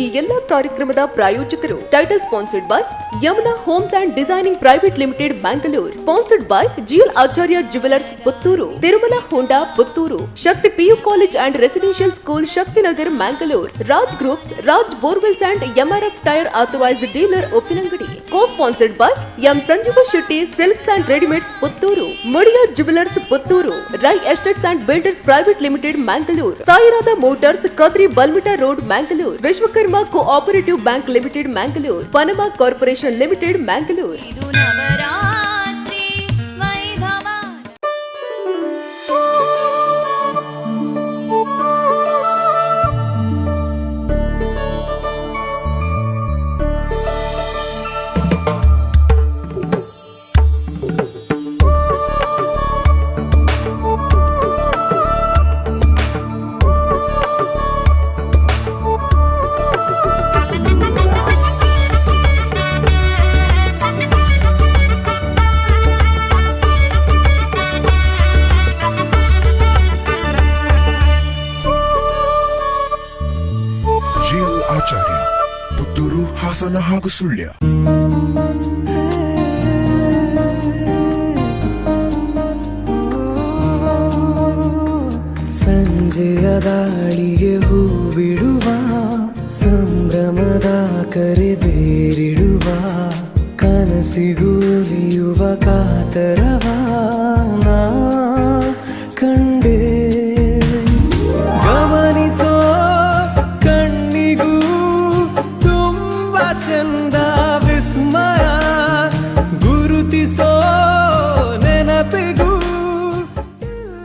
ಈ ಎಲ್ಲ ಕಾರ್ಯಕ್ರಮದ ಪ್ರಾಯೋಜಕರು title sponsored by Yamuna homes and designing private limited Bangalore, sponsored by GL Acharya jewellers Puttur, Tirumala Honda Puttur, Shakti PU college and residential school Shaktinagar Mangalore, Raj groups, Raj borewells and MRF tyre authorised dealer Uppinangadi, co sponsored by M Sanjeeva Shetty silks and readymades Puttur, Mudiya jewellers Puttur, Rai estates and builders private limited Mangalore, Sairadha motors Kadri Balmatta road Mangalore, Vishwakarma cooperative bank limited Mangalore, Panama corporation limited Mangalore. GL Acharya Puttur, Hassan ಹಾಗೂ ಸುಳ್ಯ. ಸಂಜೆಯ ಗಾಳಿಗೆ ಹೂ ಬಿಡುವ, ಸಂಭ್ರಮದ ಕರೆ ಬೇರಿಡುವ, ಕನಸಿಗೂ ಉಲಿಯುವ ಕಾತರವ ನಾ ಕಂಡೆ. ಗಮನಿಸೋ ಕಣ್ಣಿಗೂ ತುಂಬ ಚಂದ ವಿಸ್ಮಯ, ಗುರುತಿಸೋ ನೆನಪಿಗೂ.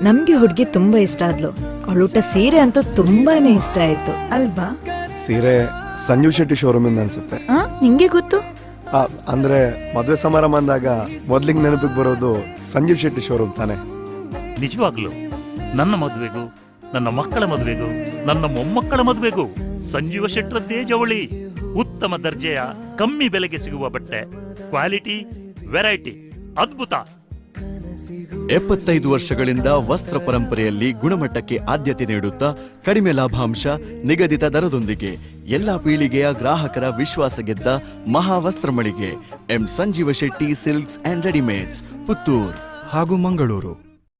ನಮ್ಗೆ ಹುಡುಗಿ ತುಂಬಾ ಇಷ್ಟ ಆದ್ಲು. ಅವಳುಟ ಸೀರೆ ಅಂತೂ ತುಂಬಾನೇ ಇಷ್ಟ ಆಯ್ತು ಅಲ್ವಾ? ಸೀರೆ ಸಂಜು ಶೆಟ್ಟಿ ಶೋರೂಮ್ ಇಂದ ಅನ್ಸುತ್ತೆ. ನಿಂಗೆ ಗೊತ್ತು? ಅಂದ್ರೆ ಮದುವೆ ಸಮಾರಂಭ ಅಂದಾಗ ಮೊದ್ಲಿಗೆ ನೆನಪಿಗೆ ಬರೋದು ಸಂಜೀವ್ ಶೆಟ್ಟಿ ಶೋರೂಮ್ ತಾನೆ. ನಿಜವಾಗ್ಲು ನನ್ನ ಮದುವೆಗೂ, ನನ್ನ ಮಕ್ಕಳ ಮದುವೆಗೂ, ನನ್ನ ಮೊಮ್ಮಕ್ಕಳ ಮದುವೆಗೂ ಸಂಜೀವ ಶೆಟ್ಟರದ್ದೇ ಜವಳಿ. ಉತ್ತಮ ದರ್ಜೆಯ ಕಮ್ಮಿ ಬೆಲೆಗೆ ಸಿಗುವ ಬಟ್ಟೆ, ಕ್ವಾಲಿಟಿ, ವೆರೈಟಿ, ಅದ್ಭುತ. 75 ವರ್ಷಗಳಿಂದ ವಸ್ತ್ರ ಪರಂಪರೆಯಲ್ಲಿ ಗುಣಮಟ್ಟಕ್ಕೆ ಆದ್ಯತೆ ನೀಡುತ್ತಾ ಕಡಿಮೆ ಲಾಭಾಂಶ, ನಿಗದಿತ ದರದೊಂದಿಗೆ ಎಲ್ಲಾ ಪೀಳಿಗೆಯ ಗ್ರಾಹಕರ ವಿಶ್ವಾಸ ಗೆದ್ದ ಮಹಾವಸ್ತ್ರ ಮಳಿಗೆ M Sanjeeva Shetty silks and readymades, Puttur ಹಾಗೂ ಮಂಗಳೂರು.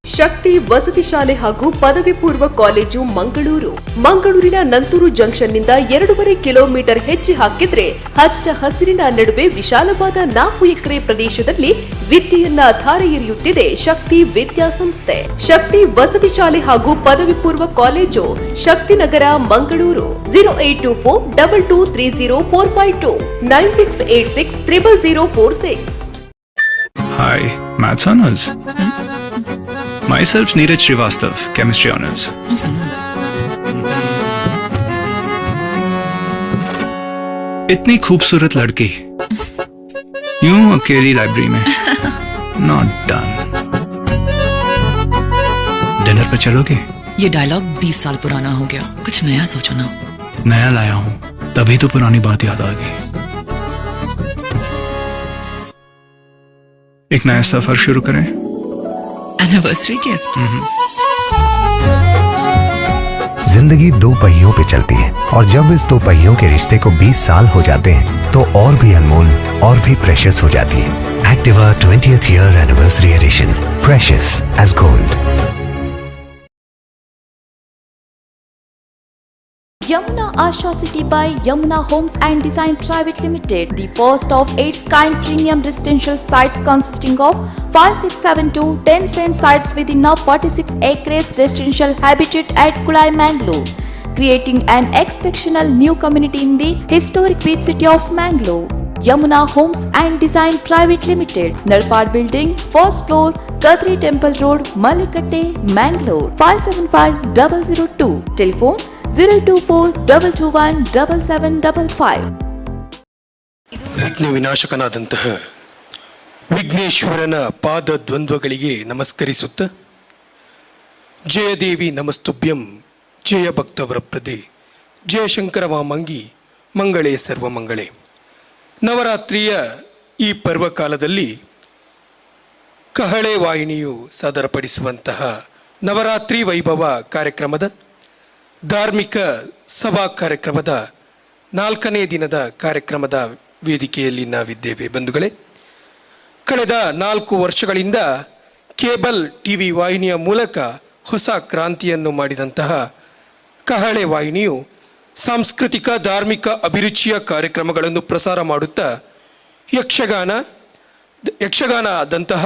ಶಕ್ತಿ ವಸತಿ ಶಾಲೆ ಹಾಗೂ ಪದವಿ ಪೂರ್ವ ಕಾಲೇಜು ಮಂಗಳೂರು. ಮಂಗಳೂರಿನ ನಂತೂರು ಜಂಕ್ಷನ್ ನಿಂದ 2.5 ಕಿಲೋಮೀಟರ್ ಹೆಜ್ಜೆ ಹಾಕಿದ್ರೆ ಹಚ್ಚ ಹಸಿರಿನ ನಡುವೆ ವಿಶಾಲವಾದ 4 ಎಕರೆ ಪ್ರದೇಶದಲ್ಲಿ ವಿದ್ಯೆಯನ್ನ ಧಾರೆ ಎರೆಯುತ್ತಿದೆ ಶಕ್ತಿ ವಿದ್ಯಾಸಂಸ್ಥೆ. ಶಕ್ತಿ ವಸತಿ ಶಾಲೆ ಹಾಗೂ ಪದವಿ ಪೂರ್ವ college, Shaktinagar, Mangaluru. 0824230452 9686000046. Hi, Maths Honors. Myself Neeraj Srivastav, Chemistry Honors. इतनी खूबसूरत लड़की यूं अकेली लाइब्रेरी में. Not done. डिनर पे चलोगे? ये डायलॉग 20 साल पुराना हो गया, कुछ नया सोचो ना. नया लाया हूं, तभी तो पुरानी बात याद आ गई. एक नया सफर शुरू करें. Anniversary gift. जिंदगी 2 पहियों पे चलती है और जब इस 2 पहियों के रिश्ते को 20 साल हो जाते हैं तो और भी अनमोल और भी प्रेशियस हो जाती है. Activa 20th year anniversary edition, precious as gold. Yamuna Asha City by Yamuna Homes and Design Private Limited, the first of its kind premium residential sites consisting of 5, 6, 7 to 10 cent sites within a 46 acres residential habitat at Kulai, Mangalore, creating an exceptional new community in the historic beach city of Mangalore. Yamuna Homes and Design Private Limited, Narpad Building, 1st floor, Kadri Temple Road, Malikatte, Mangalore, 575002. Telephone 02422177755. ವಿಘ್ನ ವಿನಾಶಕನಾದಂತಹ ವಿಘ್ನೇಶ್ವರನ ಪಾದ ದ್ವಂದ್ವಗಳಿಗೆ ನಮಸ್ಕರಿಸುತ್ತ, ಜಯದೇವಿ ನಮಸ್ತುಭ್ಯಂ, ಜಯ ಭಕ್ತವರಪ್ರದೆ, ಜಯಶಂಕರ ವಾಮಂಗಿ, ಮಂಗಳೇ ಸರ್ವಮಂಗಳೇ. ನವರಾತ್ರಿಯ ಈ ಪರ್ವಕಾಲದಲ್ಲಿ ಕಹಳೆ ವಾಹಿನಿಯು ಸಾದರಪಡಿಸುವಂತಹ ನವರಾತ್ರಿ ವೈಭವ ಕಾರ್ಯಕ್ರಮದ ಧಾರ್ಮಿಕ ಸಭಾ ಕಾರ್ಯಕ್ರಮದ 4ನೇ ದಿನದ ಕಾರ್ಯಕ್ರಮದ ವೇದಿಕೆಯಲ್ಲಿ ನಾವಿದ್ದೇವೆ ಬಂಧುಗಳೇ. ಕಳೆದ 4 ವರ್ಷಗಳಿಂದ ಕೇಬಲ್ ಟಿವಿ ವಾಹಿನಿಯ ಮೂಲಕ ಹೊಸ ಕ್ರಾಂತಿಯನ್ನು ಮಾಡಿದಂತಹ ಕಹಳೆ ವಾಹಿನಿಯು ಸಾಂಸ್ಕೃತಿಕ ಧಾರ್ಮಿಕ ಅಭಿರುಚಿಯ ಕಾರ್ಯಕ್ರಮಗಳನ್ನು ಪ್ರಸಾರ ಮಾಡುತ್ತಾ ಯಕ್ಷಗಾನದಂತಹ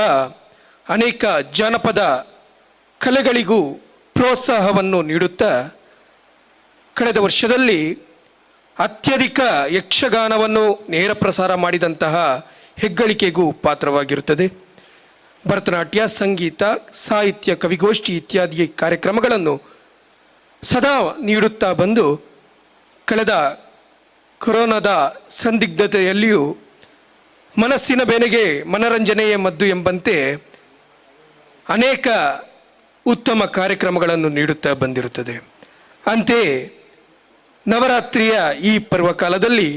ಅನೇಕ ಜಾನಪದ ಕಲೆಗಳಿಗೂ ಪ್ರೋತ್ಸಾಹವನ್ನು ನೀಡುತ್ತಾ ಕಳೆದ ವರ್ಷದಲ್ಲಿ ಅತ್ಯಧಿಕ ಯಕ್ಷಗಾನವನ್ನು ನೇರ ಪ್ರಸಾರ ಮಾಡಿದಂತಹ ಹೆಗ್ಗಳಿಕೆಗೂ ಪಾತ್ರವಾಗಿರುತ್ತದೆ. ಭರತನಾಟ್ಯ, ಸಂಗೀತ, ಸಾಹಿತ್ಯ, ಕವಿಗೋಷ್ಠಿ ಇತ್ಯಾದಿ ಕಾರ್ಯಕ್ರಮಗಳನ್ನು ಸದಾ ನೀಡುತ್ತಾ ಬಂದು ಕಳೆದ ಕೊರೋನಾದ ಸಂದಿಗ್ಧತೆಯಲ್ಲಿಯೂ ಮನಸ್ಸಿನ ಬೇನೆಗೆ ಮನರಂಜನೆಯೇ ಮದ್ದು ಎಂಬಂತೆ ಅನೇಕ ಉತ್ತಮ ಕಾರ್ಯಕ್ರಮಗಳನ್ನು ನೀಡುತ್ತಾ ಬಂದಿರುತ್ತದೆ. ಅಂತೆಯೇ ನವರಾತ್ರಿಯ ಈ ಪರ್ವಕಾಲದಲ್ಲಿ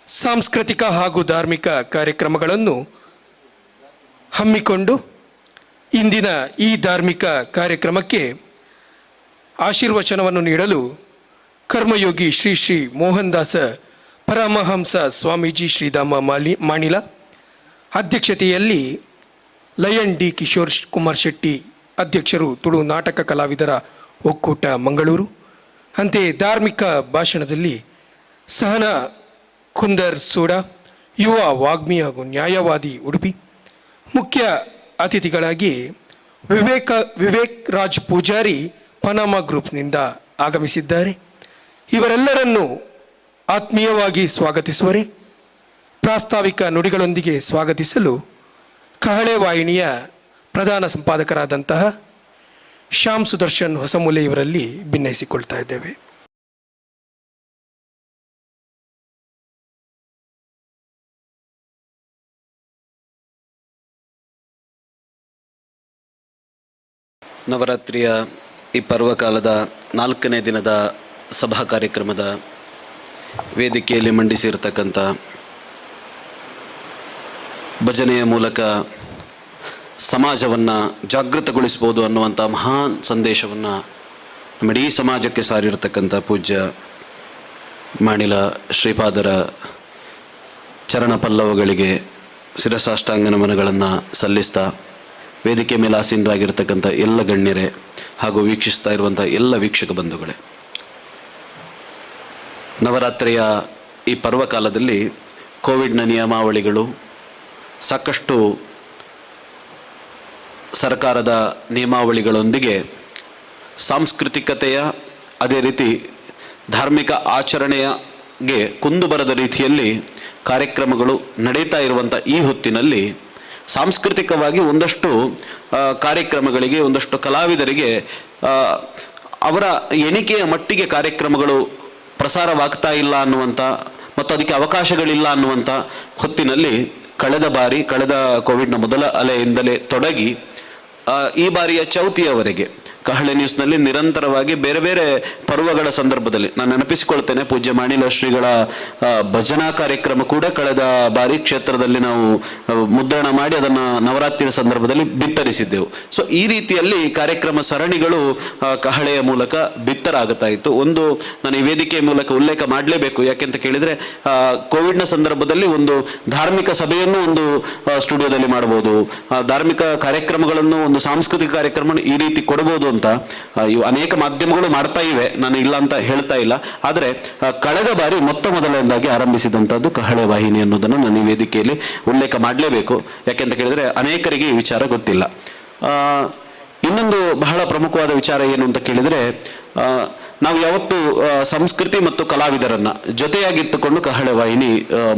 ಸಾಂಸ್ಕೃತಿಕ ಹಾಗೂ ಧಾರ್ಮಿಕ ಕಾರ್ಯಕ್ರಮಗಳನ್ನು ಹಮ್ಮಿಕೊಂಡು ಇಂದಿನ ಈ ಧಾರ್ಮಿಕ ಕಾರ್ಯಕ್ರಮಕ್ಕೆ ಆಶೀರ್ವಚನವನ್ನು ನೀಡಲು ಕರ್ಮಯೋಗಿ ಶ್ರೀ ಶ್ರೀ ಮೋಹನ್ ದಾಸ ಪರಮಹಂಸ ಸ್ವಾಮೀಜಿ ಶ್ರೀಧಾಮ ಮಾಣಿಲ ಅಧ್ಯಕ್ಷತೆಯಲ್ಲಿ ಲಯನ್ ಡಿ ಕಿಶೋರ್ ಕುಮಾರ್ ಶೆಟ್ಟಿ ಅಧ್ಯಕ್ಷರು, ತುಳು ನಾಟಕ ಕಲಾವಿದರ ಒಕ್ಕೂಟ ಮಂಗಳೂರು. ಅಂತೆಯೇ ಧಾರ್ಮಿಕ ಭಾಷಣದಲ್ಲಿ ಸಹನ ಕುಂದರ್ ಸೋಡಾ, ಯುವ ವಾಗ್ಮಿ ಹಾಗೂ ನ್ಯಾಯವಾದಿ ಉಡುಪಿ. ಮುಖ್ಯ ಅತಿಥಿಗಳಾಗಿ ವಿವೇಕ್ ರಾಜ್ ಪೂಜಾರಿ ಪನಾಮ ಗ್ರೂಪ್ನಿಂದ ಆಗಮಿಸಿದ್ದಾರೆ. ಇವರೆಲ್ಲರನ್ನೂ ಆತ್ಮೀಯವಾಗಿ ಸ್ವಾಗತಿಸುವರೆ. ಪ್ರಾಸ್ತಾವಿಕ ನುಡಿಗಳೊಂದಿಗೆ ಸ್ವಾಗತಿಸಲು ಕಹಳೆ ವಾಹಿನಿಯ ಪ್ರಧಾನ ಸಂಪಾದಕರಾದಂತಹ ಶ್ಯಾಮ್ ಸುದರ್ಶನ್ ಹೊಸಮೂಲೆ ಇವರಲ್ಲಿ ಭಿನ್ನಯಿಸಿಕೊಳ್ತಾ ಇದ್ದೇವೆ. ನವರಾತ್ರಿಯ ಈ ಪರ್ವಕಾಲದ 4ನೇ ದಿನದ ಸಭಾ ಕಾರ್ಯಕ್ರಮದ ವೇದಿಕೆಯಲ್ಲಿ ಮಂಡಿಸಿರ್ತಕ್ಕಂಥ ಭಜನೆಯ ಮೂಲಕ ಸಮಾಜವನ್ನು ಜಾಗೃತಗೊಳಿಸ್ಬೋದು ಅನ್ನುವಂಥ ಮಹಾನ್ ಸಂದೇಶವನ್ನು ನಮ್ಮ ಇಡೀ ಸಮಾಜಕ್ಕೆ ಸಾರಿರ್ತಕ್ಕಂಥ ಪೂಜ್ಯ ಮಾಣಿಲ ಶ್ರೀಪಾದರ ಚರಣ ಪಲ್ಲವಗಳಿಗೆ ಶಿರಸಾಷ್ಟಾಂಗ ನಮನಗಳನ್ನು ಸಲ್ಲಿಸ್ತಾ ವೇದಿಕೆ ಮೇಲೆ ಆಸೀನರಾಗಿರ್ತಕ್ಕಂಥ ಎಲ್ಲ ಗಣ್ಯರೇ ಹಾಗೂ ವೀಕ್ಷಿಸ್ತಾ ಇರುವಂಥ ಎಲ್ಲ ವೀಕ್ಷಕ ಬಂಧುಗಳೇ, ನವರಾತ್ರಿಯ ಈ ಪರ್ವಕಾಲದಲ್ಲಿ ಕೋವಿಡ್ನ ನಿಯಮಾವಳಿಗಳು, ಸಾಕಷ್ಟು ಸರ್ಕಾರದ ನಿಯಮಾವಳಿಗಳೊಂದಿಗೆ ಸಾಂಸ್ಕೃತಿಕತೆಯ ಅದೇ ರೀತಿ ಧಾರ್ಮಿಕ ಆಚರಣೆಗೆ ಕುಂದು ಬರದ ರೀತಿಯಲ್ಲಿ ಕಾರ್ಯಕ್ರಮಗಳು ನಡೀತಾ ಇರುವಂಥ ಈ ಹೊತ್ತಿನಲ್ಲಿ ಸಾಂಸ್ಕೃತಿಕವಾಗಿ ಒಂದಷ್ಟು ಕಾರ್ಯಕ್ರಮಗಳಿಗೆ, ಒಂದಷ್ಟು ಕಲಾವಿದರಿಗೆ ಅವರ ಎಣಿಕೆಯ ಮಟ್ಟಿಗೆ ಕಾರ್ಯಕ್ರಮಗಳು ಪ್ರಸಾರವಾಗ್ತಾ ಇಲ್ಲ ಅನ್ನುವಂಥ ಮತ್ತು ಅದಕ್ಕೆ ಅವಕಾಶಗಳಿಲ್ಲ ಅನ್ನುವಂಥ ಹೊತ್ತಿನಲ್ಲಿ ಕಳೆದ ಕೋವಿಡ್ನ ಮೊದಲ ಅಲೆಯಿಂದಲೇ ತೊಡಗಿ ಈ ಬಾರಿಯ ಚೌತಿಯವರೆಗೆ ಕಹಳೆ ನ್ಯೂಸ್ನಲ್ಲಿ ನಿರಂತರವಾಗಿ ಬೇರೆ ಬೇರೆ ಪರ್ವಗಳ ಸಂದರ್ಭದಲ್ಲಿ ನಾನು ನೆನಪಿಸಿಕೊಳ್ತೇನೆ, ಪೂಜ್ಯ ಮಾಣಿಲ ಶ್ರೀಗಳ ಭಜನಾ ಕಾರ್ಯಕ್ರಮ ಕೂಡ ಕಳೆದ ಬಾರಿ ಕ್ಷೇತ್ರದಲ್ಲಿ ನಾವು ಮುದ್ರಣ ಮಾಡಿ ಅದನ್ನು ನವರಾತ್ರಿಯ ಸಂದರ್ಭದಲ್ಲಿ ಬಿತ್ತರಿಸಿದ್ದೆವು. ಸೊ ಈ ರೀತಿಯಲ್ಲಿ ಕಾರ್ಯಕ್ರಮ ಸರಣಿಗಳು ಕಹಳೆಯ ಮೂಲಕ ಬಿತ್ತರಾಗುತ್ತಾ ಇತ್ತು. ಒಂದು ನಾನು ಈ ವೇದಿಕೆಯ ಮೂಲಕ ಉಲ್ಲೇಖ ಮಾಡಲೇಬೇಕು, ಯಾಕೆಂತ ಕೇಳಿದರೆ ಕೋವಿಡ್ನ ಸಂದರ್ಭದಲ್ಲಿ ಒಂದು ಧಾರ್ಮಿಕ ಸಭೆಯನ್ನು ಒಂದು ಸ್ಟುಡಿಯೋದಲ್ಲಿ ಮಾಡಬಹುದು, ಧಾರ್ಮಿಕ ಕಾರ್ಯಕ್ರಮಗಳನ್ನು, ಒಂದು ಸಾಂಸ್ಕೃತಿಕ ಕಾರ್ಯಕ್ರಮ ಈ ರೀತಿ ಕೊಡಬಹುದು ಅಂತ ಇವು ಅನೇಕ ಮಾಧ್ಯಮಗಳು ಮಾಡ್ತಾ ಇವೆ, ನಾನು ಇಲ್ಲ ಅಂತ ಹೇಳ್ತಾ ಇಲ್ಲ. ಆದರೆ ಕಳೆದ ಬಾರಿ ಮೊದಲನೇದಾಗಿ ಆರಂಭಿಸಿದಂಥದ್ದು ಕಹಳೆ ವಾಹಿನಿ ಅನ್ನೋದನ್ನು ನಾನು ಈ ವೇದಿಕೆಯಲ್ಲಿ ಉಲ್ಲೇಖ ಮಾಡಲೇಬೇಕು. ಯಾಕೆಂತ ಕೇಳಿದರೆ ಅನೇಕರಿಗೆ ಈ ವಿಚಾರ ಗೊತ್ತಿಲ್ಲ. ಇನ್ನೊಂದು ಬಹಳ ಪ್ರಮುಖವಾದ ವಿಚಾರ ಏನು ಅಂತ ಕೇಳಿದರೆ, ನಾವು ಯಾವತ್ತು ಸಂಸ್ಕೃತಿ ಮತ್ತು ಕಲಾವಿದರನ್ನ ಜೊತೆಯಾಗಿಟ್ಟುಕೊಂಡು ಕಹಳೆ ವಾಹಿನಿ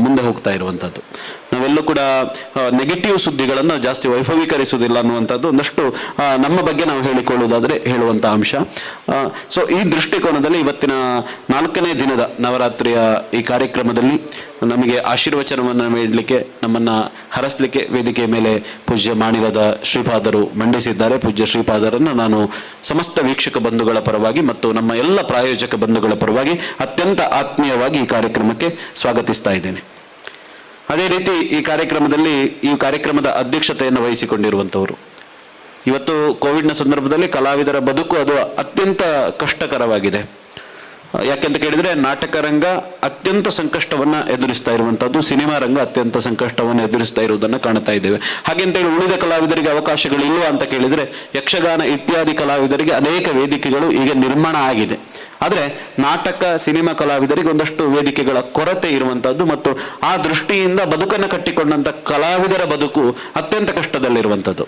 ಮುಂದೆ ಹೋಗ್ತಾ ಇರುವಂಥದ್ದು. ನಾವೆಲ್ಲೂ ಕೂಡ ನೆಗೆಟಿವ್ ಸುದ್ದಿಗಳನ್ನು ಜಾಸ್ತಿ ವೈಭವೀಕರಿಸುವುದಿಲ್ಲ ಅನ್ನುವಂಥದ್ದು ಒಂದಷ್ಟು ನಮ್ಮ ಬಗ್ಗೆ ನಾವು ಹೇಳಿಕೊಳ್ಳುವುದಾದರೆ ಹೇಳುವಂಥ ಅಂಶ. ಸೊ ಈ ದೃಷ್ಟಿಕೋನದಲ್ಲಿ ಇವತ್ತಿನ 4ನೇ ದಿನದ ನವರಾತ್ರಿಯ ಈ ಕಾರ್ಯಕ್ರಮದಲ್ಲಿ ನಮಗೆ ಆಶೀರ್ವಚನವನ್ನು ನೀಡಲಿಕ್ಕೆ, ನಮ್ಮನ್ನು ಹರಸಲಿಕ್ಕೆ ವೇದಿಕೆ ಮೇಲೆ ಪೂಜ್ಯ ಮಾಣಿಲದ ಶ್ರೀಪಾದರು ಮಂಡಿಸಿದ್ದಾರೆ. ಪೂಜ್ಯ ಶ್ರೀಪಾದರನ್ನು ನಾನು ಸಮಸ್ತ ವೀಕ್ಷಕ ಬಂಧುಗಳ ಪರವಾಗಿ ಮತ್ತು ನಮ್ಮ ಎಲ್ಲ ಪ್ರಾಯೋಜಕ ಬಂಧುಗಳ ಪರವಾಗಿ ಅತ್ಯಂತ ಆತ್ಮೀಯವಾಗಿ ಈ ಕಾರ್ಯಕ್ರಮಕ್ಕೆ ಸ್ವಾಗತಿಸ್ತಾ ಇದ್ದೇನೆ. ಅದೇ ರೀತಿ ಈ ಕಾರ್ಯಕ್ರಮದ ಅಧ್ಯಕ್ಷತೆಯನ್ನು ವಹಿಸಿಕೊಂಡಿರುವಂಥವರು ಇವತ್ತು ಕೋವಿಡ್ನ ಸಂದರ್ಭದಲ್ಲಿ ಕಲಾವಿದರ ಬದುಕು ಅದು ಅತ್ಯಂತ ಕಷ್ಟಕರವಾಗಿದೆ. ಯಾಕೆಂತ ಕೇಳಿದ್ರೆ ನಾಟಕ ರಂಗ ಅತ್ಯಂತ ಸಂಕಷ್ಟವನ್ನ ಎದುರಿಸ್ತಾ ಇರುವಂತದ್ದು, ಸಿನಿಮಾ ರಂಗ ಅತ್ಯಂತ ಸಂಕಷ್ಟವನ್ನು ಎದುರಿಸ್ತಾ ಇರುವುದನ್ನು ಕಾಣ್ತಾ ಇದ್ದೇವೆ. ಹಾಗೆಂತೇಳಿ ಉಳಿದ ಕಲಾವಿದರಿಗೆ ಅವಕಾಶಗಳು ಇಲ್ವಾ ಅಂತ ಕೇಳಿದ್ರೆ ಯಕ್ಷಗಾನ ಇತ್ಯಾದಿ ಕಲಾವಿದರಿಗೆ ಅನೇಕ ವೇದಿಕೆಗಳು ಈಗ ನಿರ್ಮಾಣ ಆಗಿದೆ. ಆದರೆ ನಾಟಕ ಸಿನಿಮಾ ಕಲಾವಿದರಿಗೆ ಒಂದಷ್ಟು ವೇದಿಕೆಗಳ ಕೊರತೆ ಇರುವಂತಹದ್ದು ಮತ್ತು ಆ ದೃಷ್ಟಿಯಿಂದ ಬದುಕನ್ನು ಕಟ್ಟಿಕೊಂಡಂತ ಕಲಾವಿದರ ಬದುಕು ಅತ್ಯಂತ ಕಷ್ಟದಲ್ಲಿರುವಂಥದ್ದು.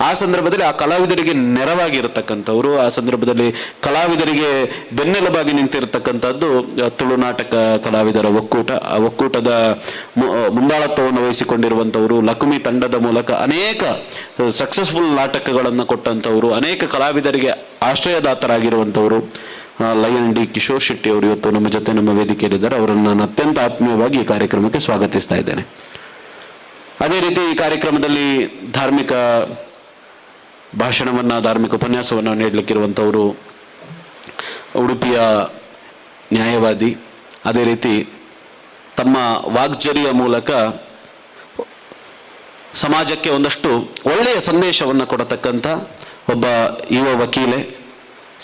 ಆ ಸಂದರ್ಭದಲ್ಲಿ ಆ ಕಲಾವಿದರಿಗೆ ನೆರವಾಗಿರತಕ್ಕಂಥವ್ರು, ಆ ಸಂದರ್ಭದಲ್ಲಿ ಕಲಾವಿದರಿಗೆ ಬೆನ್ನೆಲುಬಾಗಿ ನಿಂತಿರತಕ್ಕಂಥದ್ದು ತುಳುನಾಟಕ ಕಲಾವಿದರ ಒಕ್ಕೂಟ. ಆ ಒಕ್ಕೂಟದ ಮುಂದಾಳತ್ವವನ್ನು ವಹಿಸಿಕೊಂಡಿರುವಂಥವರು, ಲಕ್ಷ್ಮಿ ತಂಡದ ಮೂಲಕ ಅನೇಕ ಸಕ್ಸಸ್ಫುಲ್ ನಾಟಕಗಳನ್ನು ಕೊಟ್ಟಂಥವರು, ಅನೇಕ ಕಲಾವಿದರಿಗೆ ಆಶ್ರಯದಾತರಾಗಿರುವಂಥವರು ಲಯನ್ ಡಿ ಕಿಶೋರ್ ಶೆಟ್ಟಿ ಅವರು ಇವತ್ತು ನಮ್ಮ ಜೊತೆ ನಮ್ಮ ವೇದಿಕೆಯಲ್ಲಿದ್ದಾರೆ. ಅವರನ್ನು ನಾನು ಅತ್ಯಂತ ಆತ್ಮೀಯವಾಗಿ ಈ ಕಾರ್ಯಕ್ರಮಕ್ಕೆ ಸ್ವಾಗತಿಸ್ತಾ ಇದ್ದೇನೆ. ಅದೇ ರೀತಿ ಈ ಕಾರ್ಯಕ್ರಮದಲ್ಲಿ ಧಾರ್ಮಿಕ ಭಾಷಣವನ್ನ, ಧಾರ್ಮಿಕ ಉಪನ್ಯಾಸವನ್ನು ನೀಡಲಿಕ್ಕಿರುವಂಥವರು ಉಡುಪಿಯ ನ್ಯಾಯವಾದಿ, ಅದೇ ರೀತಿ ತಮ್ಮ ವಾಗ್ಜರಿಯ ಮೂಲಕ ಸಮಾಜಕ್ಕೆ ಒಂದಷ್ಟು ಒಳ್ಳೆಯ ಸಂದೇಶವನ್ನು ಕೊಡತಕ್ಕಂಥ ಒಬ್ಬ ಯುವ ವಕೀಲೆ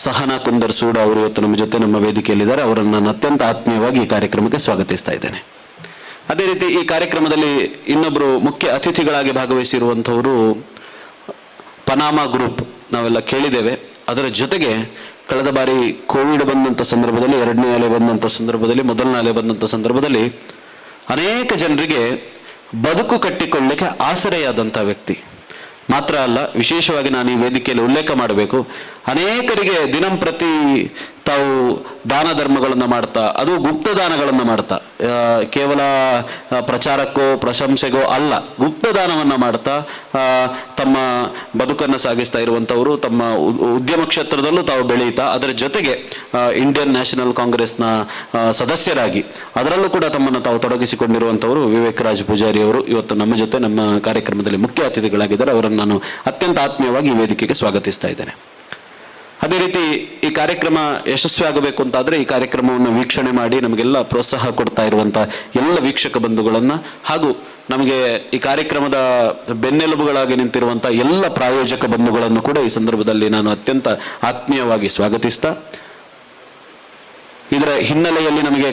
ಸಹನಾ ಕುಂದರ್ ಸೂಡ ಅವರು ಇವತ್ತು ನಮ್ಮ ಜೊತೆ ನಮ್ಮ ವೇದಿಕೆಯಲ್ಲಿದ್ದಾರೆ. ಅವರನ್ನು ನಾನು ಅತ್ಯಂತ ಆತ್ಮೀಯವಾಗಿ ಈ ಕಾರ್ಯಕ್ರಮಕ್ಕೆ ಸ್ವಾಗತಿಸ್ತಾ ಇದ್ದೇನೆ. ಅದೇ ರೀತಿ ಈ ಕಾರ್ಯಕ್ರಮದಲ್ಲಿ ಇನ್ನೊಬ್ಬರು ಮುಖ್ಯ ಅತಿಥಿಗಳಾಗಿ ಭಾಗವಹಿಸಿರುವಂಥವರು ಪನಾಮಾ ಗ್ರೂಪ್, ನಾವೆಲ್ಲ ಕೇಳಿದ್ದೇವೆ. ಅದರ ಜೊತೆಗೆ ಕಳೆದ ಬಾರಿ ಕೋವಿಡ್ ಬಂದಂಥ ಸಂದರ್ಭದಲ್ಲಿ, 2ನೇ ಅಲೆ ಬಂದಂಥ ಸಂದರ್ಭದಲ್ಲಿ, 1ನೇ ಅಲೆ ಬಂದಂಥ ಸಂದರ್ಭದಲ್ಲಿ ಅನೇಕ ಜನರಿಗೆ ಬದುಕು ಕಟ್ಟಿಕೊಳ್ಳಲಿಕ್ಕೆ ಆಸರೆಯಾದಂಥ ವ್ಯಕ್ತಿ ಮಾತ್ರ ಅಲ್ಲ, ವಿಶೇಷವಾಗಿ ನಾನು ಈ ವೇದಿಕೆಯಲ್ಲಿ ಉಲ್ಲೇಖ ಮಾಡಬೇಕು, ಅನೇಕರಿಗೆ ದಿನಂಪ್ರತಿ ತಾವು ದಾನ ಧರ್ಮಗಳನ್ನು ಮಾಡ್ತಾ, ಅದು ಗುಪ್ತ ದಾನಗಳನ್ನು ಮಾಡ್ತಾ, ಕೇವಲ ಪ್ರಚಾರಕ್ಕೋ ಪ್ರಶಂಸೆಗೋ ಅಲ್ಲ, ಗುಪ್ತ ದಾನವನ್ನು ಮಾಡ್ತಾ ತಮ್ಮ ಬದುಕನ್ನು ಸಾಗಿಸ್ತಾ ಇರುವಂಥವರು, ತಮ್ಮ ಉದ್ಯಮ ಕ್ಷೇತ್ರದಲ್ಲೂ ತಾವು ಬೆಳೆಯುತ್ತಾ, ಅದರ ಜೊತೆಗೆ ಇಂಡಿಯನ್ ನ್ಯಾಷನಲ್ ಕಾಂಗ್ರೆಸ್ನ ಸದಸ್ಯರಾಗಿ ಅದರಲ್ಲೂ ಕೂಡ ತಮ್ಮನ್ನು ತಾವು ತೊಡಗಿಸಿಕೊಂಡಿರುವಂಥವರು ವಿವೇಕ್ ರಾಜ್ ಪೂಜಾರಿ ಅವರು ಇವತ್ತು ನಮ್ಮ ಜೊತೆ ನಮ್ಮ ಕಾರ್ಯಕ್ರಮದಲ್ಲಿ ಮುಖ್ಯ ಅತಿಥಿಗಳಾಗಿದ್ದಾರೆ. ಅವರನ್ನು ನಾನು ಅತ್ಯಂತ ಆತ್ಮೀಯವಾಗಿ ಈ ವೇದಿಕೆಗೆ ಸ್ವಾಗತಿಸ್ತಾ ಇದ್ದೇನೆ. ಅದೇ ರೀತಿ ಈ ಕಾರ್ಯಕ್ರಮ ಯಶಸ್ವಿ ಆಗಬೇಕು ಅಂತಾದರೆ ಈ ಕಾರ್ಯಕ್ರಮವನ್ನು ವೀಕ್ಷಣೆ ಮಾಡಿ ನಮಗೆಲ್ಲ ಪ್ರೋತ್ಸಾಹ ಕೊಡ್ತಾ ಇರುವಂಥ ಎಲ್ಲ ವೀಕ್ಷಕ ಬಂಧುಗಳನ್ನು ಹಾಗೂ ನಮಗೆ ಈ ಕಾರ್ಯಕ್ರಮದ ಬೆನ್ನೆಲುಬುಗಳಾಗಿ ನಿಂತಿರುವಂಥ ಎಲ್ಲ ಪ್ರಾಯೋಜಕ ಬಂಧುಗಳನ್ನು ಕೂಡ ಈ ಸಂದರ್ಭದಲ್ಲಿ ನಾನು ಅತ್ಯಂತ ಆತ್ಮೀಯವಾಗಿ ಸ್ವಾಗತಿಸ್ತಾ, ಇದರ ಹಿನ್ನೆಲೆಯಲ್ಲಿ ನಮಗೆ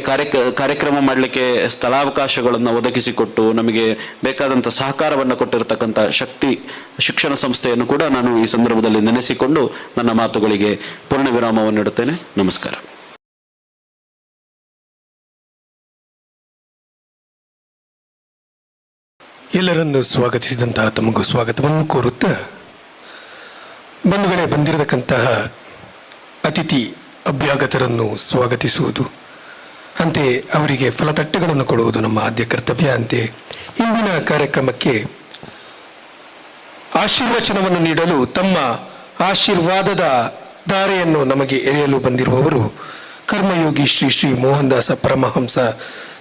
ಕಾರ್ಯಕ್ರಮ ಮಾಡಲಿಕ್ಕೆ ಸ್ಥಳಾವಕಾಶಗಳನ್ನು ಒದಗಿಸಿಕೊಟ್ಟು ನಮಗೆ ಬೇಕಾದಂಥ ಸಹಕಾರವನ್ನು ಕೊಟ್ಟಿರತಕ್ಕಂಥ ಶಕ್ತಿ ಶಿಕ್ಷಣ ಸಂಸ್ಥೆಯನ್ನು ಕೂಡ ನಾನು ಈ ಸಂದರ್ಭದಲ್ಲಿ ನೆನೆಸಿಕೊಂಡು ನನ್ನ ಮಾತುಗಳಿಗೆ ಪೂರ್ಣ ವಿರಾಮವನ್ನು ನೀಡುತ್ತೇನೆ. ನಮಸ್ಕಾರ. ಎಲ್ಲರನ್ನು ಸ್ವಾಗತಿಸಿದಂತಹ ತಮಗೂ ಸ್ವಾಗತವನ್ನು ಕೋರುತ್ತಾ, ಬಂಧುಗಳೇ, ಬಂದಿರತಕ್ಕಂತಹ ಅತಿಥಿ ಅಭ್ಯಾಗತರನ್ನು ಸ್ವಾಗತಿಸುವುದು, ಅಂತೆಯೇ ಅವರಿಗೆ ಫಲತಟ್ಟೆಗಳನ್ನು ಕೊಡುವುದು ನಮ್ಮ ಆದ್ಯ ಕರ್ತವ್ಯ. ಅಂತೆಯೇ ಇಂದಿನ ಕಾರ್ಯಕ್ರಮಕ್ಕೆ ಆಶೀರ್ವಚನವನ್ನು ನೀಡಲು ತಮ್ಮ ಆಶೀರ್ವಾದದ ಧಾರೆಯನ್ನು ನಮಗೆ ಎರೆಯಲು ಬಂದಿರುವವರು ಕರ್ಮಯೋಗಿ ಶ್ರೀ ಶ್ರೀ ಮೋಹನದಾಸ ಪರಮಹಂಸ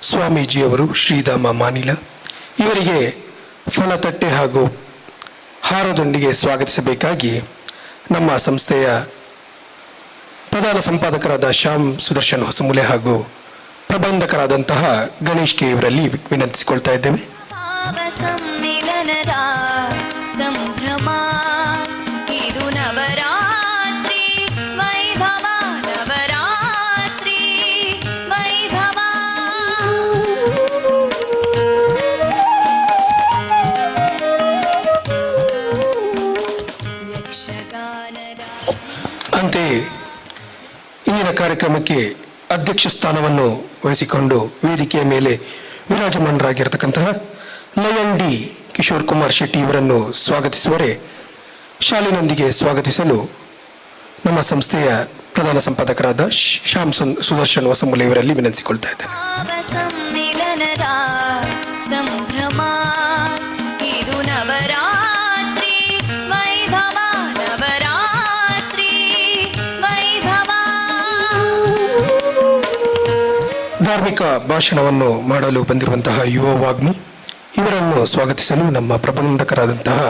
ಸ್ವಾಮೀಜಿಯವರು, ಶ್ರೀಧಾಮ ಮಾನಿಲ. ಇವರಿಗೆ ಫಲತಟ್ಟೆ ಹಾಗೂ ಹಾರದೊಂದಿಗೆ ಸ್ವಾಗತಿಸಬೇಕಾಗಿ ನಮ್ಮ ಸಂಸ್ಥೆಯ ಪ್ರಧಾನ ಸಂಪಾದಕರಾದ ಶ್ಯಾಮ್ ಸುದರ್ಶನ್ ಹೊಸಮೂಲೆ ಹಾಗೂ ಪ್ರಬಂಧಕರಾದಂತಹ ಗಣೇಶ್ ಕೆ ಇವರಲ್ಲಿ ವಿನಂತಿಸಿಕೊಳ್ತಾ ಇದ್ದೇವೆ. ಸಂಭ್ರಮ ಇದು ನವರಾತ್ರಿ ವೈಭವ, ನವರಾತ್ರಿ ವೈಭವ. ಅಂತೆಯೇ ಇಂದಿನ ಕಾರ್ಯಕ್ರಮಕ್ಕೆ ಅಧ್ಯಕ್ಷ ಸ್ಥಾನವನ್ನು ವಹಿಸಿಕೊಂಡು ವೇದಿಕೆಯ ಮೇಲೆ ವಿರಾಜಮಾನರಾಗಿರತಕ್ಕಂತಹ ಲಯನ್ ಡಿ ಕಿಶೋರ್ ಕುಮಾರ್ ಶೆಟ್ಟಿ ಇವರನ್ನು ಸ್ವಾಗತಿಸುವರೆ ಶಾಲಿನೊಂದಿಗೆ ಸ್ವಾಗತಿಸಲು ನಮ್ಮ ಸಂಸ್ಥೆಯ ಪ್ರಧಾನ ಸಂಪಾದಕರಾದ ಶ್ಯಾಮ್ ಸುದರ್ಶನ್ ಹೊಸಮೂಲೆ ಇವರಲ್ಲಿ ವಿನಂತಿಸಿಕೊಳ್ತಾ ಇದ್ದೇನೆ. ಸಂಭ್ರಮ ಇದು ನವರಾತ್ರಿ ವೈಭವ, ನವರಾತ್ರಿ ವೈಭವ. ಧಾರ್ಮಿಕ ಭಾಷಣವನ್ನು ಮಾಡಲು ಬಂದಿರುವಂತಹ ಯುವ ವಾಗ್ಮಿ ಇವರನ್ನು ಸ್ವಾಗತಿಸಲು ನಮ್ಮ ಪ್ರಬಂಧಕರಾದಂತಹ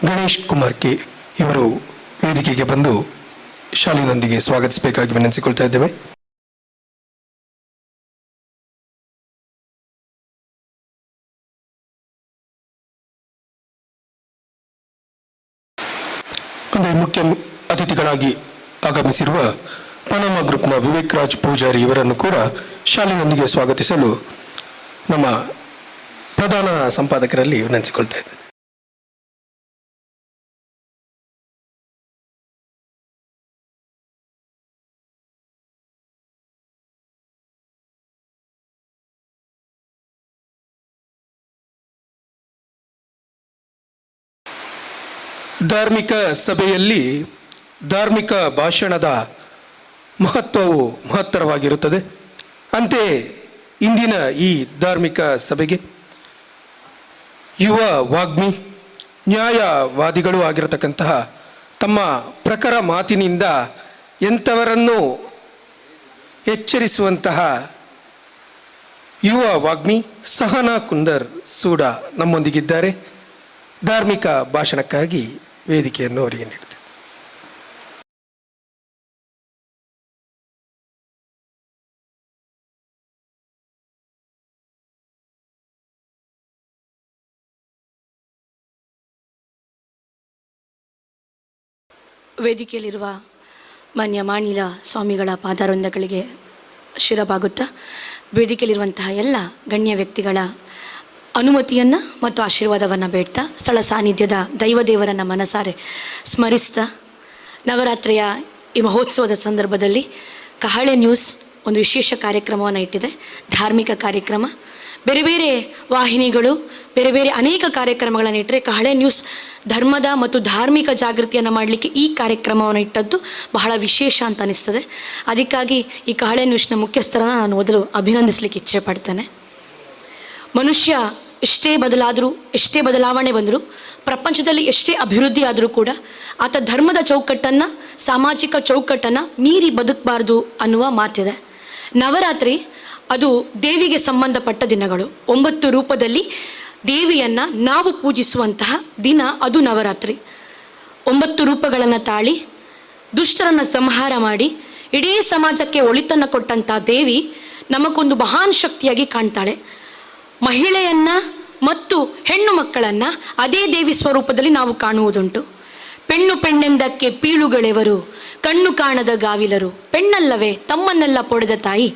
ಗಣೇಶ್ ಕುಮಾರ್ ಕೆ ಇವರು ವೇದಿಕೆಗೆ ಬಂದು ಶಾಲಿನೊಂದಿಗೆ ಸ್ವಾಗತಿಸಬೇಕಾಗಿ ವಿನಂತಿಸಿಕೊಳ್ತಾ ಇದ್ದೇವೆ. ಅತಿಥಿಗಳಾಗಿ ಆಗಮಿಸಿರುವ ಪನಾಮ ಗ್ರೂಪ್ನ ವಿವೇಕ್ ರಾಜ್ ಪೂಜಾರಿ ಇವರನ್ನು ಕೂಡ ಶಾಲಿನೊಂದಿಗೆ ಸ್ವಾಗತಿಸಲು ನಮ್ಮ ಪ್ರಧಾನ ಸಂಪಾದಕರಲ್ಲಿ ವಿನಂತಿಸಿಕೊಳ್ತಾ ಇದ್ದೇನೆ. ಧಾರ್ಮಿಕ ಸಭೆಯಲ್ಲಿ ಧಾರ್ಮಿಕ ಭಾಷಣದ ಮಹತ್ವವು ಮಹತ್ತರವಾಗಿರುತ್ತದೆ. ಅಂತೆಯೇ ಇಂದಿನ ಈ ಧಾರ್ಮಿಕ ಸಭೆಗೆ ಯುವ ವಾಗ್ಮಿ ನ್ಯಾಯವಾದಿಗಳು ಆಗಿರತಕ್ಕಂತಹ ತಮ್ಮ ಪ್ರಖರ ಮಾತಿನಿಂದ ಎಂಥವರನ್ನು ಎಚ್ಚರಿಸುವಂತಹ ಯುವ ವಾಗ್ಮಿ ಸಹನಾ ಕುಂದರ್ ಸೂಡಾ ನಮ್ಮೊಂದಿಗಿದ್ದಾರೆ. ಧಾರ್ಮಿಕ ಭಾಷಣಕ್ಕಾಗಿ ವೇದಿಕೆಯನ್ನು ಅವರಿಗೆ ನೀಡುತ್ತೆ. ವೇದಿಕೆಯಲ್ಲಿರುವ ಮಾನ್ಯ ಮಾಣಿಲ ಸ್ವಾಮಿಗಳ ಪಾದಾರೊಂದಗಳಿಗೆ ಶಿರಬಾಗುತ್ತಾ ವೇದಿಕೆಯಲ್ಲಿರುವಂತಹ ಎಲ್ಲ ಗಣ್ಯ ವ್ಯಕ್ತಿಗಳ ಅನುಮತಿಯನ್ನು ಮತ್ತು ಆಶೀರ್ವಾದವನ್ನು ಬೇಡ್ತಾ ಸ್ಥಳ ಸಾನ್ನಿಧ್ಯದ ದೈವದೇವರನ್ನು ಮನಸಾರೆ ಸ್ಮರಿಸ್ತಾ ನವರಾತ್ರಿಯ ಈ ಮಹೋತ್ಸವದ ಸಂದರ್ಭದಲ್ಲಿ ಕಹಳೆ ನ್ಯೂಸ್ ಒಂದು ವಿಶೇಷ ಕಾರ್ಯಕ್ರಮವನ್ನು ಇಟ್ಟಿದೆ. ಧಾರ್ಮಿಕ ಕಾರ್ಯಕ್ರಮ, ಬೇರೆ ಬೇರೆ ವಾಹಿನಿಗಳು ಬೇರೆ ಬೇರೆ ಅನೇಕ ಕಾರ್ಯಕ್ರಮಗಳನ್ನು ಇಟ್ಟರೆ ಕಹಳೆ ನ್ಯೂಸ್ ಧರ್ಮದ ಮತ್ತು ಧಾರ್ಮಿಕ ಜಾಗೃತಿಯನ್ನು ಮಾಡಲಿಕ್ಕೆ ಈ ಕಾರ್ಯಕ್ರಮವನ್ನು ಇಟ್ಟದ್ದು ಬಹಳ ವಿಶೇಷ ಅಂತ ಅನಿಸ್ತದೆ. ಅದಕ್ಕಾಗಿ ಈ ಕಹಳೆ ನ್ಯೂಸ್ನ ಮುಖ್ಯಸ್ಥರನ್ನು ನಾನು ಮೊದಲು ಅಭಿನಂದಿಸಲಿಕ್ಕೆ ಇಚ್ಛೆ ಪಡ್ತೇನೆ. ಮನುಷ್ಯ ಎಷ್ಟೇ ಬದಲಾದರೂ, ಎಷ್ಟೇ ಬದಲಾವಣೆ ಬಂದರೂ, ಪ್ರಪಂಚದಲ್ಲಿ ಎಷ್ಟೇ ಅಭಿವೃದ್ಧಿ ಆದರೂ ಕೂಡ ಆತ ಧರ್ಮದ ಚೌಕಟ್ಟನ್ನು, ಸಾಮಾಜಿಕ ಚೌಕಟ್ಟನ್ನು ಮೀರಿ ಬದುಕಬಾರ್ದು ಅನ್ನುವ ಮಾತಿದೆ. ನವರಾತ್ರಿ ಅದು ದೇವಿಗೆ ಸಂಬಂಧಪಟ್ಟ ದಿನಗಳು. 9 ರೂಪದಲ್ಲಿ ದೇವಿಯನ್ನು ನಾವು ಪೂಜಿಸುವಂತಹ ದಿನ ಅದು ನವರಾತ್ರಿ. 9 ರೂಪಗಳನ್ನು ತಾಳಿ ದುಷ್ಟರನ್ನು ಸಂಹಾರ ಮಾಡಿ ಇಡೀ ಸಮಾಜಕ್ಕೆ ಒಳಿತನ್ನು ಕೊಟ್ಟಂಥ ದೇವಿ ನಮಗೊಂದು ಮಹಾನ್ ಶಕ್ತಿಯಾಗಿ ಕಾಣ್ತಾಳೆ. ಮಹಿಳೆಯನ್ನ ಮತ್ತು ಹೆಣ್ಣು ಮಕ್ಕಳನ್ನು ಅದೇ ದೇವಿ ಸ್ವರೂಪದಲ್ಲಿ ನಾವು ಕಾಣುವುದುಂಟು. ಪೆಣ್ಣು ಪೆಣ್ಣೆಂದಕ್ಕೆ ಪೀಳುಗಳೆವರು, ಕಣ್ಣು ಕಾಣದ ಗಾವಿಲರು, ಪೆಣ್ಣಲ್ಲವೇ ತಮ್ಮನ್ನೆಲ್ಲ ಪೊಡೆದ ತಾಯಿ,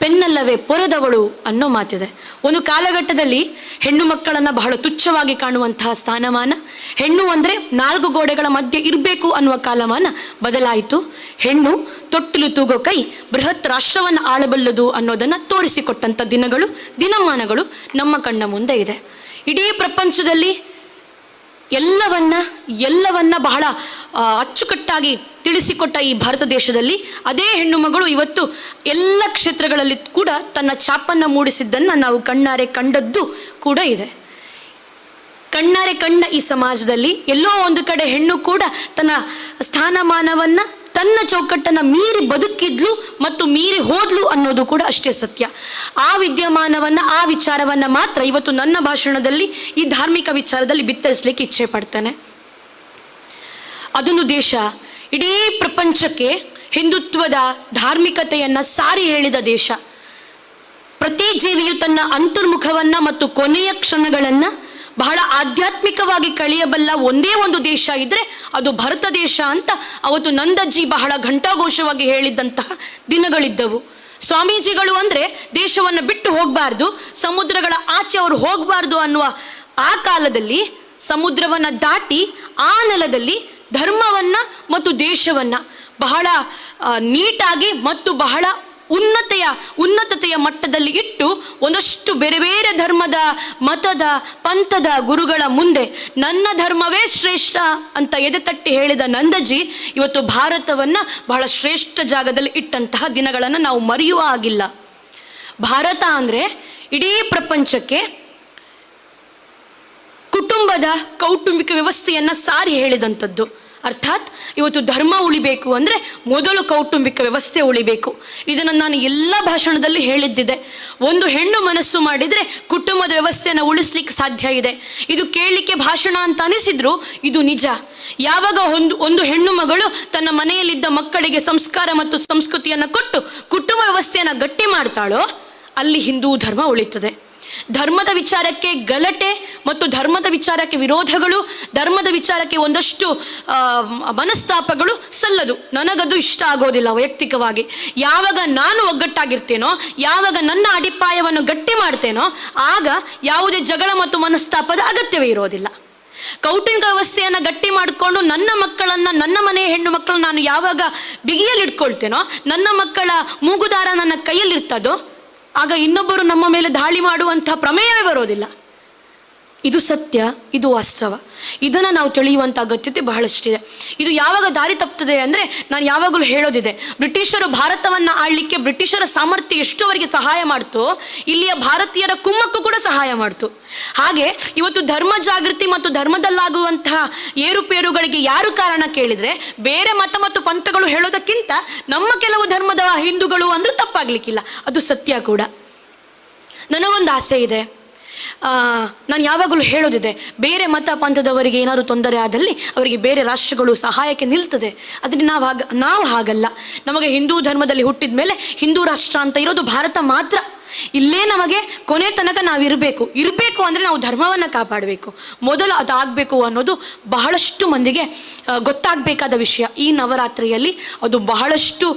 ಪೆಣ್ಣಲ್ಲವೇ ಪೊರೆದವಳು ಅನ್ನೋ ಮಾತಿದೆ. ಒಂದು ಕಾಲಘಟ್ಟದಲ್ಲಿ ಹೆಣ್ಣು ಮಕ್ಕಳನ್ನು ಬಹಳ ತುಚ್ಛವಾಗಿ ಕಾಣುವಂತಹ ಸ್ಥಾನಮಾನ, ಹೆಣ್ಣು ಅಂದರೆ 4 ಗೋಡೆಗಳ ಮಧ್ಯೆ ಇರಬೇಕು ಅನ್ನುವ ಕಾಲಮಾನ ಬದಲಾಯಿತು. ಹೆಣ್ಣು ತೊಟ್ಟಿಲು ತೂಗೋ ಕೈ ಬೃಹತ್ ರಾಷ್ಟ್ರವನ್ನು ಆಳಬಲ್ಲದು ಅನ್ನೋದನ್ನು ತೋರಿಸಿಕೊಟ್ಟಂಥ ದಿನಗಳು, ದಿನಮಾನಗಳು ನಮ್ಮ ಕಣ್ಣ ಮುಂದೆ ಇದೆ. ಇಡೀ ಪ್ರಪಂಚದಲ್ಲಿ ಎಲ್ಲವನ್ನ ಬಹಳ ಅಚ್ಚುಕಟ್ಟಾಗಿ ತಿಳಿಸಿಕೊಟ್ಟ ಈ ಭಾರತ ದೇಶದಲ್ಲಿ ಅದೇ ಹೆಣ್ಣು ಮಗಳು ಇವತ್ತು ಎಲ್ಲ ಕ್ಷೇತ್ರಗಳಲ್ಲಿ ಕೂಡ ತನ್ನ ಛಾಪನ್ನು ಮೂಡಿಸಿದ್ದನ್ನು ನಾವು ಕಣ್ಣಾರೆ ಕಂಡದ್ದು ಕೂಡ ಇದೆ. ಕಣ್ಣಾರೆ ಕಂಡ ಈ ಸಮಾಜದಲ್ಲಿ ಎಲ್ಲೋ ಒಂದು ಕಡೆ ಹೆಣ್ಣು ಕೂಡ ತನ್ನ ಸ್ಥಾನಮಾನವನ್ನು, ತನ್ನ ಚೌಕಟ್ಟನ್ನು ಮೀರಿ ಬದುಕಿದ್ಲು ಮತ್ತು ಮೀರಿ ಹೋದ್ಲು ಅನ್ನೋದು ಕೂಡ ಅಷ್ಟೇ ಸತ್ಯ. ಆ ವಿದ್ಯಮಾನವನ್ನು, ಆ ವಿಚಾರವನ್ನು ಮಾತ್ರ ಇವತ್ತು ನನ್ನ ಭಾಷಣದಲ್ಲಿ ಈ ಧಾರ್ಮಿಕ ವಿಚಾರದಲ್ಲಿ ಬಿತ್ತರಿಸಲಿಕ್ಕೆ ಇಚ್ಛೆ ಪಡ್ತೇನೆ. ಅದೊಂದು ದೇಶ ಇಡೀ ಪ್ರಪಂಚಕ್ಕೆ ಹಿಂದುತ್ವದ ಧಾರ್ಮಿಕತೆಯನ್ನು ಸಾರಿ ಹೇಳಿದ ದೇಶ. ಪ್ರತಿ ಜೀವಿಯು ತನ್ನ ಅಂತರ್ಮುಖವನ್ನು ಮತ್ತು ಕೊನೆಯ ಕ್ಷಣಗಳನ್ನು ಬಹಳ ಆಧ್ಯಾತ್ಮಿಕವಾಗಿ ಕಳೆಯಬಲ್ಲ ಒಂದೇ ಒಂದು ದೇಶ ಇದ್ರೆ ಅದು ಭಾರತ ದೇಶ ಅಂತ ಅವತ್ತು ನಂದಜ್ಜಿ ಬಹಳ ಘಂಟಾಘೋಷವಾಗಿ ಹೇಳಿದ್ದಂತಹ ದಿನಗಳಿದ್ದವು. ಸ್ವಾಮೀಜಿಗಳು ಅಂದರೆ ದೇಶವನ್ನು ಬಿಟ್ಟು ಹೋಗಬಾರ್ದು, ಸಮುದ್ರಗಳ ಆಚೆ ಅವರು ಹೋಗಬಾರ್ದು ಅನ್ನುವ ಆ ಕಾಲದಲ್ಲಿ ಸಮುದ್ರವನ್ನು ದಾಟಿ ಆ ನೆಲದಲ್ಲಿ ಧರ್ಮವನ್ನು ಮತ್ತು ದೇಶವನ್ನು ಬಹಳ ನೀಟಾಗಿ ಮತ್ತು ಬಹಳ ಉನ್ನತತೆಯ ಮಟ್ಟದಲ್ಲಿ ಇಟ್ಟು ಒಂದಷ್ಟು ಬೇರೆ ಬೇರೆ ಧರ್ಮದ, ಮತದ, ಪಂಥದ ಗುರುಗಳ ಮುಂದೆ ನನ್ನ ಧರ್ಮವೇ ಶ್ರೇಷ್ಠ ಅಂತ ಎದೆತಟ್ಟಿ ಹೇಳಿದ ನಂದಜಿ ಇವತ್ತು ಭಾರತವನ್ನು ಬಹಳ ಶ್ರೇಷ್ಠ ಜಾಗದಲ್ಲಿ ಇಟ್ಟಂತಹ ದಿನಗಳನ್ನು ನಾವು ಮರೆಯುವ ಆಗಿಲ್ಲ. ಭಾರತ ಅಂದರೆ ಇಡೀ ಪ್ರಪಂಚಕ್ಕೆ ಕುಟುಂಬದ ಕೌಟುಂಬಿಕ ವ್ಯವಸ್ಥೆಯನ್ನು ಸಾರಿ ಹೇಳಿದಂಥದ್ದು. ಅರ್ಥಾತ್ ಇವತ್ತು ಧರ್ಮ ಉಳಿಬೇಕು ಅಂದರೆ ಮೊದಲು ಕೌಟುಂಬಿಕ ವ್ಯವಸ್ಥೆ ಉಳಿಬೇಕು. ಇದನ್ನು ನಾನು ಎಲ್ಲ ಭಾಷಣದಲ್ಲಿ ಹೇಳಿದ್ದಿದೆ. ಒಂದು ಹೆಣ್ಣು ಮನಸ್ಸು ಮಾಡಿದರೆ ಕುಟುಂಬದ ವ್ಯವಸ್ಥೆಯನ್ನು ಉಳಿಸ್ಲಿಕ್ಕೆ ಸಾಧ್ಯ ಇದೆ. ಇದು ಕೇಳಲಿಕ್ಕೆ ಭಾಷಣ ಅಂತ ಅನಿಸಿದ್ರು ಇದು ನಿಜ. ಯಾವಾಗ ಒಂದು ಹೆಣ್ಣು ಮಗಳು ತನ್ನ ಮನೆಯಲ್ಲಿದ್ದ ಮಕ್ಕಳಿಗೆ ಸಂಸ್ಕಾರ ಮತ್ತು ಸಂಸ್ಕೃತಿಯನ್ನು ಕೊಟ್ಟು ಕುಟುಂಬ ವ್ಯವಸ್ಥೆಯನ್ನು ಗಟ್ಟಿ ಮಾಡ್ತಾಳೋ ಅಲ್ಲಿ ಹಿಂದೂ ಧರ್ಮ ಉಳಿತದೆ. ಧರ್ಮದ ವಿಚಾರಕ್ಕೆ ಗಲಾಟೆ ಮತ್ತು ಧರ್ಮದ ವಿಚಾರಕ್ಕೆ ವಿರೋಧಗಳು, ಧರ್ಮದ ವಿಚಾರಕ್ಕೆ ಒಂದಷ್ಟು ಮನಸ್ತಾಪಗಳು ಸಲ್ಲದು. ನನಗದು ಇಷ್ಟ ಆಗೋದಿಲ್ಲ ವೈಯಕ್ತಿಕವಾಗಿ. ಯಾವಾಗ ನಾನು ಒಗ್ಗಟ್ಟಾಗಿರ್ತೇನೋ, ಯಾವಾಗ ನನ್ನ ಅಡಿಪಾಯವನ್ನು ಗಟ್ಟಿ ಮಾಡ್ತೇನೋ, ಆಗ ಯಾವುದೇ ಜಗಳ ಮತ್ತು ಮನಸ್ತಾಪದ ಅಗತ್ಯವೇ ಇರೋದಿಲ್ಲ. ಕೌಟುಂಬಿಕ ವ್ಯವಸ್ಥೆಯನ್ನು ಗಟ್ಟಿ ಮಾಡಿಕೊಂಡು ನನ್ನ ಮಕ್ಕಳನ್ನು, ನನ್ನ ಮನೆಯ ಹೆಣ್ಣು ಮಕ್ಕಳನ್ನು ನಾನು ಯಾವಾಗ ಬಿಗಿಯಲ್ಲಿಟ್ಕೊಳ್ತೇನೋ, ನನ್ನ ಮಕ್ಕಳ ಮೂಗುದಾರ ನನ್ನ ಕೈಯಲ್ಲಿರ್ತದೋ, ಆಗ ಇನ್ನೊಬ್ಬರು ನಮ್ಮ ಮೇಲೆ ದಾಳಿ ಮಾಡುವಂಥ ಪ್ರಮೇಯವೇ ಬರೋದಿಲ್ಲ. ಇದು ಸತ್ಯ, ಇದು ವಾಸ್ತವ. ಇದನ್ನು ನಾವು ತಿಳಿಯುವಂಥ ಅಗತ್ಯತೆ ಬಹಳಷ್ಟಿದೆ. ಇದು ಯಾವಾಗ ದಾರಿ ತಪ್ಪುತ್ತದೆ ಅಂದರೆ, ನಾನು ಯಾವಾಗಲೂ ಹೇಳೋದಿದೆ, ಬ್ರಿಟಿಷರು ಭಾರತವನ್ನು ಆಳಲಿಕ್ಕೆ ಬ್ರಿಟಿಷರ ಸಾಮರ್ಥ್ಯ ಎಷ್ಟು ಅವರಿಗೆ ಸಹಾಯ ಮಾಡ್ತು, ಇಲ್ಲಿಯ ಭಾರತೀಯರ ಕುಮ್ಮಕ್ಕು ಕೂಡ ಸಹಾಯ ಮಾಡ್ತು. ಹಾಗೆ ಇವತ್ತು ಧರ್ಮ ಜಾಗೃತಿ ಮತ್ತು ಧರ್ಮದಲ್ಲಾಗುವಂತಹ ಏರುಪೇರುಗಳಿಗೆ ಯಾರು ಕಾರಣ ಕೇಳಿದರೆ, ಬೇರೆ ಮತ ಮತ್ತು ಪಂಥಗಳು ಹೇಳೋದಕ್ಕಿಂತ ನಮ್ಮ ಕೆಲವು ಧರ್ಮದ ಹಿಂದೂಗಳು ಅಂದ್ರೆ ತಪ್ಪಾಗ್ಲಿಕ್ಕಿಲ್ಲ. ಅದು ಸತ್ಯ ಕೂಡ. ನನಗೊಂದು ಆಸೆ ಇದೆ, ನಾನು ಯಾವಾಗಲೂ ಹೇಳೋದಿದೆ, ಬೇರೆ ಮತ ಪಂಥದವರಿಗೆ ಏನಾದರೂ ತೊಂದರೆ ಆದಲ್ಲಿ ಅವರಿಗೆ ಬೇರೆ ರಾಷ್ಟ್ರಗಳು ಸಹಾಯಕ್ಕೆ ನಿಲ್ತದೆ. ಆದರೆ ನಾವು ಹಾಗಲ್ಲ. ನಮಗೆ ಹಿಂದೂ ಧರ್ಮದಲ್ಲಿ ಹುಟ್ಟಿದ ಮೇಲೆ ಹಿಂದೂ ರಾಷ್ಟ್ರ ಅಂತ ಇರೋದು ಭಾರತ ಮಾತ್ರ. ಇಲ್ಲೇ ನಮಗೆ ಕೊನೆ ತನಕ ನಾವು ಇರಬೇಕು ಅಂದರೆ ನಾವು ಧರ್ಮವನ್ನು ಕಾಪಾಡಬೇಕು. ಮೊದಲು ಅದಾಗಬೇಕು ಅನ್ನೋದು ಬಹಳಷ್ಟು ಮಂದಿಗೆ ಗೊತ್ತಾಗಬೇಕಾದ ವಿಷಯ. ಈ ನವರಾತ್ರಿಯಲ್ಲಿ ಅದು ಬಹಳಷ್ಟು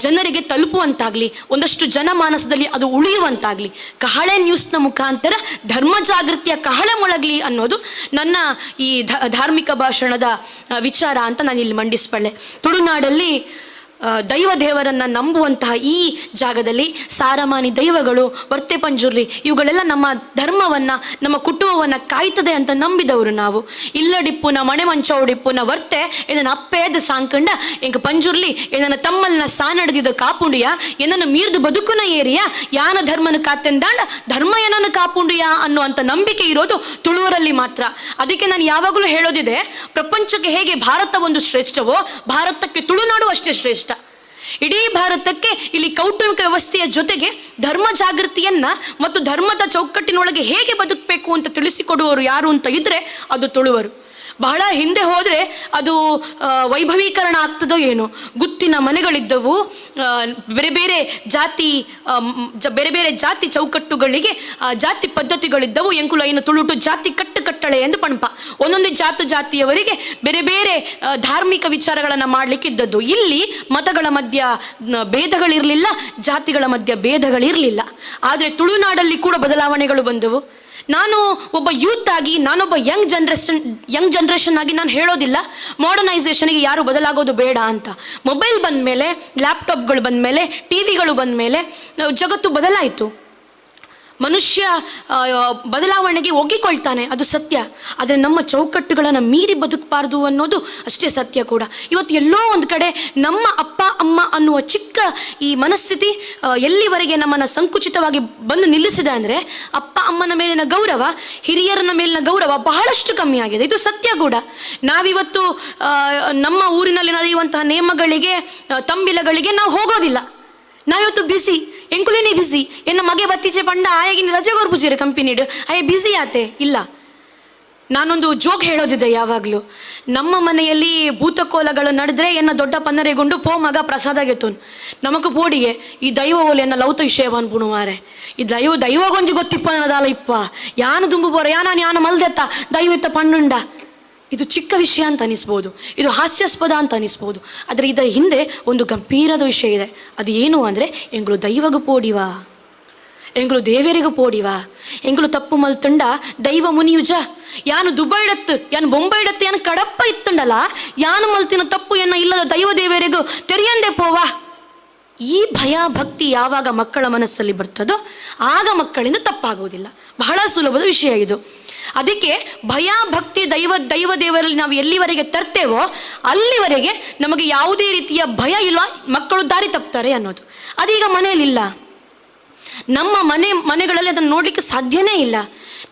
ಜನರಿಗೆ ತಲುಪುವಂತಾಗಲಿ, ಒಂದಷ್ಟು ಜನಮಾನಸದಲ್ಲಿ ಅದು ಉಳಿಯುವಂತಾಗಲಿ, ಕಹಳೆ ನ್ಯೂಸ್ನ ಮುಖಾಂತರ ಧರ್ಮ ಜಾಗೃತಿಯ ಕಹಳೆ ಮೊಳಗಲಿ ಅನ್ನೋದು ನನ್ನ ಈ ಧಾರ್ಮಿಕ ಭಾಷಣದ ವಿಚಾರ ಅಂತ ನಾನು ಇಲ್ಲಿ ಮಂಡಿಸ್ಬಲ್ಲೆ. ತುಳುನಾಡಲ್ಲಿ ದೈವ ದೇವರನ್ನು ನಂಬುವಂತಹ ಈ ಜಾಗದಲ್ಲಿ ಸಾರಮಾನಿ ದೈವಗಳು, ವರ್ತೆ ಪಂಜುರ್ಲಿ ಇವುಗಳೆಲ್ಲ ನಮ್ಮ ಧರ್ಮವನ್ನು, ನಮ್ಮ ಕುಟುಂಬವನ್ನು ಕಾಯ್ತದೆ ಅಂತ ನಂಬಿದವರು ನಾವು. ಇಲ್ಲಡಿಪ್ಪುನ ಮಣೆ ಮಂಚೋಡಿಪ್ಪುನ ವರ್ತೆ ಇದನ್ನು ಅಪ್ಪೇದ ಸಾಂಕಂಡ ಎಂಕ ಪಂಜುರ್ಲಿ ಏನನ್ನ ತಮ್ಮಲ್ನ ಸಾನಡೆದಿದ್ದ ಕಾಪುಂಡಿಯ ಏನನ್ನು ಮೀರ್ದು ಬದುಕುನ ಏರಿಯ ಯಾನ ಧರ್ಮನ ಕಾತೆಂದಾಂಡ ಧರ್ಮ ಏನನ್ನು ಕಾಪುಂಡಿಯ ಅನ್ನುವಂಥ ನಂಬಿಕೆ ಇರೋದು ತುಳುವರಲ್ಲಿ ಮಾತ್ರ. ಅದಕ್ಕೆ ನಾನು ಯಾವಾಗಲೂ ಹೇಳೋದಿದೆ, ಪ್ರಪಂಚಕ್ಕೆ ಹೇಗೆ ಭಾರತ ಒಂದು ಶ್ರೇಷ್ಠವೋ, ಭಾರತಕ್ಕೆ ತುಳುನಾಡು ಅಷ್ಟೇ ಶ್ರೇಷ್ಠ. ಇಡೀ ಭಾರತಕ್ಕೆ ಇಲ್ಲಿ ಕೌಟುಂಬಿಕ ವ್ಯವಸ್ಥೆಯ ಜೊತೆಗೆ ಧರ್ಮ ಜಾಗೃತಿಯನ್ನ ಮತ್ತು ಧರ್ಮದ ಚೌಕಟ್ಟಿನೊಳಗೆ ಹೇಗೆ ಬದುಕಬೇಕು ಅಂತ ತಿಳಿಸಿಕೊಡುವವರು ಯಾರು ಅಂತ ಇದ್ರೆ ಅದು ತುಳುವರು. ಬಹಳ ಹಿಂದೆ ಹೋದರೆ ಅದು ವೈಭವೀಕರಣ ಆಗ್ತದೋ ಏನೋ. ಗುತ್ತಿನ ಮನೆಗಳಿದ್ದವು, ಬೇರೆ ಬೇರೆ ಜಾತಿ ಚೌಕಟ್ಟುಗಳಿಗೆ ಜಾತಿ ಪದ್ಧತಿಗಳಿದ್ದವು. ಎಂಕುಲ ಏನು ತುಳುಟು ಜಾತಿ ಕಟ್ಟಳೆ ಎಂದು ಪಣಪ. ಒಂದೊಂದೇ ಜಾತಿಯವರಿಗೆ ಬೇರೆ ಬೇರೆ ಧಾರ್ಮಿಕ ವಿಚಾರಗಳನ್ನು ಮಾಡಲಿಕ್ಕೆ ಇದ್ದದ್ದು. ಇಲ್ಲಿ ಮತಗಳ ಮಧ್ಯ ಭೇದಗಳಿರಲಿಲ್ಲ, ಜಾತಿಗಳ ಮಧ್ಯ ಭೇದಗಳಿರಲಿಲ್ಲ. ಆದರೆ ತುಳುನಾಡಲ್ಲಿ ಕೂಡ ಬದಲಾವಣೆಗಳು ಬಂದವು. ನಾನು ಒಬ್ಬ ಯೂತ್ ಆಗಿ, ನಾನೊಬ್ಬ ಯಂಗ್ ಜನರೇಷನ್ ಆಗಿ ನಾನು ಹೇಳೋದಿಲ್ಲ ಮಾಡರ್ನೈಸೇಷನ್ಗೆ ಯಾರು ಬದಲಾಗೋದು ಬೇಡ ಅಂತ. ಮೊಬೈಲ್ ಬಂದ ಮೇಲೆ, ಲ್ಯಾಪ್ಟಾಪ್ಗಳು ಬಂದ ಮೇಲೆ, ಟಿವಿಗಳು ಬಂದ ಮೇಲೆ ಜಗತ್ತು ಬದಲಾಯಿತು. ಮನುಷ್ಯ ಬದಲಾವಣೆಗೆ ಒಗ್ಗಿಕೊಳ್ತಾನೆ, ಅದು ಸತ್ಯ. ಆದರೆ ನಮ್ಮ ಚೌಕಟ್ಟುಗಳನ್ನು ಮೀರಿ ಬದುಕಬಾರ್ದು ಅನ್ನೋದು ಅಷ್ಟೇ ಸತ್ಯ ಕೂಡ. ಇವತ್ತು ಎಲ್ಲೋ ಒಂದು ಕಡೆ ನಮ್ಮ ಅಪ್ಪ ಅಮ್ಮ ಅನ್ನುವ ಚಿಕ್ಕ ಈ ಮನಸ್ಥಿತಿ ಎಲ್ಲಿವರೆಗೆ ನಮ್ಮನ್ನು ಸಂಕುಚಿತವಾಗಿ ಬಂದು ನಿಲ್ಲಿಸಿದೆ ಅಂದರೆ, ಅಪ್ಪ ಅಮ್ಮನ ಮೇಲಿನ ಗೌರವ, ಹಿರಿಯರನ ಮೇಲಿನ ಗೌರವ ಬಹಳಷ್ಟು ಕಮ್ಮಿ ಆಗಿದೆ. ಇದು ಸತ್ಯ ಕೂಡ. ನಾವಿವತ್ತು ನಮ್ಮ ಊರಿನಲ್ಲಿ ನಡೆಯುವಂತಹ ನೇಮಗಳಿಗೆ, ತಂಬಿಲಗಳಿಗೆ ನಾವು ಹೋಗೋದಿಲ್ಲ. ನಾವಿವತ್ತು ಬಿಸಿ ಎಂಕುಲೇನಿ ಬಿಸಿ ಎನ್ನ ಮಗೆ ಬತ್ತೀಚೆ ಪಂಡ ಆಯಗಿನ ರಜೆ ಗೊರ್ಪುಜಿರ ಕಂಪನಿಡು ಆಯ್ ಬಿಸಿ ಆತೆ ಇಲ್ಲ. ನಾನೊಂದು ಜೋಕ್ ಹೇಳೋದಿದೆ ಯಾವಾಗಲೂ. ನಮ್ಮ ಮನೆಯಲ್ಲಿ ಭೂತಕೋಲಗಳು ನಡೆದ್ರೆ ಎನ್ನ ದೊಡ್ಡ ಪನ್ನರೆಗೊಂಡು ಪೋ ಮಗ ಪ್ರಸಾದ ಗೆತ್ತೋನ್ ನಮಕು ಪೋಡಿಗೆ ಈ ದೈವ ಓಲೆ ಎನ್ನ ಲೌತ ವಿಷಯ ಅನ್ಪುಣುವಾರೆ. ಈ ದೈವಗೊಂಜಿ ಗೊತ್ತಿಪ್ಪ ಅನ್ನೋದಲ್ಲ ಇಪ್ಪ ಯಾನು ದುಂಬು ಬೋರ ಯಾನ ಮಲ್ದೆತ್ತ ದೈವತ್ತ ಪಣ್ಣುಂಡ. ಇದು ಚಿಕ್ಕ ವಿಷಯ ಅಂತ ಅನಿಸ್ಬೋದು, ಇದು ಹಾಸ್ಯಾಸ್ಪದ ಅಂತ ಅನಿಸ್ಬೋದು. ಆದರೆ ಇದರ ಹಿಂದೆ ಒಂದು ಗಂಭೀರದ ವಿಷಯ ಇದೆ. ಅದು ಏನು ಅಂದರೆ, ಎಂಗಳು ದೈವಗೂ ಪೋಡಿವಾ, ಎಂಗಳು ದೇವರಿಗೂ ಪೋಡಿವಾ, ಎಂಗಳು ತಪ್ಪು ಮಲ್ತಂಡ ದೈವ ಮುನಿಯುಜ ಯಾನು ದುಬೈಡತ್ತು ಯಾನು ಬೊಂಬೈಡತ್ತು ಯಾನು ಕಡಪ್ಪ ಇತ್ತಂಡಲ್ಲ ಯಾನು ಮಲ್ತಿನ ತಪ್ಪು ಎನ್ನ ಇಲ್ಲದ ದೈವ ದೇವರಿಗೂ ತೆರೆಯಂದೆ ಪೋವಾ. ಈ ಭಯ ಭಕ್ತಿ ಯಾವಾಗ ಮಕ್ಕಳ ಮನಸ್ಸಲ್ಲಿ ಬರ್ತದೋ ಆಗ ಮಕ್ಕಳಿಂದ ತಪ್ಪಾಗುವುದಿಲ್ಲ. ಬಹಳ ಸುಲಭದ ವಿಷಯ ಇದು. ಅದಕ್ಕೆ ಭಯ ಭಕ್ತಿ ದೈವ ದೇವರಲ್ಲಿ ನಾವು ಎಲ್ಲಿವರೆಗೆ ತರ್ತೇವೋ ಅಲ್ಲಿವರೆಗೆ ನಮಗೆ ಯಾವುದೇ ರೀತಿಯ ಭಯ ಇಲ್ಲ, ಮಕ್ಕಳು ದಾರಿ ತಪ್ತಾರೆ ಅನ್ನೋದು. ಅದೀಗ ಮನೆಯಲ್ಲಿಲ್ಲ. ನಮ್ಮ ಮನೆಗಳಲ್ಲಿ ಅದನ್ನು ನೋಡಲಿಕ್ಕೆ ಸಾಧ್ಯನೇ ಇಲ್ಲ.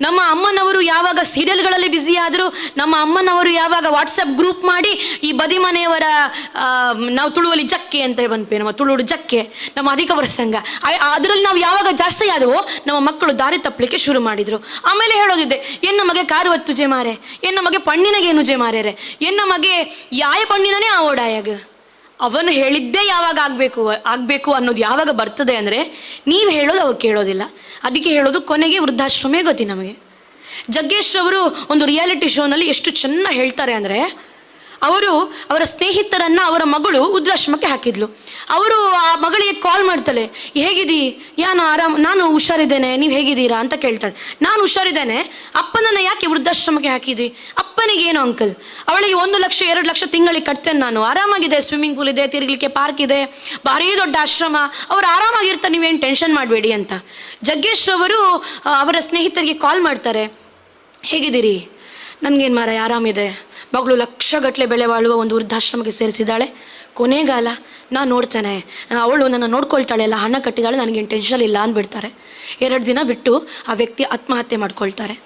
ನಮ್ಮ ಅಮ್ಮನವರು ಯಾವಾಗ ಸೀರಿಯಲ್ಗಳಲ್ಲಿ ಬ್ಯುಸಿ ಆದರು, ನಮ್ಮ ಅಮ್ಮನವರು ಯಾವಾಗ ವಾಟ್ಸಪ್ ಗ್ರೂಪ್ ಮಾಡಿ ಈ ಬದಿ ಮನೆಯವರ ನಾವು ತುಳುವಲ್ಲಿ ಜಕ್ಕೆ ಅಂತ ಬಂದ್ಪೇ, ನಮ್ಮ ತುಳುಡು ಜಕ್ಕೆ, ನಮ್ಮ ಅಧಿಕ ವರ್ಷಂಗ, ಅದರಲ್ಲಿ ನಾವು ಯಾವಾಗ ಜಾಸ್ತಿ ಆದವೋ ನಮ್ಮ ಮಕ್ಕಳು ದಾರಿ ತಪ್ಪಲಿಕ್ಕೆ ಶುರು ಮಾಡಿದರು. ಆಮೇಲೆ ಹೇಳೋದಿದೆ, ಎನ್ನ ಮಗೆ ಕಾರು ಒತ್ತುಜೆ ಮಾರೆ, ಎನ್ನ ಮಗೆ ಪಣ್ಣಿನಗೇನುಜೆ ಮಾರೇರೆ, ಎನ್ನ ಮಗೆ ಯಾಯ ಪಣ್ಣಿನನೇ ಆವೋಡಾಯಾಗ. ಅವನು ಹೇಳಿದ್ದೇ ಯಾವಾಗ ಆಗಬೇಕು ಅನ್ನೋದು ಯಾವಾಗ ಬರ್ತದೆ ಅಂದರೆ ನೀವು ಹೇಳೋದು ಅವ್ರು ಕೇಳೋದಿಲ್ಲ. ಅದಕ್ಕೆ ಹೇಳೋದು ಕೊನೆಗೆ ವೃದ್ಧಾಶ್ರಮೇ ಗತಿ ನಮಗೆ. ಜಗ್ಗೇಶ್ ರವರು ಒಂದು ರಿಯಾಲಿಟಿ ಶೋನಲ್ಲಿ ಎಷ್ಟು ಚೆನ್ನಾಗಿ ಹೇಳ್ತಾರೆ ಅಂದರೆ, ಅವರು ಅವರ ಸ್ನೇಹಿತರನ್ನು ಅವರ ಮಗಳು ವೃದ್ಧಾಶ್ರಮಕ್ಕೆ ಹಾಕಿದ್ಲು. ಅವರು ಆ ಮಗಳಿಗೆ ಕಾಲ್ ಮಾಡ್ತಾಳೆ, ಹೇಗಿದ್ದೀ, ನಾನು ಹುಷಾರಿದ್ದೇನೆ, ನೀವು ಹೇಗಿದ್ದೀರಾ ಅಂತ ಕೇಳ್ತಾಳೆ. ನಾನು ಹುಷಾರಿದ್ದೇನೆ, ಅಪ್ಪನನ್ನು ಯಾಕೆ ವೃದ್ಧಾಶ್ರಮಕ್ಕೆ ಹಾಕಿದಿ? ಅಪ್ಪನಿಗೇನು ಅಂಕಲ್, ಅವಳಿಗೆ 1 ಲಕ್ಷ 2 ಲಕ್ಷ ತಿಂಗಳಿಗೆ ಕಟ್ತೇನೆ, ನಾನು ಆರಾಮಾಗಿದೆ, ಸ್ವಿಮ್ಮಿಂಗ್ ಪೂಲ್ ಇದೆ, ತಿರುಗಲಿಕ್ಕೆ ಪಾರ್ಕ್ ಇದೆ, ಭಾರೀ ದೊಡ್ಡ ಆಶ್ರಮ, ಅವ್ರು ಆರಾಮಾಗಿರ್ತಾರೆ, ನೀವೇನು ಟೆನ್ಷನ್ ಮಾಡಬೇಡಿ ಅಂತ. ಜಗ್ಗೇಶ್ ಅವರು ಅವರ ಸ್ನೇಹಿತರಿಗೆ ಕಾಲ್ ಮಾಡ್ತಾರೆ, ಹೇಗಿದ್ದೀರಿ, ನನಗೇನು ಮಾರ ಆರಾಮಿದೆ, ಮಗಳು ಲಕ್ಷಗಟ್ಟಲೆ ಬೆಲೆ ಬಾಳುವ ಒಂದು ವೃದ್ಧಾಶ್ರಮಕ್ಕೆ ಸೇರಿಸಿದ್ದಾಳೆ, ಕೊನೆಗಾಲ ನಾನು ನೋಡ್ತೇನೆ, ಅವಳು ನನ್ನ ನೋಡ್ಕೊಳ್ತಾಳೆ, ಎಲ್ಲ ಹಣ ಕಟ್ಟಿದ್ದಾಳೆ, ನನಗೇನು ಟೆನ್ಷನ್ ಇಲ್ಲ ಅಂದ್ಬಿಡ್ತಾರೆ. 2 ದಿನ ಬಿಟ್ಟು ಆ ವ್ಯಕ್ತಿ ಆತ್ಮಹತ್ಯೆ ಮಾಡ್ಕೊಳ್ತಾರೆ.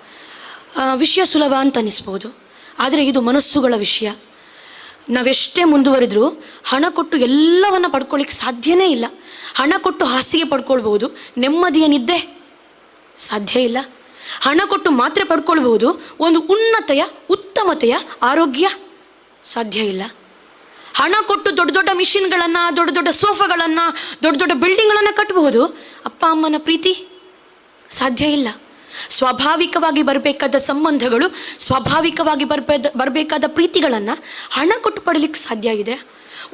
ವಿಷಯ ಸುಲಭ ಅಂತ ಅನಿಸ್ಬೋದು, ಆದರೆ ಇದು ಮನಸ್ಸುಗಳ ವಿಷಯ. ನಾವೆಷ್ಟೇ ಮುಂದುವರಿದ್ರೂ ಹಣ ಕೊಟ್ಟು ಎಲ್ಲವನ್ನು ಪಡ್ಕೊಳ್ಳಿಕ್ಕೆ ಸಾಧ್ಯನೇ ಇಲ್ಲ. ಹಣ ಕೊಟ್ಟು ಹಾಸಿಗೆ ಪಡ್ಕೊಳ್ಬೋದು, ನೆಮ್ಮದಿಯ ನಿದ್ದೆ ಸಾಧ್ಯ ಇಲ್ಲ. ಹಣ ಕೊಟ್ಟು ಮಾತ್ರೆ ಪಡ್ಕೊಳ್ಬಹುದು, ಒಂದು ಉತ್ತಮತೆಯ ಆರೋಗ್ಯ ಸಾಧ್ಯ ಇಲ್ಲ. ಹಣ ಕೊಟ್ಟು ದೊಡ್ಡ ದೊಡ್ಡ ಮಿಷಿನ್ಗಳನ್ನು, ದೊಡ್ಡ ದೊಡ್ಡ ಸೋಫಾಗಳನ್ನು, ದೊಡ್ಡ ದೊಡ್ಡ ಬಿಲ್ಡಿಂಗ್ಗಳನ್ನು ಕಟ್ಟಬಹುದು, ಅಪ್ಪ ಅಮ್ಮನ ಪ್ರೀತಿ ಸಾಧ್ಯ ಇಲ್ಲ. ಸ್ವಾಭಾವಿಕವಾಗಿ ಬರಬೇಕಾದ ಸಂಬಂಧಗಳು, ಸ್ವಾಭಾವಿಕವಾಗಿ ಬರಬೇಕಾದ ಪ್ರೀತಿಗಳನ್ನು ಹಣ ಕೊಟ್ಟು ಪಡಲಿಕ್ಕೆ ಸಾಧ್ಯ ಇದೆ?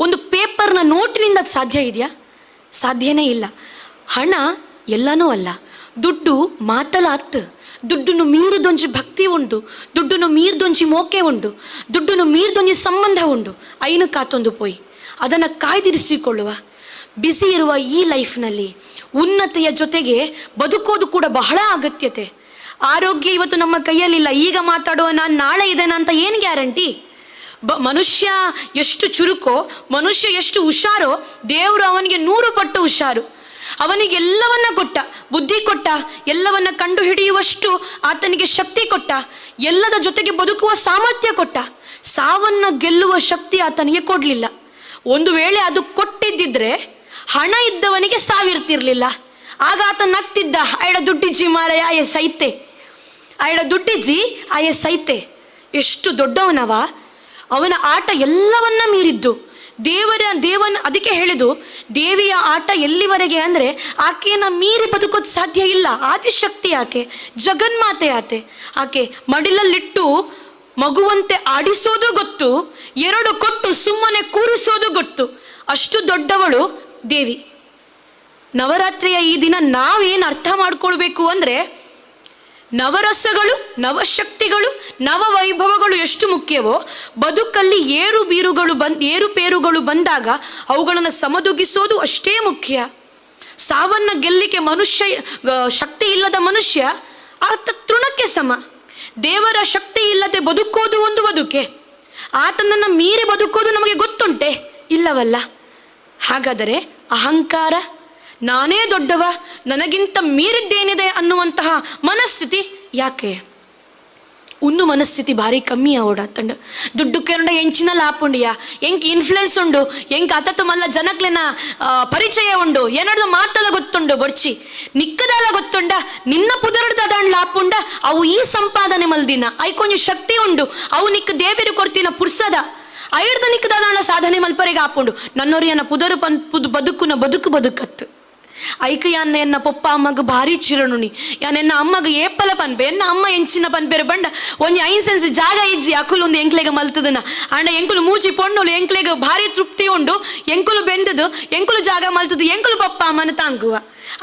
ಒಂದು ಪೇಪರ್ನ ನೋಟಿನಿಂದ ಅದು ಸಾಧ್ಯ ಇದೆಯಾ? ಸಾಧ್ಯನೇ ಇಲ್ಲ. ಹಣ ಎಲ್ಲನೂ ಅಲ್ಲ. ದುಡ್ಡು ಮಾತಲಾತ್, ದುಡ್ಡನ್ನು ಮೀರಿದೊಂಜಿ ಭಕ್ತಿ ಉಂಡು, ದುಡ್ಡನ್ನು ಮೀರಿದೊಂಜಿ ಮೋಕೆ ಉಂಡು, ದುಡ್ಡನ್ನು ಮೀರಿದೊಂಜಿ ಸಂಬಂಧ ಉಂಡು. ಐನು ಕಾತೊಂದು ಪೋಯಿ ಅದನ್ನು ಕಾಯ್ದಿರಿಸಿಕೊಳ್ಳುವ ಬ್ಯುಸಿ ಇರುವ ಈ ಲೈಫ್ನಲ್ಲಿ ಉನ್ನತೆಯ ಜೊತೆಗೆ ಬದುಕೋದು ಕೂಡ ಬಹಳ ಅಗತ್ಯತೆ. ಆರೋಗ್ಯ ಇವತ್ತು ನಮ್ಮ ಕೈಯಲ್ಲಿಲ್ಲ, ಈಗ ಮಾತಾಡುವ ನಾನು ನಾಳೆ ಇದ್ದೇನೆ ಅಂತ ಏನು ಗ್ಯಾರಂಟಿ? ಮನುಷ್ಯ ಎಷ್ಟು ಚುರುಕೋ, ಮನುಷ್ಯ ಎಷ್ಟು ಹುಷಾರೋ, ದೇವರು ಅವನಿಗೆ 100 ಪಟ್ಟು ಹುಷಾರು. ಅವನಿಗೆ ಎಲ್ಲವನ್ನ ಕೊಟ್ಟ, ಬುದ್ಧಿ ಕೊಟ್ಟ, ಎಲ್ಲವನ್ನ ಕಂಡು ಹಿಡಿಯುವಷ್ಟು ಆತನಿಗೆ ಶಕ್ತಿ ಕೊಟ್ಟ, ಎಲ್ಲದ ಜೊತೆಗೆ ಬದುಕುವ ಸಾಮರ್ಥ್ಯ ಕೊಟ್ಟ. ಸಾವನ್ನ ಗೆಲ್ಲುವ ಶಕ್ತಿ ಆತನಿಗೆ ಕೊಡಲಿಲ್ಲ. ಒಂದು ವೇಳೆ ಅದು ಕೊಟ್ಟಿದ್ದಿದ್ರೆ ಹಣ ಇದ್ದವನಿಗೆ ಸಾವಿರ್ತಿರ್ಲಿಲ್ಲ. ಆಗ ಆತ ನಗ್ತಿದ್ದ, ಐಡ ದುಡ್ಡಿಜ್ಜಿ ಮಾರಯ ಆಯೆ ಸೈತೆ, ಐಡ ದುಡ್ಡಿಜ್ಜಿ ಆಯೆ ಸೈತೆ. ಎಷ್ಟು ದೊಡ್ಡವನವ, ಅವನ ಆಟ ಎಲ್ಲವನ್ನ ಮೀರಿದ್ದು. ದೇವನ ಅದಕ್ಕೆ ಹೇಳಿದು, ದೇವಿಯ ಆಟ ಎಲ್ಲಿವರೆಗೆ ಅಂದರೆ ಆಕೆಯನ್ನು ಮೀರಿ ಬದುಕೋದು ಸಾಧ್ಯ ಇಲ್ಲ. ಆದಿಶಕ್ತಿ ಆಕೆ, ಜಗನ್ಮಾತೆ ಆಕೆ ಮಡಿಲಲ್ಲಿಟ್ಟು ಮಗುವಂತೆ ಆಡಿಸೋದು ಗೊತ್ತು, 2 ಕೊಟ್ಟು ಸುಮ್ಮನೆ ಕೂರಿಸೋದು ಗೊತ್ತು. ಅಷ್ಟು ದೊಡ್ಡವಳು ದೇವಿ. ನವರಾತ್ರಿಯ ಈ ದಿನ ನಾವೇನು ಅರ್ಥ ಮಾಡ್ಕೊಳ್ಬೇಕು ಅಂದರೆ, ನವರಸಗಳು, ನವಶಕ್ತಿಗಳು, ನವವೈಭವಗಳು ಎಷ್ಟು ಮುಖ್ಯವೋ, ಬದುಕಲ್ಲಿ ಏರುಪೇರುಗಳು ಬಂದಾಗ ಅವುಗಳನ್ನು ಸಮದುಗಿಸೋದು ಅಷ್ಟೇ ಮುಖ್ಯ. ಸಾವನ್ನು ಗೆಲ್ಲಿಕ್ಕೆ ಶಕ್ತಿ ಇಲ್ಲದ ಮನುಷ್ಯ ಆತ ತೃಣಕ್ಕೆ ಸಮ. ದೇವರ ಶಕ್ತಿ ಇಲ್ಲದೆ ಬದುಕೋದು ಒಂದು ಬದುಕೆ. ಆತನನ್ನು ಮೀರಿ ಬದುಕೋದು ನಮಗೆ ಗೊತ್ತುಂಟೆ? ಇಲ್ಲವಲ್ಲ. ಹಾಗಾದರೆ ಅಹಂಕಾರ, ನಾನೇ ದೊಡ್ಡವ, ನನಗಿಂತ ಮೀರಿದ್ದೇನಿದೆ ಅನ್ನುವಂತಹ ಮನಸ್ಥಿತಿ ಯಾಕೆ? ಉನ್ನು ಮನಸ್ಥಿತಿ ಭಾರಿ ಕಮ್ಮಿ ಓಡಾತಂಡು. ದುಡ್ಡು ಕೆರಡ ಎಂಚಿನ ಲಾಪುಂಡಿಯ ಎಂಕ್ ಇನ್ಫ್ಲುಯೆನ್ಸ್ ಉಂಡು, ಎಂಕ್ ಅತತ್ತು ಮಲ್ಲ ಜನಕ್ಲೆನ ಪರಿಚಯ ಉಂಡು, ಏನಡ್ದು ಮಾತಲ್ಲ ಗೊತ್ತುಂಡು, ಬೊಡ್ಚಿ ನಿಕ್ಕದಲ್ಲ ಗೊತ್ತುಂಡ, ನಿನ್ನ ಪುದರ್ದ ದಾಂಡ್ ಲಾಪುಂಡ, ಅವು ಈ ಸಂಪಾದನೆ ಮಲ್ದಿನ ಐಕೊಂಜ ಶಕ್ತಿ ಉಂಡು, ಅವು ನಿಕ್ಕ ದೇವಿರು ಕೊಡ್ತಿನ ಪುರ್ಸದ ಐಡ್ದ ನಿಕ್ಕದ ದಾಂಡ ಸಾಧನೆ ಮಲ್ಪರೆಗೆ ಆಪುಂಡು. ನನ್ನೊರಿಯನ್ನ ಪುದರು ಬದುಕುನ ಬದುಕತ್ತು. ಐಕ ಯಾನ ಪೊಪ್ಪ ಅಮ್ಮಗ ಭಾರಿ ಚಿರನುಣಿ, ಯಾನೆನ್ನ ಅಮ್ಮಗ ಏಪಲ ಪನ್ಪೆ, ಎನ್ನ ಅಮ್ಮ ಎಂಚಿನ ಪನ್ಪೆರೆ ಬಂಡ ಒಂಜಿ 5 ಸೆನ್ಸ್ ಜಾಗ ಇಜ್ಜಿ ಅಕುಲು ಒಂದು ಎಂಕ್ಲೆಗ ಮಲ್ತದನ ಅಂಡ ಎಂಕುಲು ಮೂಚಿ ಪೊಣ್ಣುಲು ಎಂಕ್ಲೆಗ ಭಾರಿ ತೃಪ್ತಿ ಉಂಡು, ಎಂಕುಲು ಬೆಂದದು ಎಂಕುಲು ಜಾಗ ಮಲ್ತದು, ಎಂಕುಲು ಪಪ್ಪ ಅಮ್ಮನ ತಾಂಗುವ.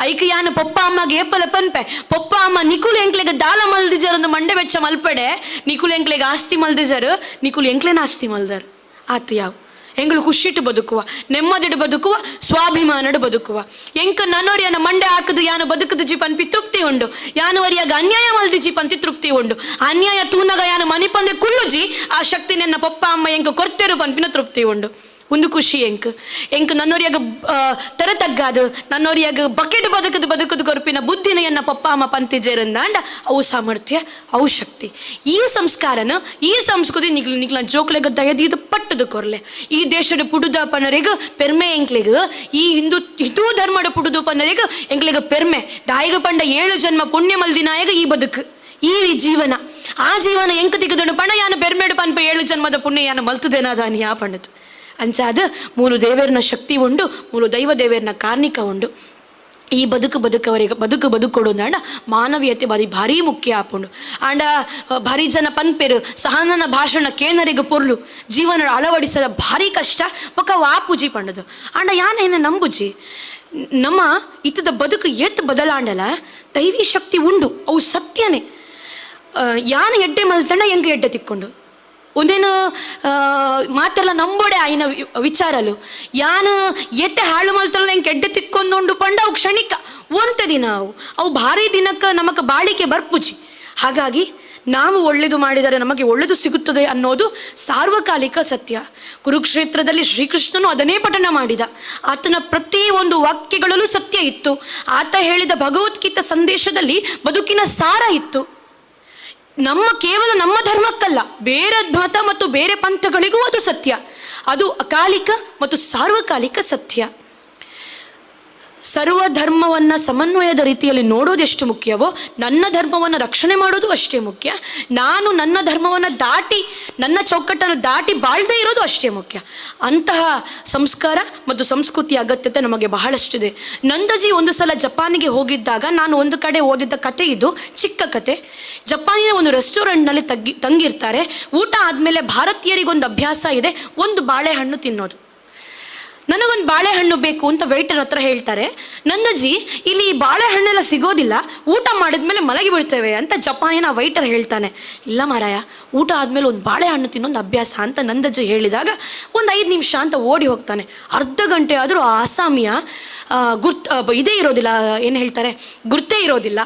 ಐಕ ಯಾನ ಪೊಪ್ಪ ಅಮ್ಮಗ ಏಪಲ ಪನ್ಪೆ, ಪೊಪ್ಪ ಅಮ್ಮ ನಿಕುಲು ಎಂಕ್ಲೆಗ ದಾಲ ಮಲ್ದಿಜರೊಂದು ಮಂಡೆ ವೆಚ್ಚ ಮಲ್ಪಡೆ, ನಿಕುಲು ಎಂಕ್ಲೆಗ ಆಸ್ತಿ ಮಲ್ದಿಜರು, ನಿಕುಲು ಎಂಕ್ಲೆನ ಆಸ್ತಿ ಮಲ್ದಾರು. ಆತು ಯಾವ ಎಂಗಳು ಖುಷಿಟ್ಟು ಬದುಕುವ, ನೆಮ್ಮದಿಡು ಬದುಕುವ, ಸ್ವಾಭಿಮಾನಡು ಬದುಕುವ. ಎಂಕ ನನ್ನೋರಿಯನ ಮಂಡೆ ಹಾಕದು ಯಾನು ಬದುಕದು ಜೀಪನ್ಪಿ ತೃಪ್ತಿ ಉಂಡು, ಯಾನುವರಿಯಾಗ ಅನ್ಯಾಯ ಮಲ್ದಿ ಜೀಪಂತಿ ತೃಪ್ತಿ ಉಂಡು. ಅನ್ಯಾಯ ತೂನಗ ಯಾನು ಮನಿಪಂದೆ ಕುಳ್ಳುಜಿ ಆ ಶಕ್ತಿ ನನ್ನ ಪಪ್ಪ ಅಮ್ಮ ಎಂಕ ಕೊರ್ತೆರು ಪನ್ಪಿನ ತೃಪ್ತಿ ಉಂಡು. ಒಂದು ಖುಷಿ ಎಂಕ್ ನನ್ನೋರಿಯಾಗ ತೆರತಗ್ಗಾದು, ನನ್ನೋರಿಯಾಗ ಬಕೆಟ್ ಬದುಕದು ಕೊರಪಿನ ಬುದ್ಧಿನ ಎನ್ನ ಪಪ್ಪ ಅಮ್ಮ ಪಂತಿಜೇರಂದಾಂಡ ಅವು ಸಾಮರ್ಥ್ಯ, ಅವು ಶಕ್ತಿ. ಈ ಸಂಸ್ಕಾರನ, ಈ ಸಂಸ್ಕೃತಿ ನಿಕ್ಲ ಜೋಕ್ಲೆಗ ದಯದೀದು ಪಟ್ಟದು ಕೊರ್ಲೆ. ಈ ದೇಶದ ಪುಡುದ ಪನ್ನರೆಗ ಪೆರ್ಮೆ ಎಂಕ್ಲೆಗ, ಈ ಹಿಂದೂ ಧರ್ಮದ ಪುಡುದು ಪನ್ನರೆಗ ಎಂಕ್ಲೆಗ ಪೆರ್ಮೆ. ದಾಯಿಗ ಪಂಡ 7 ಜನ್ಮ ಪುಣ್ಯ ಮಲ್ದಿನಾಯಗ ಈ ಬದುಕು, ಈ ಜೀವನ. ಆ ಜೀವನ ಎಂಕ ತಿಗದನು ಪಣ ಯಾನು ಬೆರ್ಮೆಡು ಪನ್ಪ 7 ಜನ್ಮದ ಪುಣ್ಯ ಯಾನು ಮಲ್ತುದೇನಾದಾನಿ ಆ ಪಂಡದು. ಅಂಚಾದ ಮೂಲು ದೇವೇರನ ಶಕ್ತಿ ಉಂಡು, ಮೂಲು ದೈವ ದೇವೇರನ ಕಾರ್ಣಿಕ ಉಂಡು. ಈ ಬದುಕೊಡು ಅಂಡ ಮಾನವೀಯತೆ ಭಾರಿ ಮುಖ್ಯ ಆಪುಂಡು. ಆಂಡ ಭಾರಿ ಜನ ಪನ್ಪೆರು ಸಹನನ ಭಾಷಣ ಕೇನರಿಗೆ ಪೊರ್ಲು ಜೀವನ ಅಳವಡಿಸದ ಭಾರಿ ಕಷ್ಟ ಪಕ್ಕ ವಾಪುಜಿ ಪಂಡದು. ಆಂಡ ಯಾನೇನ ನಂಬುಜಿ ನಮ್ಮ ಇತ್ತದ ಬದುಕು ಎತ್ತು ಬದಲಾಂಡಲ ದೈವಿ ಶಕ್ತಿ ಉಂಡು, ಅವು ಸತ್ಯನೇ. ಯಾನ ಎಡ್ಡೆ ಮಲ್ತಂಡ ಹೆಂಗೆ ಎಡ್ಡೆ ತಿಕ್ಕೊಂಡು ಒಂದೇನು ಮಾತೆಲ್ಲ ನಂಬೋಡೆ ಆಯ್ನ ವಿಚಾರಲು ಯಾನು ಎತ್ತೆ ಹಾಳು ಮಲ್ತಲ್ಲ ಹೆಂಗೆ ಎಡ್ಡೆ ತಿಕ್ಕೊಂಡುಂಡು ಪಂಡ ಅವು ಕ್ಷಣಿಕ ಒಂತೆ ದಿನ ಅವು ಭಾರಿ ದಿನಕ್ಕೆ ನಮಕ್ಕೆ ಬಾಳಿಕೆ ಬರ್ಪುಜಿ. ಹಾಗಾಗಿ ನಾವು ಒಳ್ಳೆಯದು ಮಾಡಿದರೆ ನಮಗೆ ಒಳ್ಳೆಯದು ಸಿಗುತ್ತದೆ ಅನ್ನೋದು ಸಾರ್ವಕಾಲಿಕ ಸತ್ಯ. ಕುರುಕ್ಷೇತ್ರದಲ್ಲಿ ಶ್ರೀಕೃಷ್ಣನು ಅದನ್ನೇ ಪಠಣ ಮಾಡಿದ. ಆತನ ಪ್ರತಿಯೊಂದು ವಾಕ್ಯಗಳಲ್ಲೂ ಸತ್ಯ ಇತ್ತು. ಆತ ಹೇಳಿದ ಭಗವದ್ಗೀತಾ ಸಂದೇಶದಲ್ಲಿ ಬದುಕಿನ ಸಾರ ಇತ್ತು. ಕೇವಲ ನಮ್ಮ ಧರ್ಮಕ್ಕಲ್ಲ, ಬೇರೆ ಮತ ಮತ್ತು ಬೇರೆ ಪಂಥಗಳಿಗೂ ಅದು ಸತ್ಯ. ಅದು ಅಕಾಲಿಕ ಮತ್ತು ಸಾರ್ವಕಾಲಿಕ ಸತ್ಯ. ಸರ್ವ ಧರ್ಮವನ್ನು ಸಮನ್ವಯದ ರೀತಿಯಲ್ಲಿ ನೋಡೋದೆಷ್ಟು ಮುಖ್ಯವೋ ನನ್ನ ಧರ್ಮವನ್ನು ರಕ್ಷಣೆ ಮಾಡೋದು ಅಷ್ಟೇ ಮುಖ್ಯ. ನಾನು ನನ್ನ ಧರ್ಮವನ್ನು ದಾಟಿ ನನ್ನ ಚೌಕಟ್ಟನ್ನು ದಾಟಿ ಬಾಳ್ದೇ ಇರೋದು ಅಷ್ಟೇ ಮುಖ್ಯ. ಅಂತಹ ಸಂಸ್ಕಾರ ಮತ್ತು ಸಂಸ್ಕೃತಿಯ ಅಗತ್ಯತೆ ನಮಗೆ ಬಹಳಷ್ಟಿದೆ. ನಂದಜಿ ಒಂದು ಸಲ ಜಪಾನಿಗೆ ಹೋಗಿದ್ದಾಗ ನಾನು ಒಂದು ಕಡೆ ಓದಿದ್ದ ಕತೆ, ಇದು ಚಿಕ್ಕ ಕತೆ. ಜಪಾನಿನ ಒಂದು ರೆಸ್ಟೋರೆಂಟ್ನಲ್ಲಿ ತಂಗಿರ್ತಾರೆ. ಊಟ ಆದಮೇಲೆ ಭಾರತೀಯರಿಗೊಂದು ಅಭ್ಯಾಸ ಇದೆ, ಒಂದು ಬಾಳೆಹಣ್ಣು ತಿನ್ನೋದು. ನನಗೊಂದು ಬಾಳೆಹಣ್ಣು ಬೇಕು ಅಂತ ವೇಟರ್ ಹತ್ರ ಹೇಳ್ತಾರೆ. ನಂದಜಿ ಇಲ್ಲಿ ಬಾಳೆಹಣ್ಣೆಲ್ಲ ಸಿಗೋದಿಲ್ಲ, ಊಟ ಮಾಡಿದ್ಮೇಲೆ ಮಲಗಿ ಬಿಡ್ತೇವೆ ಅಂತ ಜಪಾನಿನ ವೈಟರ್ ಹೇಳ್ತಾನೆ. ಇಲ್ಲ ಮಾರಾಯ, ಊಟ ಆದಮೇಲೆ ಒಂದು ಬಾಳೆಹಣ್ಣು ತಿನ್ನೊಂದು ಅಭ್ಯಾಸ ಅಂತ ನಂದಜಿ ಹೇಳಿದಾಗ ಒಂದು 5 ನಿಮಿಷ ಅಂತ ಓಡಿ ಹೋಗ್ತಾನೆ. ಅರ್ಧ ಗಂಟೆ ಆದರೂ ಆ ಆಸಾಮಿಯ ಇದೇ ಇರೋದಿಲ್ಲ, ಏನು ಹೇಳ್ತಾರೆ, ಗುರ್ತೇ ಇರೋದಿಲ್ಲ.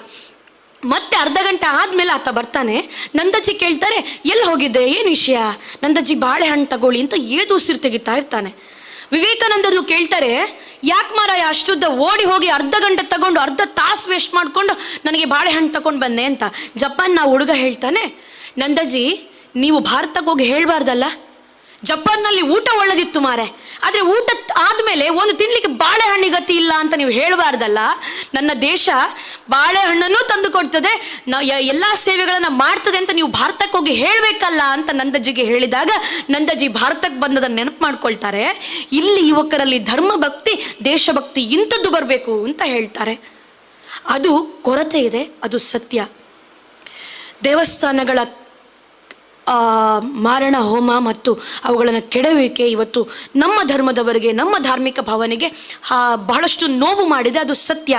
ಮತ್ತೆ ಅರ್ಧ ಗಂಟೆ ಆದಮೇಲೆ ಆತ ಬರ್ತಾನೆ. ನಂದಜಿ ಕೇಳ್ತಾರೆ, ಎಲ್ಲಿ ಹೋಗಿದ್ದೆ, ಏನು ವಿಷಯ? ನಂದಜಿ ಬಾಳೆಹಣ್ಣು ತಗೊಳ್ಳಿ ಅಂತ ಏದು ಉಸಿರು ತೆಗಿತಾ ಇರ್ತಾನೆ. ವಿವೇಕಾನಂದರು ಕೇಳ್ತಾರೆ, ಯಾಕೆ ಮಾರಾಯ ಅಷ್ಟುದ್ದ ಓಡಿ ಹೋಗಿ ಅರ್ಧ ಗಂಟೆ ತಗೊಂಡು ಅರ್ಧ ತಾಸು ವೇಸ್ಟ್ ಮಾಡಿಕೊಂಡು ನನಗೆ ಬಾಳೆಹಣ್ಣು ತಗೊಂಡು ಬಂದೆ ಅಂತ. ಜಪಾನ್ನ ಹುಡುಗ ಹೇಳ್ತಾನೆ, ನಂದಜಿ ನೀವು ಭಾರತಕ್ಕೆ ಹೋಗಿ ಹೇಳಬಾರ್ದಲ್ಲ, ಜಪಾನ್ನಲ್ಲಿ ಊಟ ಒಳ್ಳೆದಿತ್ತು ಮಾರೆ, ಆದರೆ ಊಟ ಆದಮೇಲೆ ಒಂದು ತಿನ್ಲಿಕ್ಕೆ ಬಾಳೆಹಣ್ಣಿಗೆ ಗತಿ ಇಲ್ಲ ಅಂತ ನೀವು ಹೇಳಬಾರ್ದಲ್ಲ. ನನ್ನ ದೇಶ ಬಾಳೆಹಣ್ಣನ್ನು ತಂದು ಕೊಡ್ತದೆ, ಎಲ್ಲ ಸೇವೆಗಳನ್ನು ಮಾಡ್ತದೆ ಅಂತ ನೀವು ಭಾರತಕ್ಕೆ ಹೋಗಿ ಹೇಳಬೇಕಲ್ಲ ಅಂತ ನಂದಜಿಗೆ ಹೇಳಿದಾಗ ನಂದಜಿ ಭಾರತಕ್ಕೆ ಬಂದದನ್ನು ನೆನಪು ಮಾಡ್ಕೊಳ್ತಾರೆ. ಇಲ್ಲಿ ಯುವಕರಲ್ಲಿ ಧರ್ಮಭಕ್ತಿ, ದೇಶಭಕ್ತಿ ಇಂಥದ್ದು ಬರಬೇಕು ಅಂತ ಹೇಳ್ತಾರೆ. ಅದು ಕೊರತೆ ಇದೆ, ಅದು ಸತ್ಯ. ದೇವಸ್ಥಾನಗಳ ಮಾರಣ ಹೋಮ ಮತ್ತು ಅವುಗಳನ್ನು ಕೆಡವಿಕೆ ಇವತ್ತು ನಮ್ಮ ಧರ್ಮದವರಿಗೆ, ನಮ್ಮ ಧಾರ್ಮಿಕ ಭಾವನೆಗೆ ಬಹಳಷ್ಟು ನೋವು ಮಾಡಿದೆ, ಅದು ಸತ್ಯ.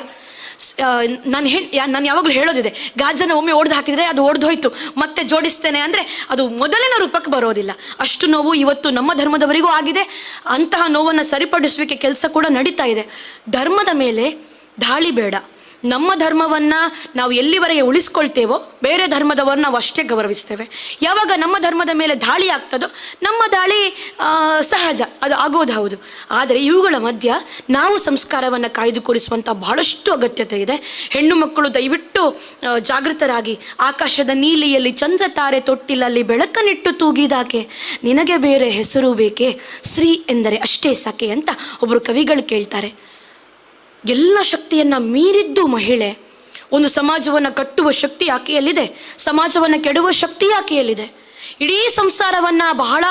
ನಾನು ಯಾವಾಗಲೂ ಹೇಳೋದಿದೆ, ಗಾಜನ್ನು ಒಮ್ಮೆ ಒಡೆದು ಹಾಕಿದರೆ ಅದು ಒಡೆದು ಹೋಯ್ತು, ಮತ್ತೆ ಜೋಡಿಸ್ತೇನೆ ಅಂದರೆ ಅದು ಮೊದಲಿನ ರೂಪಕ್ಕೆ ಬರೋದಿಲ್ಲ. ಅಷ್ಟು ನೋವು ಇವತ್ತು ನಮ್ಮ ಧರ್ಮದವರಿಗೂ ಆಗಿದೆ. ಅಂತಹ ನೋವನ್ನು ಸರಿಪಡಿಸುವಿಕೆ ಕೆಲಸ ಕೂಡ ನಡೀತಾ ಇದೆ. ಧರ್ಮದ ಮೇಲೆ ದಾಳಿ ಬೇಡ. ನಮ್ಮ ಧರ್ಮವನ್ನು ನಾವು ಎಲ್ಲಿವರೆಗೆ ಉಳಿಸ್ಕೊಳ್ತೇವೋ ಬೇರೆ ಧರ್ಮದವರನ್ನ ನಾವು ಅಷ್ಟೇ ಗೌರವಿಸ್ತೇವೆ. ಯಾವಾಗ ನಮ್ಮ ಧರ್ಮದ ಮೇಲೆ ದಾಳಿ ಆಗ್ತದೋ ನಮ್ಮ ದಾಳಿ ಸಹಜ, ಅದು ಆಗೋದು ಹೌದು. ಆದರೆ ಇವುಗಳ ಮಧ್ಯ ನಾವು ಸಂಸ್ಕಾರವನ್ನು ಕಾಯ್ದುಕೊಳಿಸುವಂಥ ಬಹಳಷ್ಟು ಅಗತ್ಯತೆ ಇದೆ. ಹೆಣ್ಣು ಮಕ್ಕಳು ದಯವಿಟ್ಟು ಜಾಗೃತರಾಗಿ, ಆಕಾಶದ ನೀಲಿಯಲ್ಲಿ ಚಂದ್ರ ತಾರೆ ತೊಟ್ಟಿಲಲ್ಲಿ ಬೆಳಕನ್ನಿಟ್ಟು ತೂಗಿದಾಕೆ, ನಿನಗೆ ಬೇರೆ ಹೆಸರು ಬೇಕೆ, ಸ್ತ್ರೀ ಎಂದರೆ ಅಷ್ಟೇ ಸಾಕೆ ಅಂತ ಒಬ್ಬರು ಕವಿಗಳು ಕೇಳ್ತಾರೆ. ಎಲ್ಲ ಶಕ್ತಿಯನ್ನು ಮೀರಿದ್ದು ಮಹಿಳೆ. ಒಂದು ಸಮಾಜವನ್ನು ಕಟ್ಟುವ ಶಕ್ತಿ ಆಕೆಯಲ್ಲಿದೆ, ಸಮಾಜವನ್ನು ಕೆಡುವ ಶಕ್ತಿ ಆಕೆಯಲ್ಲಿದೆ. ಇಡೀ ಸಂಸಾರವನ್ನು ಬಹಳ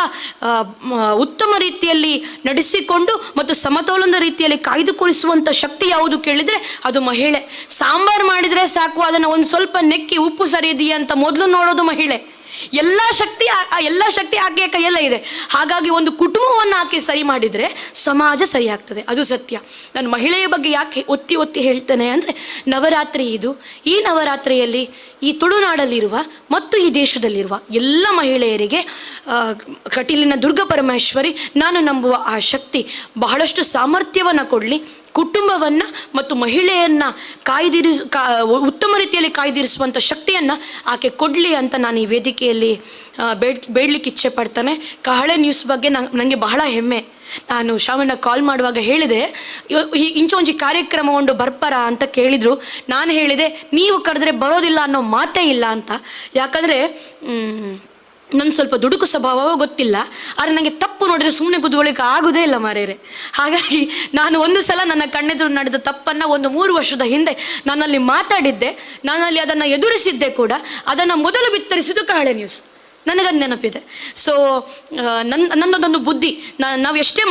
ಉತ್ತಮ ರೀತಿಯಲ್ಲಿ ನಡೆಸಿಕೊಂಡು ಮತ್ತು ಸಮತೋಲನದ ರೀತಿಯಲ್ಲಿ ಕಾಯ್ದುಕೊಳಿಸುವಂಥ ಶಕ್ತಿ ಯಾವುದು ಕೇಳಿದರೆ ಅದು ಮಹಿಳೆ. ಸಾಂಬಾರು ಮಾಡಿದರೆ ಸಾಕು, ಅದನ್ನು ಒಂದು ಸ್ವಲ್ಪ ನೆಕ್ಕಿ ಉಪ್ಪು ಸರಿದೆಯಾ ಅಂತ ಮೊದಲು ನೋಡೋದು ಮಹಿಳೆ. ಎಲ್ಲ ಶಕ್ತಿ ಆಕೆಯ ಕೈಯಲ್ಲೇ ಇದೆ. ಹಾಗಾಗಿ ಒಂದು ಕುಟುಂಬವನ್ನು ಆಕೆ ಸರಿ ಮಾಡಿದರೆ ಸಮಾಜ ಸರಿ ಆಗ್ತದೆ, ಅದು ಸತ್ಯ. ನಾನು ಮಹಿಳೆಯ ಬಗ್ಗೆ ಯಾಕೆ ಒತ್ತಿ ಒತ್ತಿ ಹೇಳ್ತೇನೆ ಅಂದರೆ, ನವರಾತ್ರಿ ಇದು. ಈ ನವರಾತ್ರಿಯಲ್ಲಿ ಈ ತುಳುನಾಡಲ್ಲಿರುವ ಮತ್ತು ಈ ದೇಶದಲ್ಲಿರುವ ಎಲ್ಲ ಮಹಿಳೆಯರಿಗೆ ಕಟೀಲಿನ ದುರ್ಗಾ ಪರಮೇಶ್ವರಿ, ನಾನು ನಂಬುವ ಆ ಶಕ್ತಿ ಬಹಳಷ್ಟು ಸಾಮರ್ಥ್ಯವನ್ನು ಕೊಡಲಿ. ಕುಟುಂಬವನ್ನು ಮತ್ತು ಮಹಿಳೆಯನ್ನು ಉತ್ತಮ ರೀತಿಯಲ್ಲಿ ಕಾಯ್ದಿರಿಸುವಂಥ ಶಕ್ತಿಯನ್ನು ಆಕೆ ಕೊಡಲಿ ಅಂತ ನಾನು ಈ ವೇದಿಕೆಯಲ್ಲಿ ಬೇಡಲಿಕ್ಕೆ ಇಚ್ಛೆ ಪಡ್ತಾನೆ. ಕಹಳೆ ನ್ಯೂಸ್ ಬಗ್ಗೆ ನನಗೆ ಬಹಳ ಹೆಮ್ಮೆ. ನಾನು ಶ್ರಾವಣ ಕಾಲ್ ಮಾಡುವಾಗ ಹೇಳಿದೆ, ಇಂಚೊಂಜಿ ಕಾರ್ಯಕ್ರಮ ಉಂಡು ಬರ್ಪರ ಅಂತ ಕೇಳಿದರು. ನಾನು ಹೇಳಿದೆ, ನೀವು ಕರೆದ್ರೆ ಬರೋದಿಲ್ಲ ಅನ್ನೋ ಮಾತೇ ಇಲ್ಲ ಅಂತ. ಯಾಕಂದರೆ ನನ್ನ ಸ್ವಲ್ಪ ದುಡುಕು ಸ್ವಭಾವವೋ ಗೊತ್ತಿಲ್ಲ, ಆದರೆ ನನಗೆ ತಪ್ಪು ನೋಡಿದರೆ ಸುಮ್ಮನೆ ಕುತ್ಕೊಳ್ಳಿಕ್ಕೆ ಆಗೋದೇ ಇಲ್ಲ ಮಾರೇರೆ. ಹಾಗಾಗಿ ನಾನು ಒಂದು ಸಲ ನನ್ನ ಕಣ್ಣೆದುರು ನಡೆದ ತಪ್ಪನ್ನು ಒಂದು 3 ವರ್ಷದ ಹಿಂದೆ ನಾನಲ್ಲಿ ಮಾತಾಡಿದ್ದೆ, ನಾನಲ್ಲಿ ಅದನ್ನು ಎದುರಿಸಿದ್ದೆ ಕೂಡ. ಅದನ್ನು ಮೊದಲು ಬಿತ್ತರಿಸಿದ್ದು ಕಹಳೆ ನ್ಯೂಸ್. ನನಗದು ನೆನಪಿದೆ. ಸೊ ನನ್ನದೊಂದು ಬುದ್ಧಿ, ನಾವು ಎಷ್ಟೇ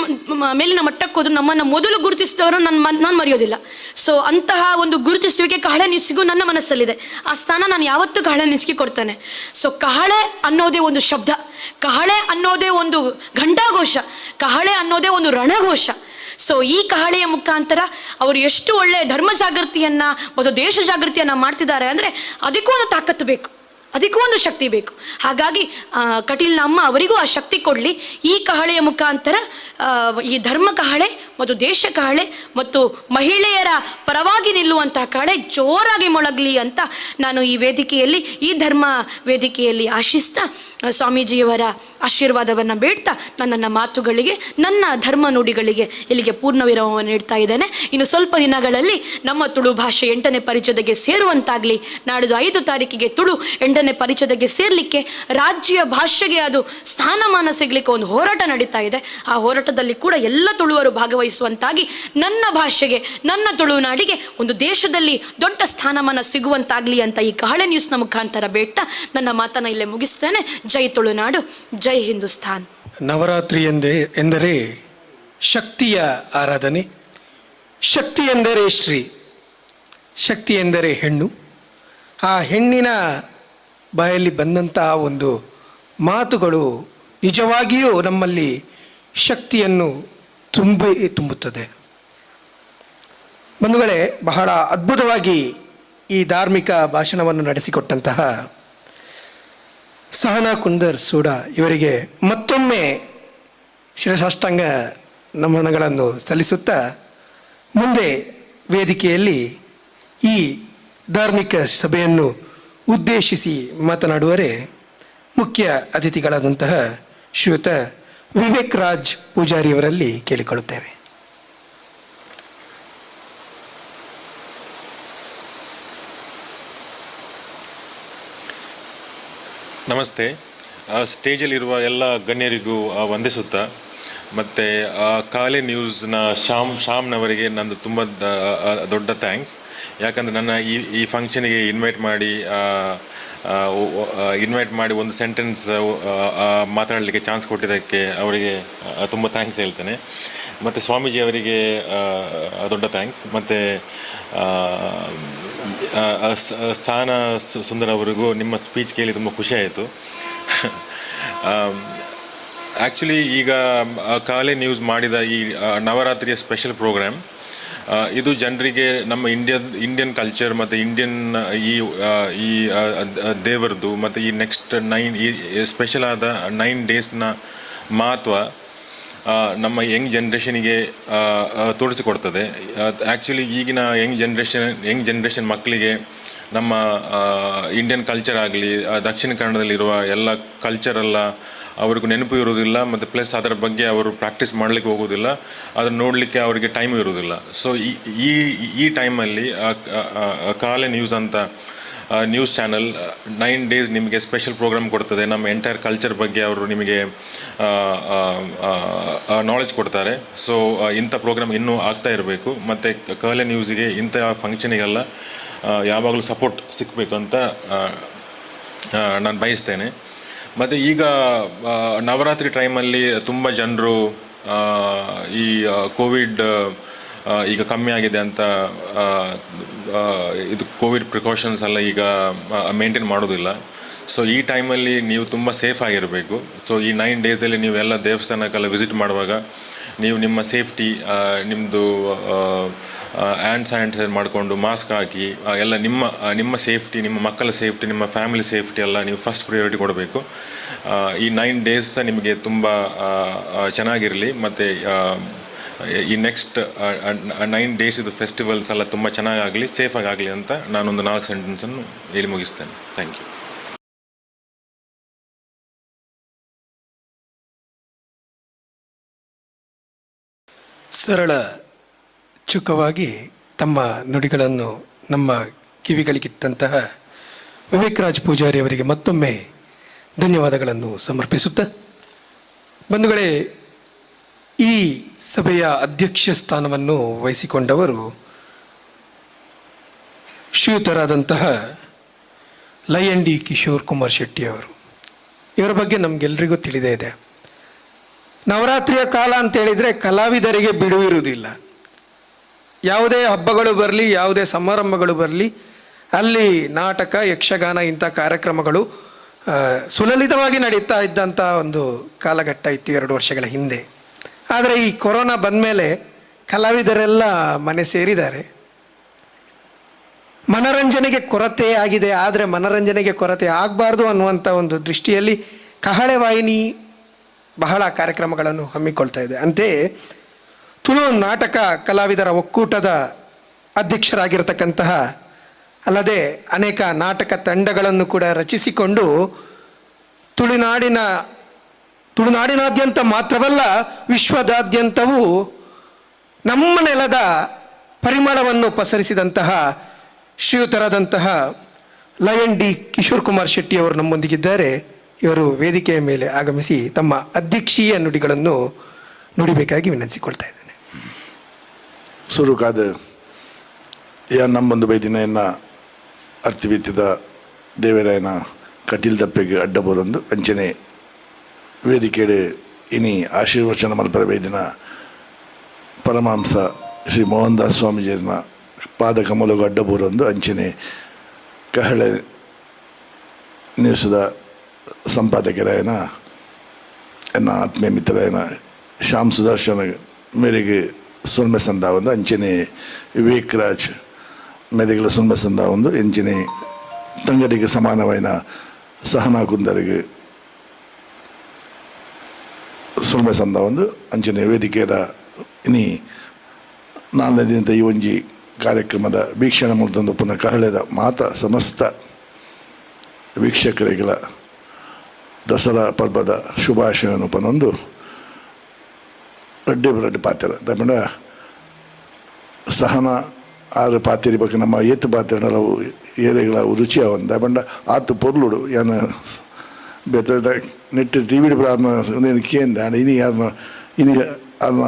ಮೇಲಿನ ಮಟ್ಟಕ್ಕೆ ಹೋದ್ರು ನಮ್ಮನ್ನು ಮೊದಲು ಗುರುತಿಸಿದವರನ್ನು ನಾನು ಮರೆಯೋದಿಲ್ಲ. ಸೊ ಅಂತಹ ಒಂದು ಗುರುತಿಸುವಿಕೆ ಕಹಳೆ ನ್ಯೂಸ್ಗೂ ನನ್ನ ಮನಸ್ಸಲ್ಲಿದೆ. ಆ ಸ್ಥಾನ ನಾನು ಯಾವತ್ತೂ ಕಹಳೆ ನ್ಯೂಸ್ಗೆ ಕೊಡ್ತೇನೆ. ಸೊ ಕಹಳೆ ಅನ್ನೋದೇ ಒಂದು ಶಬ್ದ, ಕಹಳೆ ಅನ್ನೋದೇ ಒಂದು ಘಂಟಾಘೋಷ, ಕಹಳೆ ಅನ್ನೋದೇ ಒಂದು ರಣಘೋಷ. ಸೊ ಈ ಕಹಳೆಯ ಮುಖಾಂತರ ಅವರು ಎಷ್ಟು ಒಳ್ಳೆಯ ಧರ್ಮ ಜಾಗೃತಿಯನ್ನು ಮತ್ತು ದೇಶ ಜಾಗೃತಿಯನ್ನು ಮಾಡ್ತಿದ್ದಾರೆ ಅಂದರೆ ಅದಕ್ಕೂ ಒಂದು ತಾಕತ್ತು ಬೇಕು, ಅದಕ್ಕೂ ಒಂದು ಶಕ್ತಿ ಬೇಕು. ಹಾಗಾಗಿ ಕಟೀಲ್ನ ಅಮ್ಮ ಅವರಿಗೂ ಆ ಶಕ್ತಿ ಕೊಡಲಿ. ಈ ಕಹಳೆಯ ಮುಖಾಂತರ ಈ ಧರ್ಮ ಕಹಳೆ ಮತ್ತು ದೇಶ ಕಹಳೆ ಮತ್ತು ಮಹಿಳೆಯರ ಪರವಾಗಿ ನಿಲ್ಲುವಂತಹ ಕಹಳೆ ಜೋರಾಗಿ ಮೊಳಗಲಿ ಅಂತ ನಾನು ಈ ವೇದಿಕೆಯಲ್ಲಿ, ಈ ಧರ್ಮ ವೇದಿಕೆಯಲ್ಲಿ ಆಶಿಸ್ತಾ ಸ್ವಾಮೀಜಿಯವರ ಆಶೀರ್ವಾದವನ್ನು ಬೇಡ್ತಾ ನನ್ನ ಮಾತುಗಳಿಗೆ, ನನ್ನ ಧರ್ಮ ನುಡಿಗಳಿಗೆ ಇಲ್ಲಿಗೆ ಪೂರ್ಣ ವಿರಾಮವನ್ನು ನೀಡ್ತಾ ಇದ್ದೇನೆ. ಇನ್ನು ಸ್ವಲ್ಪ ದಿನಗಳಲ್ಲಿ ನಮ್ಮ ತುಳು ಭಾಷೆ 8ನೇ ಪರಿಚಯಕ್ಕೆ ಸೇರುವಂತಾಗಲಿ. ನಾಡಿದ್ದು 5 ತಾರೀಕಿಗೆ ತುಳು 8ನೇ ಪರಿಚಯಕ್ಕೆ ಸೇರಲಿಕ್ಕೆ, ರಾಜ್ಯ ಭಾಷೆಗೆ ಅದು ಸ್ಥಾನಮಾನ ಸಿಗಲಿಕ್ಕೆ ಒಂದು ಹೋರಾಟ ನಡೀತಾ ಇದೆ. ಆ ಹೋರಾಟದಲ್ಲಿ ಕೂಡ ಎಲ್ಲ ತುಳುವರು ಭಾಗವಹಿಸುವಂತಾಗಿ ನನ್ನ ಭಾಷೆಗೆ, ನನ್ನ ತುಳುನಾಡಿಗೆ ಒಂದು ದೇಶದಲ್ಲಿ ದೊಡ್ಡ ಸ್ಥಾನಮಾನ ಸಿಗುವಂತಾಗಲಿ ಅಂತ ಈ ಕಹಳೆ ನ್ಯೂಸ್ನ ಮುಖಾಂತರ ಬೇಡ್ತಾ ನನ್ನ ಮಾತನ್ನು ಇಲ್ಲೇ ಮುಗಿಸ್ತೇನೆ. ಜೈ ತುಳುನಾಡು, ಜೈ ಹಿಂದೂಸ್ತಾನ್. ನವರಾತ್ರಿ ಎಂದರೆ ಶಕ್ತಿಯ ಆರಾಧನೆ, ಶಕ್ತಿ ಎಂದರೆ ಶ್ರೀ, ಶಕ್ತಿ ಎಂದರೆ ಹೆಣ್ಣು. ಆ ಹೆಣ್ಣಿನ ಬಾಯಲ್ಲಿ ಬಂದಂತಹ ಒಂದು ಮಾತುಗಳು ನಿಜವಾಗಿಯೂ ನಮ್ಮಲ್ಲಿ ಶಕ್ತಿಯನ್ನು ತುಂಬುತ್ತದೆ. ಬಂಧುಗಳೇ, ಬಹಳ ಅದ್ಭುತವಾಗಿ ಈ ಧಾರ್ಮಿಕ ಭಾಷಣವನ್ನು ನಡೆಸಿಕೊಟ್ಟಂತಹ ಸಹನಾ ಕುಂದರ್ ಸೂಡಾ ಇವರಿಗೆ ಮತ್ತೊಮ್ಮೆ ಶಿರಸಾಷ್ಟಾಂಗ ನಮನಗಳನ್ನು ಸಲ್ಲಿಸುತ್ತಾ, ಮುಂದೆ ವೇದಿಕೆಯಲ್ಲಿ ಈ ಧಾರ್ಮಿಕ ಸಭೆಯನ್ನು ಉದ್ದೇಶಿಸಿ ಮಾತನಾಡುವರೆ ಮುಖ್ಯ ಅತಿಥಿಗಳಾದಂತಹ ಶ್ರೀಯುತ ವಿವೇಕ್ ರಾಜ್ ಪೂಜಾರಿಯವರಲ್ಲಿ ಕೇಳಿಕೊಳ್ಳುತ್ತೇವೆ. ನಮಸ್ತೆ. ಸ್ಟೇಜಲ್ಲಿರುವ ಎಲ್ಲ ಗಣ್ಯರಿಗೂ ವಂದಿಸುತ್ತಾ, ಮತ್ತು ಕಾಲೆ ನ್ಯೂಸ್ನ ಶ್ಯಾಮ್ನವರಿಗೆ ನಂದು ತುಂಬ ದೊಡ್ಡ ಥ್ಯಾಂಕ್ಸ್. ಯಾಕಂದರೆ ನನ್ನ ಈ ಫಂಕ್ಷನಿಗೆ ಇನ್ವೈಟ್ ಮಾಡಿ ಒಂದು ಸೆಂಟೆನ್ಸ್ ಮಾತಾಡಲಿಕ್ಕೆ ಚಾನ್ಸ್ ಕೊಟ್ಟಿದ್ದಕ್ಕೆ ಅವರಿಗೆ ತುಂಬ ಥ್ಯಾಂಕ್ಸ್ ಹೇಳ್ತೇನೆ. ಮತ್ತು ಸ್ವಾಮೀಜಿ ಅವರಿಗೆ ದೊಡ್ಡ ಥ್ಯಾಂಕ್ಸ್. ಮತ್ತು ಸಹನಾ ಸುಂದರ್ ಅವರಿಗೂ ನಿಮ್ಮ ಸ್ಪೀಚ್ ಕೇಳಿ ತುಂಬ ಖುಷಿ ಆಯಿತು. ಆ್ಯಕ್ಚುಲಿ ಈಗ ಕಾಲೆ ನ್ಯೂಸ್ ಮಾಡಿದ ಈ ನವರಾತ್ರಿಯ ಸ್ಪೆಷಲ್ ಪ್ರೋಗ್ರಾಮ್ ಇದು ಜನರಿಗೆ ನಮ್ಮ ಇಂಡಿಯನ್ ಕಲ್ಚರ್ ಮತ್ತು ಇಂಡಿಯನ್ ಈ ದೇವರದು ಮತ್ತು ಈ ನೆಕ್ಸ್ಟ್ 9 ಸ್ಪೆಷಲ್ ಆದ 9 ಡೇಸ್ನ ಮಹತ್ವ ನಮ್ಮ ಯಂಗ್ ಜನ್ರೇಷನಿಗೆ ತೋರಿಸಿಕೊಡ್ತದೆ. ಆ್ಯಕ್ಚುಲಿ ಈಗಿನ ಯಂಗ್ ಜನ್ರೇಷನ್ ಮಕ್ಕಳಿಗೆ ನಮ್ಮ ಇಂಡಿಯನ್ ಕಲ್ಚರ್ ಆಗಲಿ, ದಕ್ಷಿಣ ಕನ್ನಡದಲ್ಲಿರುವ ಎಲ್ಲ ಕಲ್ಚರೆಲ್ಲ ಅವ್ರಿಗೂ ನೆನಪು ಇರೋದಿಲ್ಲ. ಮತ್ತು ಪ್ಲಸ್ ಅದರ ಬಗ್ಗೆ ಅವರು ಪ್ರಾಕ್ಟೀಸ್ ಮಾಡಲಿಕ್ಕೆ ಹೋಗೋದಿಲ್ಲ, ಅದನ್ನು ನೋಡಲಿಕ್ಕೆ ಅವರಿಗೆ ಟೈಮ್ ಇರೋದಿಲ್ಲ. ಸೊ ಈ ಟೈಮಲ್ಲಿ ಕಾಲೆ ನ್ಯೂಸ್ ಅಂತ ನ್ಯೂಸ್ ಚಾನಲ್ 9 ಡೇಸ್ ನಿಮಗೆ ಸ್ಪೆಷಲ್ ಪ್ರೋಗ್ರಾಮ್ ಕೊಡ್ತದೆ. ನಮ್ಮ ಎಂಟೈರ್ ಕಲ್ಚರ್ ಬಗ್ಗೆ ಅವರು ನಿಮಗೆ ನಾಲೆಜ್ ಕೊಡ್ತಾರೆ. ಸೊ ಇಂಥ ಪ್ರೋಗ್ರಾಮ್ ಇನ್ನೂ ಆಗ್ತಾ ಇರಬೇಕು. ಮತ್ತು ಕಾಲೆ ನ್ಯೂಸಿಗೆ ಇಂಥ ಫಂಕ್ಷನಿಗೆಲ್ಲ ಯಾವಾಗಲೂ ಸಪೋರ್ಟ್ ಸಿಗಬೇಕು ಅಂತ ನಾನು ಬಯಸ್ತೇನೆ. ಮತ್ತು ಈಗ ನವರಾತ್ರಿ ಟೈಮಲ್ಲಿ ತುಂಬ ಜನರು ಈ ಕೋವಿಡ್ ಈಗ ಕಮ್ಮಿ ಆಗಿದೆ ಅಂತ ಇದು ಕೋವಿಡ್ ಪ್ರಿಕಾಷನ್ಸ್ ಎಲ್ಲ ಈಗ ಮೇಂಟೈನ್ ಮಾಡೋದಿಲ್ಲ. ಸೊ ಈ ಟೈಮಲ್ಲಿ ನೀವು ತುಂಬ ಸೇಫ್ ಆಗಿರಬೇಕು. ಸೊ ಈ 9 ಡೇಸಲ್ಲಿ ನೀವು ಎಲ್ಲ ದೇವಸ್ಥಾನಕ್ಕೆಲ್ಲ ವಿಸಿಟ್ ಮಾಡುವಾಗ ನೀವು ನಿಮ್ಮ ಸೇಫ್ಟಿ, ನಿಮ್ಮದು ಹ್ಯಾಂಡ್ ಸ್ಯಾನಿಟೈಸರ್ ಮಾಡಿಕೊಂಡು ಮಾಸ್ಕ್ ಹಾಕಿ ಎಲ್ಲ ನಿಮ್ಮ ಸೇಫ್ಟಿ, ನಿಮ್ಮ ಮಕ್ಕಳ ಸೇಫ್ಟಿ, ನಿಮ್ಮ ಫ್ಯಾಮಿಲಿ ಸೇಫ್ಟಿ ಎಲ್ಲ ನೀವು ಫಸ್ಟ್ ಪ್ರಿಯಾರಿಟಿ ಕೊಡಬೇಕು. ಈ 9 ಡೇಸ್ ನಿಮಗೆ ತುಂಬ ಚೆನ್ನಾಗಿರಲಿ. ಮತ್ತು ಈ ನೆಕ್ಸ್ಟ್ 9 ಡೇಸ್ ಇದು ಫೆಸ್ಟಿವಲ್ಸ್ ಎಲ್ಲ ತುಂಬ ಚೆನ್ನಾಗಾಗಲಿ, ಸೇಫಾಗಿ ಆಗಲಿ ಅಂತ ನಾನೊಂದು 4 ಸೆಂಟೆನ್ಸನ್ನು ಹೇಳಿ ಮುಗಿಸ್ತೇನೆ. Thank you. ಸರಳ ಚುಕ್ಕವಾಗಿ ತಮ್ಮ ನುಡಿಗಳನ್ನು ನಮ್ಮ ಕಿವಿಗಳಿಗಿಟ್ಟಂತಹ ವಿವೇಕ್ ರಾಜ್ ಪೂಜಾರಿ ಅವರಿಗೆ ಮತ್ತೊಮ್ಮೆ ಧನ್ಯವಾದಗಳನ್ನು ಸಮರ್ಪಿಸುತ್ತಾ, ಬಂಧುಗಳೇ, ಈ ಸಭೆಯ ಅಧ್ಯಕ್ಷ ಸ್ಥಾನವನ್ನು ವಹಿಸಿಕೊಂಡವರು ಶ್ರೀಯುತರಾದಂತಹ ಲಯನ್ ಡಿ ಕಿಶೋರ್ ಕುಮಾರ್ ಶೆಟ್ಟಿ ಅವರು. ಇವರ ಬಗ್ಗೆ ನಮಗೆಲ್ರಿಗೂ ತಿಳಿದೇ ಇದೆ. ನವರಾತ್ರಿಯ ಕಾಲ ಅಂತ ಹೇಳಿದರೆ ಕಲಾವಿದರಿಗೆ ಬಿಡುವಿರುವುದಿಲ್ಲ. ಯಾವುದೇ ಹಬ್ಬಗಳು ಬರಲಿ, ಯಾವುದೇ ಸಮಾರಂಭಗಳು ಬರಲಿ, ಅಲ್ಲಿ ನಾಟಕ, ಯಕ್ಷಗಾನ ಇಂಥ ಕಾರ್ಯಕ್ರಮಗಳು ಸುಲಲಿತವಾಗಿ ನಡೀತಾ ಇದ್ದಂಥ ಒಂದು ಕಾಲಘಟ್ಟ ಇತ್ತು 2 ವರ್ಷಗಳ ಹಿಂದೆ. ಆದರೆ ಈ ಕೊರೋನಾ ಬಂದ ಮೇಲೆ ಕಲಾವಿದರೆಲ್ಲ ಮನೆ ಸೇರಿದ್ದಾರೆ. ಮನರಂಜನೆಗೆ ಕೊರತೆ ಆಗಿದೆ, ಆದರೆ ಮನರಂಜನೆಗೆ ಕೊರತೆ ಆಗಬಾರ್ದು ಅನ್ನುವಂಥ ಒಂದು ದೃಷ್ಟಿಯಲ್ಲಿ ಕಹಳೆ ವಾಹಿನಿ ಬಹಳ ಕಾರ್ಯಕ್ರಮಗಳನ್ನು ಹಮ್ಮಿಕೊಳ್ತಾ ಇದೆ. ಅಂತೆಯೇ ತುಳು ನಾಟಕ ಕಲಾವಿದರ ಒಕ್ಕೂಟದ ಅಧ್ಯಕ್ಷರಾಗಿರತಕ್ಕಂತಹ, ಅಲ್ಲದೆ ಅನೇಕ ನಾಟಕ ತಂಡಗಳನ್ನು ಕೂಡ ರಚಿಸಿಕೊಂಡು ತುಳುನಾಡಿನಾದ್ಯಂತ ಮಾತ್ರವಲ್ಲ, ವಿಶ್ವದಾದ್ಯಂತವೂ ನಮ್ಮ ನೆಲದ ಪರಿಮಳವನ್ನು ಪಸರಿಸಿದಂತಹ ಶ್ರೀಯುತರಾದಂತಹ ಲಯನ್ ಡಿ ಕಿಶೋರ್ ಕುಮಾರ್ ಶೆಟ್ಟಿ ಅವರು ನಮ್ಮೊಂದಿಗಿದ್ದಾರೆ. ಇವರು ವೇದಿಕೆಯ ಮೇಲೆ ಆಗಮಿಸಿ ತಮ್ಮ ಅಧ್ಯಕ್ಷೀಯ ನುಡಿಗಳನ್ನು ನುಡಿಬೇಕಾಗಿ ವಿನಂತಿಸಿಕೊಳ್ತಾ ಇದ್ದೇನೆ. ಸುರುಕಾದ ಯಾ ನಮ್ಮೊಂದು ಬೈದಿನ ಅರ್ಥವಿತ್ತಿದ ದೇವರಾಯನ ಕಟೀಲ್ ದಪ್ಪೆಗೆ ಅಡ್ಡ ಬರೊಂದು ಅಂಚನೆ ವೇದಿಕೆಡೆ ಇನಿ ಆಶೀರ್ವಚನ ಮಲ್ಪರ ಬೈದಿನ ಪರಮಹಂಸ ಶ್ರೀ ಮೋಹನ್ ದಾಸ್ ಸ್ವಾಮೀಜಿಯನ್ನ ಪಾದ ಕಮಲಗೂ ಅಡ್ಡ ಬರೊಂದು ಅಂಚನೆ ಕಹಳೆ ನ್ಯೂಸದ ಸಂಪಾದಕರಾಯನ ಎನ್ನ ಆತ್ಮೀಯ ಮಿತ್ರರಾಯನ ಶ್ಯಾಮ್ ಸುದರ್ಶನ ಮೇರೆಗೆ ಸುಲ್ಮೆ ಸಂದ ಒಂದು ಅಂಚನೆ ವಿವೇಕ್ ರಾಜ್ ಮೆದೆಗಳ ಸುಲ್ಮೆ ಸಂದ ಒಂದು ಎಂಚಿನೆ ತಂಗಡಿಗೆ ಸಮಾನವಾದ ಸಹನಾ ಕುಂದರಿಗೆ ಸುಲ್ಮೆ ಸಂದ ಒಂದು ಅಂಚನೆ ವೇದಿಕೆಯ ಇನಿ 4ನೇ ದಿನದ ಈ ಒಂಜಿ ಕಾರ್ಯಕ್ರಮದ ವೀಕ್ಷಣೆ ಮುಗಿದೊಂದು ಪುನಃ ಕಹಳೆದ ಮಾತ ಸಮಸ್ತ ವೀಕ್ಷಕರಿಗಳ ದಸರಾ ಪರ್ವದ ಶುಭಾಶಯವನ್ನು ಪನೊಂದು ರಡ್ಡೆ ಪಾತ್ರ ತಮಿಳ ಸಹನ 6 ಪಾತ್ರೆ ಬಗ್ಗೆ ನಮ್ಮ ಏತು ಪಾತ್ರೆ ಏರೆಗಳ ರುಚಿ ಅವನ್ ತಗೊಂಡ ಆತು ಪೊರ್ಲುಡು ಯಾನ ಬೆತ್ತ ನೆಟ್ಟು ಟಿ ವಿ ಪ್ರಾರಂಭ ಕೇಂದ ಇನಿ ಯಾರನ್ನ ಇನಿ ಅದನ್ನ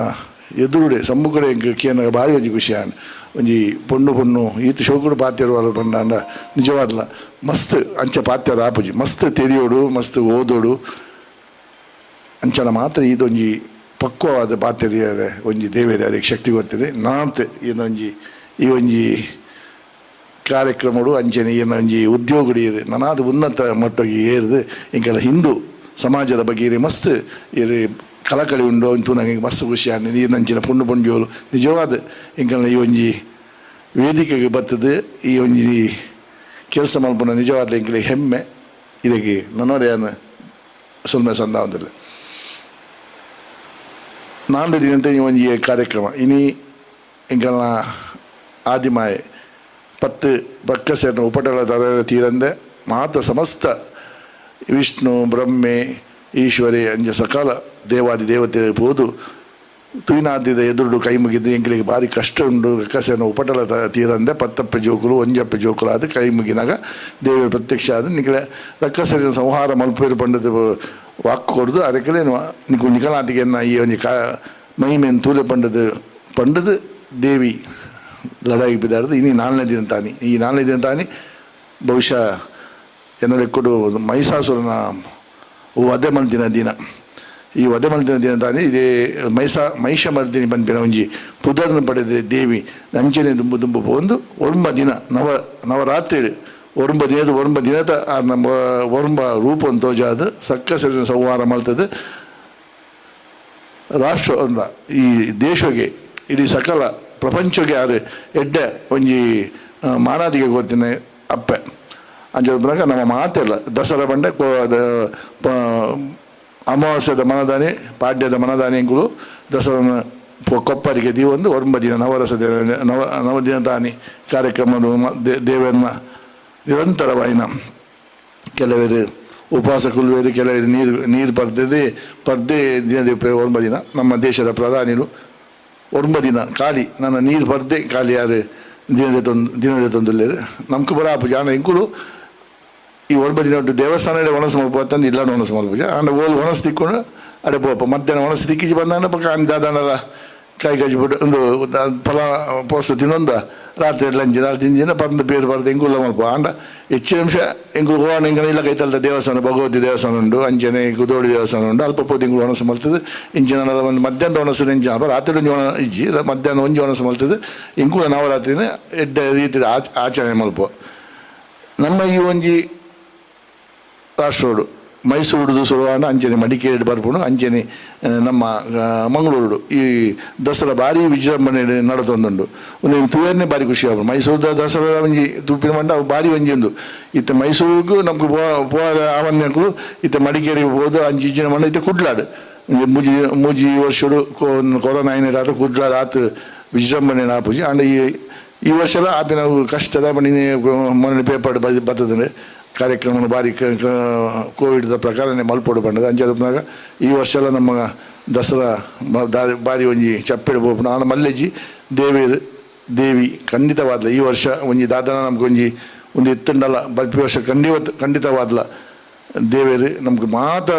ಎದುರುಡೆ ಸಮ್ಮುಗಡೆ ಕೇಂದ್ರ ಭಾರಿ ಒಂಜಿ ಖುಷಿ ಆನ್ ಒಂಜಿ ಪೊಣ್ಣು ಈತ ಶೋಕುಡು ಪಾತ್ಯರು ಪಂಡ ಅಂಡ ನಿಜವಾದಲ್ಲ ಮಸ್ತ್ ಅಂಚ ಪಾತ್ಯರ ಆಪುಜಿ ಮಸ್ತ್ ತೆರಿಯೋಡು ಮಸ್ತ್ ಓದೋಡು ಅಂಚನ ಮಾತ್ರ ಇದೊಂಜಿ ಪಕ್ವವಾದ ಪಾತ್ರೆ ಒಂಜಿ ದೇವೇರಿ ಅದಕ್ಕೆ ಶಕ್ತಿ ಗೊತ್ತಿದೆ. ನಾಂತೆ ಈ ಒಂಜಿ ಕಾರ್ಯಕ್ರಮಗಳು ಅಂಚನೆ ಏನೊಂಜಿ ಉದ್ಯೋಗಡಿ ನನಾದ ಉನ್ನತ ಮಟ್ಟಿಗೆ ಏರಿದು ಇಂಕೆಲ್ಲ ಹಿಂದೂ ಸಮಾಜದ ಬಗ್ಗೆ ಇರಿ ಮಸ್ತ್ ಇರಿ ಕಳಕಳಿ ಉಂಡು ಅಂತೂ ನನಗೆ ಮಸ್ತ್ ಖುಷಿ ಆಗಿದೆ. ಈ ನಂಚಿನ ಪುಂಡು ನಿಜವಾದ ಇಂಕೆಲ್ಲ ಈ ಒಂಜಿ ವೇದಿಕೆಗೆ ಬರ್ತದೆ ಈ ಒಂಜಿ ಕೆಲಸ ಮಲ್ಪುಣ ನಿಜವಾದ ಇಂಕೆಲ್ಲ ಹೆಮ್ಮೆ ಇದಕ್ಕೆ ನನ್ನೋರೇನು ಸುಲ್ಮೆ ಸಂದಾವದಿಲ್ಲ. 4 ದಿನದ ಈ ಒಂಜಿ ಕಾರ್ಯಕ್ರಮ ಇನಿ ಇಂಕೆಲ್ಲ ಆದಿಮಾಯೆ 10 ಪಕ್ಕ ಸೇರಿನ ಉಪಟಳ ತರ ತೀರಂದೆ ಮಾತ ಸಮಸ್ತ ವಿಷ್ಣು ಬ್ರಹ್ಮೆ ಈಶ್ವರಿ ಅಂಜ ಸಕಾಲ ದೇವಾದಿ ದೇವತೆ ಬೋದು ತುಯಿನಾದ್ಯದ ಎದುರುಡು ಕೈ ಮುಗಿದು ಎಂಗಳಿಗೆ ಭಾರಿ ಕಷ್ಟ ಉಂಡು ಕಕ್ಕಸೇನ ಉಪಟಳ ತೀರಂದೆ 10 ಜೋಕುಲು 1 ಜೋಕುಲು ಆದ ಕೈ ಮುಗಿನಾಗ ದೇವರ ಪ್ರತ್ಯಕ್ಷ ಆದ ನಿಖಲೆ ರಕ್ಕಸೇನ ಸಂಹಾರ ಮಲ್ಪೇರು ಪಂಡದ ವಾಕ್ ಕೊಡ್ದು ಅದಕ್ಕೆ ನಿಖಲಾತಿಗೆ ಈ ಒಂದು ಮಹಿಮೆಯನ್ನು ತೂಲೆ ಪಂಡದು ದೇವಿ ಲಡಾಯಿ ಬಿದ್ದಾಡ್ದು ಇನಿ 4ನೇ ದಿನ ತಾನಿ. ಈ 4ನೇ ದಿನ ತಾನಿ ಬಹುಶಃ ಎನ್ನಲೆಕ್ಕೊಡು ಮಹಿಷಾಸುರನ ವಧೆ ಮಲ್ದಿನ ದಿನ. ಈ ವಧೆ ಮಲ್ದಿನ ದಿನ ತಾನಿ ಇದೇ ಮಹಿಷ ಮರ್ದಿನಿ ಬಂದಿನ ಒಂಜಿ ಪುದರ್ನ ಪಡೆದ ದೇವಿ ಅಂಚನೆ ದುಂಬು ಒಂದು 9 ದಿನ ನವರಾತ್ರಿ 9 ದಿನದ ನಮ್ಮ ಒರ್ಂಬ ರೂಪವನ್ನು ತೋಜಾದ ಸಕ್ಕಸರಿನ ಸಂಹಾರ ಮಾಡ್ತದೆ. ರಾಷ್ಟ್ರ ಈ ದೇಶಗೆ ಇಡೀ ಸಕಲ ಪ್ರಪಂಚಕ್ಕೆ ಯಾರು ಎಡ್ಡೆ ಒಂಜಿ ಮಾನಾದಿಗೆ ಗೊತ್ತಿನ ಅಪ್ಪೆ ಅಂಚದ ಪ್ರಕಾರ ನಮ್ಮ ಮಾತೆಲ್ಲ ದಸರಾ ಬಂಡೆ ಅಮಾವಾಸ್ಯದ ಮನದಾನಿ ಪಾಡ್ಯದ ಮನದಾನಿಗಳು ದಸರಾನ ಕೊಪ್ಪರಿಗೆ ಒಂದು 9 ದಿನ ನವರಸ ನವದಿನ ದಾನಿ ಕಾರ್ಯಕ್ರಮ ದೇವರನ್ನ ನಿರಂತರವಾಯಿನ ಕೆಲವರು ಉಪವಾಸ ಕುಲ್ವೇರು ಕೆಲವರು ನೀರು ಪರ್ದೆ ದಿನ 9 ದಿನ ನಮ್ಮ ದೇಶದ ಪ್ರಧಾನಿಗಳು 9 ದಿನ ಖಾಲಿ ನನ್ನ ನೀರು ಪರ್ದೆ ಖಾಲಿ ಯಾರು ದಿನದ ತೊಂದಲೇರು ನಮ್ಗೆ ಬರಾಪು ಜಾಣ ಇಂಕುಳು ಈ 9 ದಿನ ಒಟ್ಟು ದೇವಸ್ಥಾನ ಒಣಸು ಮಲ್ಪತ್ತಂದು ಇಲ್ಲ ಒಣಸು ಮಲ್ಪೂಜ ಅಂಡ ಓಲ್ ಒಣಸು ತಿಕ್ಕೊಂಡು ಅಡೆ ಪೋಪ ಮಧ್ಯಾಹ್ನ ಒಣಸು ತಿಕ್ಕಿಸಿ ಬಂದಾನ ಪಕ್ಕ ಅಂದಾದನಲ್ಲ ಕೈ ಗಜ್ಬಿಟ್ಟು ಒಂದು ಫಲ ಪೋಸ್ತ ತಿನ್ನೊಂದ ರಾತ್ರಿ ಲಂಚ್ ನಾಳೆ ತಿಂಜಿನ ಪಂದು ಬೇರು ಬರೆದು ಎಂಗುಲ್ಲ ಮಲ್ಪ ಆಂಡ ಹೆಚ್ಚಿನ ಅಂಶ ಎಂಗು ಹೋಗೋಣ ಎಂಗನ ಇಲ್ಲ ಕೈತಲ್ದ ದೇವಸ್ಥಾನ ಭಗವತಿ ದೇವಸ್ಥಾನ ಉಂಡು ಅಂಜನೆ ಕುದೋಡಿ ದೇವಸ್ಥಾನ ಉಂಡು ಅಲ್ಪ ಪೋದು ಎಂಗುಳು ಒಣಸು ಮಲ್ತದೆ ಇಂಚಿನ ಒಂದು ಮಧ್ಯಾಹ್ನ ಒಣಸು ನೆಂಚ ರಾತ್ರಿ ಒಂಜಿ ಇಜ್ಜಿ ಮಧ್ಯಾಹ್ನ ಒಂಜಿ ಒಣಸು ಮಲ್ತದೆ ಎಂಗುಳ ನವರಾತ್ರಿನ ಎಡ್ಡ ರೀತಿ ಆಚರಣೆ ಮಲ್ಪ ನಮ್ಮ ಈ ಒಂಜಿ ರಾಷ್ಟ್ರೋಡು ಮೈಸೂರುದು ಸುರುವಾಂಡ ಅಂಚನೆ ಮಡಿಕೇರಿ ಬರ್ಪುಣು ಅಂಚನೆ ನಮ್ಮ ಮಂಗಳೂರು ಈ ದಸರಾ ಭಾರಿ ವಿಜೃಂಭಣೆ ನಡತೊಂದುಂಡು ಒಂದು ತೂಯರ್ನೇ ಭಾರಿ ಖುಷಿ ಆಗ್ಬೋದು ಮೈಸೂರದ ದಸರಾ ಒಂಜಿ ತೂಪಿನ ಮಂಡ ಅವು ಭಾರಿ ಒಂಜಿ ಒಂದು ಇತ್ತ ಮೈಸೂರಿಗೂ ನಮ್ಗೆ ಪೋರ ಆವನ್ಯಕ್ಕೂ ಇತ್ತ ಮಡಿಕೇರಿಗೆ ಹೋದು ಅಂಚಿನ ಮಂಡ ಇತ್ತ ಕುಡ್ಲಾಡು ಮೂಜಿ ವರ್ಷಡು ಕೊರೋನಾ ಏನೇ ರಾತ್ರಿ ಕುಡ್ಲಾಡು ಆತು ವಿಜೃಂಭಣೆ ಆಪುಜಿ ಅಂಡ್ ಈ ವರ್ಷ ಆಪಿ ನಾವು ಕಷ್ಟದ ಮನೆ ಪೇಪರ್ ಬರ್ತದೆ ಕಾರ್ಯಕ್ರಮ ಭಾರಿ ಕೋವಿಡ್ದ ಪ್ರಕಾರನೇ ಮಲ್ಪೊಡು ಬಂಡದು ಅಂಚದಪ್ಪನಾಗ ಈ ವರ್ಷ ಎಲ್ಲ ನಮ್ಮ ದಸರಾ ಭಾರಿ ಒಂಜಿ ಚಪ್ಪೆಡು ಬೋಪು ನಾನು ಮಲ್ಲೆಜ್ಜಿ ದೇವಿ ಖಂಡಿತವಾದ್ಲ ಈ ವರ್ಷ ಒಂಜಿ ದಾದನ ನಮ್ಗೆ ಒಂದು ಎತ್ತುಂಡಲ್ಲ ಬಲ್ಪಿ ವರ್ಷ ಖಂಡಿತವಾದ್ಲ ದೇವೇರು ನಮ್ಗೆ ಮಾತ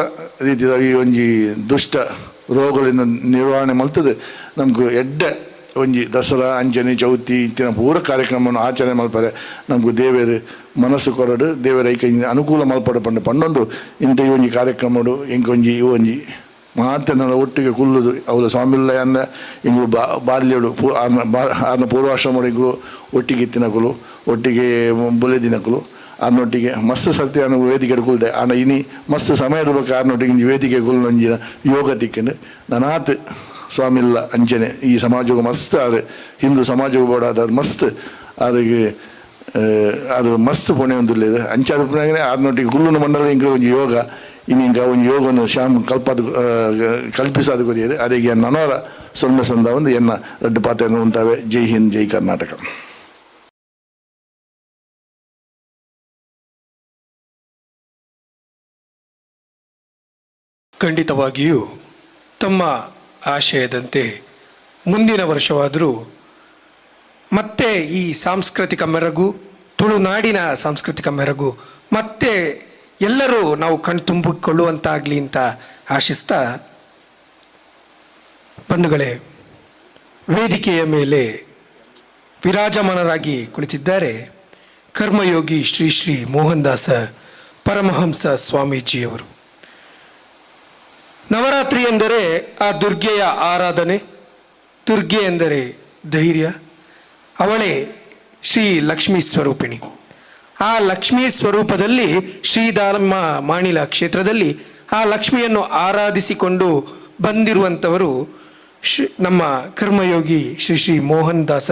ರೀತಿಯ ಈ ಒಂಜಿ ದುಷ್ಟ ರೋಗಗಳಿಂದ ನಿರ್ವಹಣೆ ಮಲ್ತದೆ ನಮ್ಗೆ ಎಡ್ಡೆ ಒಂಜಿ ದಸರಾ ಅಂಜನೆ ಚೌತಿ ಇತ್ತಿನ ಪೂರ ಕಾರ್ಯಕ್ರಮವನ್ನು ಆಚರಣೆ ಮಲ್ಪರೆ ನಮಗೂ ದೇವೇರು ಮನಸ್ಸು ಕೊರಡು ದೇವರ ಐಕ ಅನುಕೂಲ ಮಲ್ಪಡು ಪಂಡು ಪಂಡೊಂದು ಇಂಥ ಈ ಒಂಜಿ ಕಾರ್ಯಕ್ರಮಡು ಎಂಕೊಂಜಿ ಈ ಒಂಜಿ ಮಾತೆ ನನ್ನ ಒಟ್ಟಿಗೆ ಕುಲ್ಲುದು ಅವಳ ಸ್ವಾಮಿಲ್ಲ ಅನ್ನ ಇಂಗಳು ಬಾಲ್ಯಡು ಆರ್ನ ಪೂರ್ವಾಶ್ರಮಡು ಇಂಗಳು ಒಟ್ಟಿಗೆ ಇತ್ತಿನಕುಲು ಒಟ್ಟಿಗೆ ಬುಲೆದಿನಕುಲು ಅನ್ನೊಟ್ಟಿಗೆ ಮಸ್ತ್ ಸರ್ತಿ ಅನ್ನು ವೇದಿಕೆ ಕುಲ್ದೆ ಆನ ಇನಿ ಮಸ್ತ್ ಸಮಯದ ಬಗ್ಗೆ ಆರ್ನೊಟ್ಟಿಗೆ ವೇದಿಕೆ ಕುಲ್ಲು ಒಂಜಿನ ಯೋಗ ತಿಕ್ಕಂಡು ನಾನಾತ್ ಸ್ವಾಮಿಲ್ಲ ಅಂಚನೆ ಈ ಸಮಾಜವು ಮಸ್ತ್ ಅದು ಹಿಂದೂ ಸಮಾಜವು ಬೋಡಾದ ಮಸ್ತ್ ಅದಕ್ಕೆ ಅದು ಮಸ್ತ್ ಪುಣೆ ಒಂದಿಲ್ಲ ಅಂಚಾದ ಪುಣೆ ಅದನ್ನೊಟ್ಟಿಗೆ ಗುಲ್ಲುನ ಮಂಡಲ ಇಂಕ ಒಂದು ಯೋಗ ಇನ್ನಿಂಕ ಒಂದು ಯೋಗವನ್ನು ಕಲ್ಪಿಸೋದು ಕೊರಿಯರು ಅದಕ್ಕೆ ನನವರ ಸೊನ್ನೆ ಸಂದ ಒಂದು ಎನ್ನ ರಡ್ಡು ಪಾತ್ರೆ ಉಂಟಾವೆ. ಜೈ ಹಿಂದ್, ಜೈ ಕರ್ನಾಟಕ. ಖಂಡಿತವಾಗಿಯೂ ತಮ್ಮ ಆಶಯದಂತೆ ಮುಂದಿನ ವರ್ಷವಾದರೂ ಮತ್ತೆ ಈ ಸಾಂಸ್ಕೃತಿಕ ಮೆರಗು, ತುಳುನಾಡಿನ ಸಾಂಸ್ಕೃತಿಕ ಮೆರಗು ಮತ್ತೆ ಎಲ್ಲರೂ ನಾವು ಕಣ್ತುಂಬಿಕೊಳ್ಳುವಂತಾಗಲಿ ಅಂತ ಆಶಿಸ್ತಾ, ಬಂಧುಗಳೇ, ವೇದಿಕೆಯ ಮೇಲೆ ವಿರಾಜಮಾನರಾಗಿ ಕುಳಿತಿದ್ದಾರೆ ಕರ್ಮಯೋಗಿ ಶ್ರೀ ಶ್ರೀ ಮೋಹನದಾಸ ಪರಮಹಂಸ ಸ್ವಾಮೀಜಿಯವರು. ನವರಾತ್ರಿ ಎಂದರೆ ಆ ದುರ್ಗೆಯ ಆರಾಧನೆ, ದುರ್ಗೆ ಎಂದರೆ ಧೈರ್ಯ, ಅವಳೇ ಶ್ರೀ ಲಕ್ಷ್ಮೀ ಸ್ವರೂಪಿಣಿ. ಆ ಲಕ್ಷ್ಮೀ ಸ್ವರೂಪದಲ್ಲಿ ಶ್ರೀಧರ್ಮ ಮಾಣಿಲ ಕ್ಷೇತ್ರದಲ್ಲಿ ಆ ಲಕ್ಷ್ಮಿಯನ್ನು ಆರಾಧಿಸಿಕೊಂಡು ಬಂದಿರುವಂಥವರು ನಮ್ಮ ಕರ್ಮಯೋಗಿ ಶ್ರೀ ಶ್ರೀ ಮೋಹನದಾಸ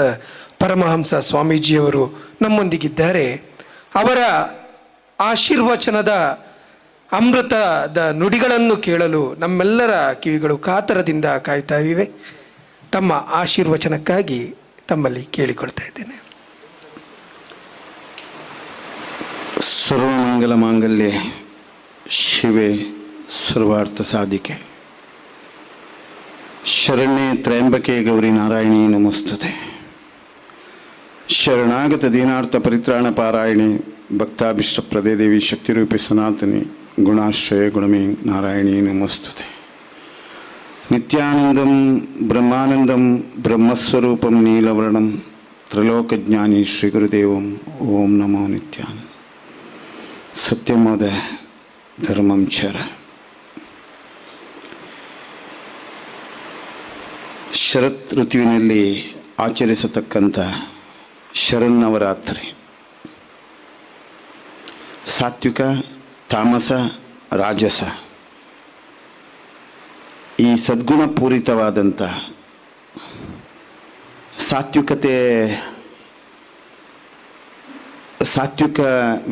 ಪರಮಹಂಸ ಸ್ವಾಮೀಜಿಯವರು ನಮ್ಮೊಂದಿಗಿದ್ದಾರೆ. ಅವರ ಆಶೀರ್ವಚನದ ಅಮೃತದ ನುಡಿಗಳನ್ನು ಕೇಳಲು ನಮ್ಮೆಲ್ಲರ ಕಿವಿಗಳು ಕಾತರದಿಂದ ಕಾಯ್ತಾ ಇವೆ. ತಮ್ಮ ಆಶೀರ್ವಚನಕ್ಕಾಗಿ ತಮ್ಮಲ್ಲಿ ಕೇಳಿಕೊಳ್ತಾ ಇದ್ದೇನೆ. ಸರ್ವಮಂಗಲ ಮಾಂಗಲ್ಯ ಶಿವೆ ಸರ್ವಾರ್ಥ ಸಾಧಿಕೆ ಶರಣ್ಯೆ ತ್ರಯಂಬಕೆ ಗೌರಿ ನಾರಾಯಣಿ ನಮಸ್ತುತೆ. ಶರಣಾಗತ ದೀನಾರ್ಥ ಪರಿತ್ರಾಣ ಪಾರಾಯಣೆ ಭಕ್ತಾಭಿಷ್ಟಪ್ರದೇ ದೇವಿ ಶಕ್ತಿರೂಪಿ ಸನಾತನಿ ಗುಣಾಶ್ರಯ ಗುಣಮೇ ನಾರಾಯಣಿ ನಮಸ್ತುತೆ. ನಿತ್ಯಾನಂದಂ ಬ್ರಹ್ಮಾನಂದಂ ಬ್ರಹ್ಮಸ್ವರೂಪಂ ನೀಲವರ್ಣಂ ತ್ರೈಲೋಕಜ್ಞಾನಿ ಶ್ರೀ ಗುರುದೇವಂ ಓಂ ನಮೋ ನಿತ್ಯಾನಂದ. ಸತ್ಯಮೋದ ಧರ್ಮಂ ಚರ. ಶರತ್ ಋತುವಿನಲ್ಲಿ ಆಚರಿಸತಕ್ಕಂಥ ಶರನ್ನವರಾತ್ರಿ ಸಾತ್ವಿಕ, ತಾಮಸ, ರಾಜಸ ಈ ಸದ್ಗುಣಪೂರಿತವಾದಂಥ ಸಾತ್ವಿಕ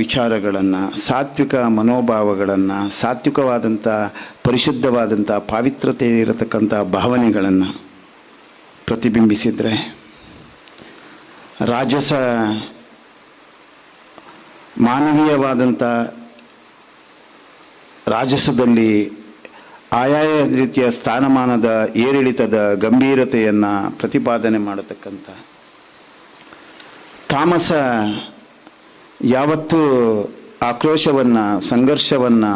ವಿಚಾರಗಳನ್ನು, ಸಾತ್ವಿಕ ಮನೋಭಾವಗಳನ್ನು, ಸಾತ್ವಿಕವಾದಂಥ ಪರಿಶುದ್ಧವಾದಂಥ ಪಾವಿತ್ರತೆ ಇರತಕ್ಕಂಥ ಭಾವನೆಗಳನ್ನು ಪ್ರತಿಬಿಂಬಿಸಿದರೆ, ರಾಜಸ ಮಾನವೀಯವಾದಂಥ ರಾಜಸದಲ್ಲಿ ಆಯಾಯ ರೀತಿಯ ಸ್ಥಾನಮಾನದ ಏರಿಳಿತದ ಗಂಭೀರತೆಯನ್ನು ಪ್ರತಿಪಾದನೆ ಮಾಡತಕ್ಕಂಥ, ತಾಮಸ ಯಾವತ್ತೂ ಆಕ್ರೋಶವನ್ನು, ಸಂಘರ್ಷವನ್ನು,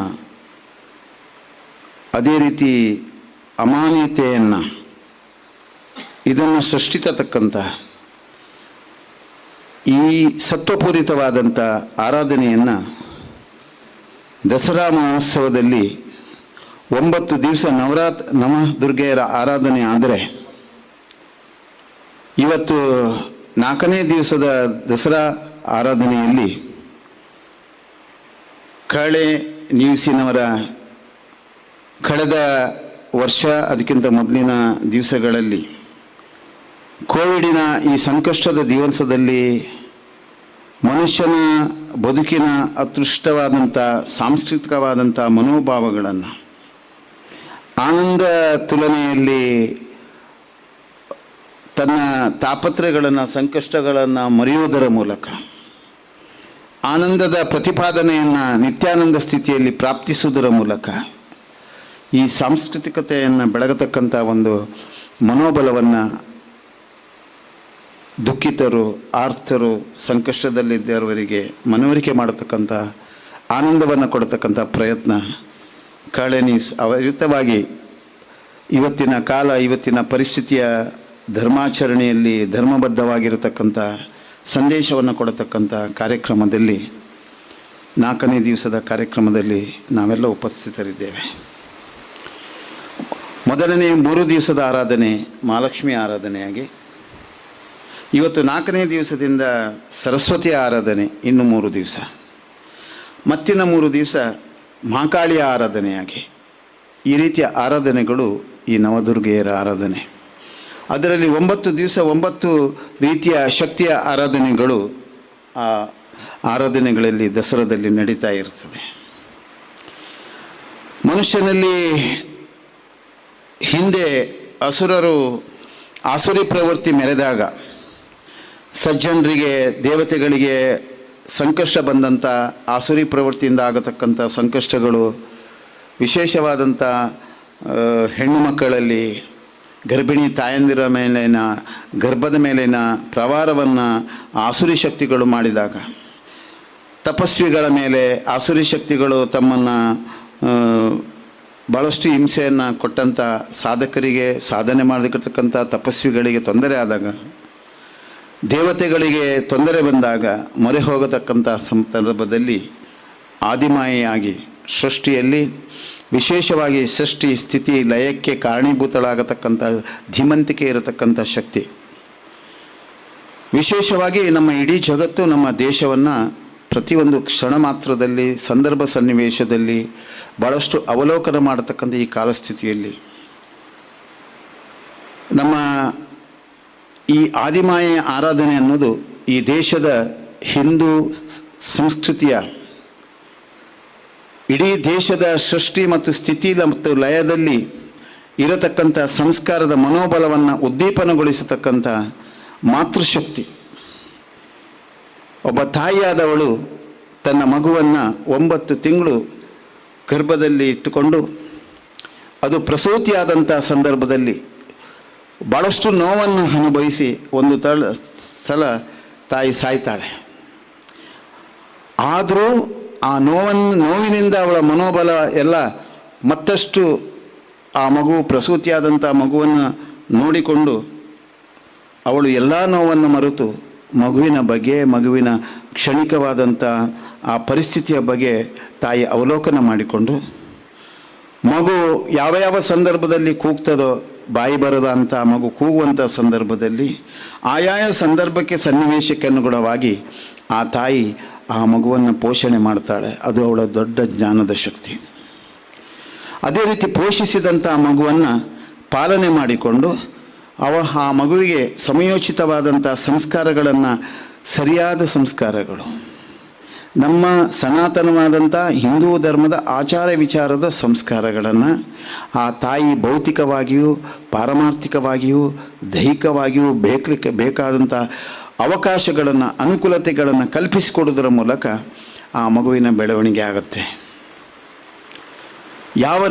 ಅದೇ ರೀತಿ ಅಮಾನ್ಯತೆಯನ್ನು ಇದನ್ನು ಸೃಷ್ಟಿಸತಕ್ಕಂಥ ಈ ಸತ್ವಪೂರಿತವಾದಂಥ ಆರಾಧನೆಯನ್ನು ದಸರಾ ಮಹೋತ್ಸವದಲ್ಲಿ 9 ದಿವಸ ನವದುರ್ಗೆಯರ ಆರಾಧನೆ ಆದರೆ ಇವತ್ತು 4ನೇ ದಿವಸದ ದಸರಾ ಆರಾಧನೆಯಲ್ಲಿ ಕಳೆ ನ್ಯೂಸಿನವರ ಕಳೆದ ವರ್ಷ ಅದಕ್ಕಿಂತ ಮೊದಲಿನ ದಿವಸಗಳಲ್ಲಿ ಕೋವಿಡಿನ ಈ ಸಂಕಷ್ಟದ ದಿವಸದಲ್ಲಿ ಮನುಷ್ಯನ ಬದುಕಿನ ಅತೃಷ್ಟವಾದಂಥ ಸಾಂಸ್ಕೃತಿಕವಾದಂಥ ಮನೋಭಾವಗಳನ್ನು ಆನಂದ ತುಲನೆಯಲ್ಲಿ ತನ್ನ ತಾಪತ್ರಗಳನ್ನು ಸಂಕಷ್ಟಗಳನ್ನು ಮರೆಯುವುದರ ಮೂಲಕ ಆನಂದದ ಪ್ರತಿಪಾದನೆಯನ್ನು ನಿತ್ಯಾನಂದ ಸ್ಥಿತಿಯಲ್ಲಿ ಪ್ರಾಪ್ತಿಸುವುದರ ಮೂಲಕ ಈ ಸಾಂಸ್ಕೃತಿಕತೆಯನ್ನು ಬೆಳಗತಕ್ಕಂಥ ಒಂದು ಮನೋಬಲವನ್ನು ದುಃಖಿತರು ಆರ್ತರು ಸಂಕಷ್ಟದಲ್ಲಿದ್ದವರಿಗೆ ಮನವರಿಕೆ ಮಾಡತಕ್ಕಂಥ ಆನಂದವನ್ನು ಕೊಡತಕ್ಕಂಥ ಪ್ರಯತ್ನ ಕಾಳೆನೀಸ್ ಅವಯುತವಾಗಿ ಇವತ್ತಿನ ಕಾಲ ಇವತ್ತಿನ ಪರಿಸ್ಥಿತಿಯ ಧರ್ಮಾಚರಣೆಯಲ್ಲಿ ಧರ್ಮಬದ್ಧವಾಗಿರತಕ್ಕಂಥ ಸಂದೇಶವನ್ನು ಕೊಡತಕ್ಕಂಥ ಕಾರ್ಯಕ್ರಮದಲ್ಲಿ 4ನೇ ದಿವಸದ ಕಾರ್ಯಕ್ರಮದಲ್ಲಿ ನಾವೆಲ್ಲ ಉಪಸ್ಥಿತರಿದ್ದೇವೆ. ಮೊದಲನೇ 3 ದಿವಸದ ಆರಾಧನೆ ಮಹಾಲಕ್ಷ್ಮಿ ಆರಾಧನೆಯಾಗಿ, ಇವತ್ತು 4ನೇ ದಿವಸದಿಂದ ಸರಸ್ವತಿ ಆರಾಧನೆ ಇನ್ನು 3 ದಿವಸ, ಮತ್ತಿನ 3 ದಿವಸ ಮಹಾಕಾಳಿಯ ಆರಾಧನೆಯಾಗಿ, ಈ ರೀತಿಯ ಆರಾಧನೆಗಳು ಈ ನವದುರ್ಗೆಯರ ಆರಾಧನೆ. ಅದರಲ್ಲಿ 9 ದಿವಸ 9 ರೀತಿಯ ಶಕ್ತಿಯ ಆರಾಧನೆಗಳು ಆ ಆರಾಧನೆಗಳಲ್ಲಿ ದಸರಾದಲ್ಲಿ ನಡೀತಾ ಇರ್ತದೆ. ಮನುಷ್ಯನಲ್ಲಿ ಹಿಂದೆ ಅಸುರರು ಆಸುರಿ ಪ್ರವೃತ್ತಿ ಮೆರೆದಾಗ ಸಜ್ಜನರಿಗೆ ದೇವತೆಗಳಿಗೆ ಸಂಕಷ್ಟ ಬಂದಂಥ ಆಸುರಿ ಪ್ರವೃತ್ತಿಯಿಂದ ಆಗತಕ್ಕಂಥ ಸಂಕಷ್ಟಗಳು ವಿಶೇಷವಾದಂಥ ಹೆಣ್ಣು ಮಕ್ಕಳಲ್ಲಿ ಗರ್ಭಿಣಿ ತಾಯಂದಿರ ಮೇಲಿನ ಗರ್ಭದ ಮೇಲಿನ ಪ್ರವಾರವನ್ನು ಆಸುರಿ ಶಕ್ತಿಗಳು ಮಾಡಿದಾಗ, ತಪಸ್ವಿಗಳ ಮೇಲೆ ಆಸುರಿ ಶಕ್ತಿಗಳು ತಮ್ಮನ್ನು ಭಾಳಷ್ಟು ಹಿಂಸೆಯನ್ನು ಕೊಟ್ಟಂಥ ಸಾಧಕರಿಗೆ, ಸಾಧನೆ ಮಾಡತಕ್ಕಂಥ ತಪಸ್ವಿಗಳಿಗೆ ತೊಂದರೆ ಆದಾಗ, ದೇವತೆಗಳಿಗೆ ತೊಂದರೆ ಬಂದಾಗ ಮೊರೆ ಹೋಗತಕ್ಕಂಥ ಸಂದರ್ಭದಲ್ಲಿ ಆದಿಮಾಯಿಯಾಗಿ ಸೃಷ್ಟಿಯಲ್ಲಿ ವಿಶೇಷವಾಗಿ ಸೃಷ್ಟಿ ಸ್ಥಿತಿ ಲಯಕ್ಕೆ ಕಾರಣೀಭೂತಳಾಗತಕ್ಕಂಥ ಧೀಮಂತಿಕೆ ಇರತಕ್ಕಂಥ ಶಕ್ತಿ ವಿಶೇಷವಾಗಿ ನಮ್ಮ ಇಡೀ ಜಗತ್ತು ನಮ್ಮ ದೇಶವನ್ನು ಪ್ರತಿಯೊಂದು ಕ್ಷಣ ಮಾತ್ರದಲ್ಲಿ ಸಂದರ್ಭ ಸನ್ನಿವೇಶದಲ್ಲಿ ಭಾಳಷ್ಟು ಅವಲೋಕನ ಮಾಡತಕ್ಕಂಥ ಈ ಕಾಲಸ್ಥಿತಿಯಲ್ಲಿ ನಮ್ಮ ಈ ಆದಿಮಾಯೆಯ ಆರಾಧನೆ ಅನ್ನೋದು ಈ ದೇಶದ ಹಿಂದೂ ಸಂಸ್ಕೃತಿಯ ಇಡೀ ದೇಶದ ಸೃಷ್ಟಿ ಮತ್ತು ಸ್ಥಿತಿ ಮತ್ತು ಲಯದಲ್ಲಿ ಇರತಕ್ಕಂಥ ಸಂಸ್ಕಾರದ ಮನೋಬಲವನ್ನು ಉದ್ದೀಪನಗೊಳಿಸತಕ್ಕಂಥ ಮಾತೃಶಕ್ತಿ. ಒಬ್ಬ ತಾಯಿಯಾದವಳು ತನ್ನ ಮಗುವನ್ನು 9 ತಿಂಗಳು ಗರ್ಭದಲ್ಲಿ ಇಟ್ಟುಕೊಂಡು ಅದು ಪ್ರಸೂತಿಯಾದಂಥ ಸಂದರ್ಭದಲ್ಲಿ ಭಾಳಷ್ಟು ನೋವನ್ನು ಅನುಭವಿಸಿ ಒಂದು ಸಲ ತಾಯಿ ಸಾಯ್ತಾಳೆ. ಆದರೂ ಆ ನೋವಿನಿಂದ ಅವಳ ಮನೋಬಲ ಎಲ್ಲ ಮತ್ತಷ್ಟು ಆ ಮಗು ಪ್ರಸೂತಿಯಾದಂಥ ಮಗುವನ್ನು ನೋಡಿಕೊಂಡು ಅವಳು ಎಲ್ಲ ನೋವನ್ನು ಮರೆತು ಮಗುವಿನ ಬಗ್ಗೆ, ಮಗುವಿನ ಕ್ಷಣಿಕವಾದಂಥ ಆ ಪರಿಸ್ಥಿತಿಯ ಬಗ್ಗೆ ತಾಯಿ ಅವಲೋಕನ ಮಾಡಿಕೊಂಡು, ಮಗು ಯಾವ ಯಾವ ಸಂದರ್ಭದಲ್ಲಿ ಕೂಗ್ತದೋ, ಬಾಯಿ ಬರದ ಅಂತ ಮಗು ಕೂಗುವಂಥ ಸಂದರ್ಭದಲ್ಲಿ ಆಯಾಯ ಸಂದರ್ಭಕ್ಕೆ ಸನ್ನಿವೇಶಕ್ಕೆ ಅನುಗುಣವಾಗಿ ಆ ತಾಯಿ ಆ ಮಗುವನ್ನು ಪೋಷಣೆ ಮಾಡ್ತಾಳೆ. ಅದು ಅವಳ ದೊಡ್ಡ ಜ್ಞಾನದ ಶಕ್ತಿ. ಅದೇ ರೀತಿ ಪೋಷಿಸಿದಂಥ ಮಗುವನ್ನು ಪಾಲನೆ ಮಾಡಿಕೊಂಡು ಆ ಮಗುವಿಗೆ ಸಮಯೋಚಿತವಾದಂಥ ಸಂಸ್ಕಾರಗಳನ್ನು, ಸರಿಯಾದ ಸಂಸ್ಕಾರಗಳು, ನಮ್ಮ ಸನಾತನವಾದಂಥ ಹಿಂದೂ ಧರ್ಮದ ಆಚಾರ ವಿಚಾರದ ಸಂಸ್ಕಾರಗಳನ್ನು ಆ ತಾಯಿ ಭೌತಿಕವಾಗಿಯೂ ಪಾರಮಾರ್ಥಿಕವಾಗಿಯೂ ದೈಹಿಕವಾಗಿಯೂ ಬೇಕಾದಂಥ ಅವಕಾಶಗಳನ್ನು, ಅನುಕೂಲತೆಗಳನ್ನು ಕಲ್ಪಿಸಿಕೊಡೋದರ ಮೂಲಕ ಆ ಮಗುವಿನ ಬೆಳವಣಿಗೆ ಆಗುತ್ತೆ. ಯಾವ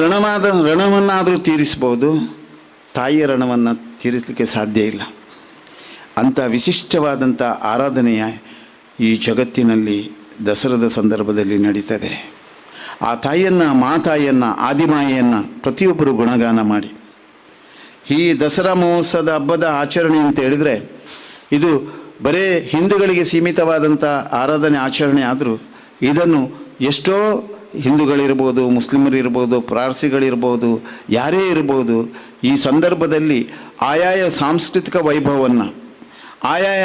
ಋಣವನ್ನಾದರೂ ತೀರಿಸ್ಬೋದು, ತಾಯಿಯ ಋಣವನ್ನು ತೀರಿಸಲಿಕ್ಕೆ ಸಾಧ್ಯ ಇಲ್ಲ. ಅಂಥ ವಿಶಿಷ್ಟವಾದಂಥ ಆರಾಧನೆಯ ಈ ಜಗತ್ತಿನಲ್ಲಿ ದಸರಾದ ಸಂದರ್ಭದಲ್ಲಿ ನಡೀತದೆ. ಆ ತಾಯಿಯನ್ನು, ಮಾತಾಯಿಯನ್ನು, ಆದಿಮಾಯಿಯನ್ನು ಪ್ರತಿಯೊಬ್ಬರು ಗುಣಗಾನ ಮಾಡಿ ಈ ದಸರಾ ಮಹೋತ್ಸವದ ಹಬ್ಬದ ಆಚರಣೆ ಅಂತ ಹೇಳಿದರೆ ಇದು ಬರೇ ಹಿಂದೂಗಳಿಗೆ ಸೀಮಿತವಾದಂಥ ಆರಾಧನೆ ಆಚರಣೆ ಆದರೂ ಇದನ್ನು ಎಷ್ಟೋ ಹಿಂದೂಗಳಿರ್ಬೋದು, ಮುಸ್ಲಿಮರಿರ್ಬೋದು, ಪಾರ್ಸಿಗಳಿರ್ಬೋದು, ಯಾರೇ ಇರ್ಬೋದು, ಈ ಸಂದರ್ಭದಲ್ಲಿ ಆಯಾಯ ಸಾಂಸ್ಕೃತಿಕ ವೈಭವವನ್ನು, ಆಯಾಯ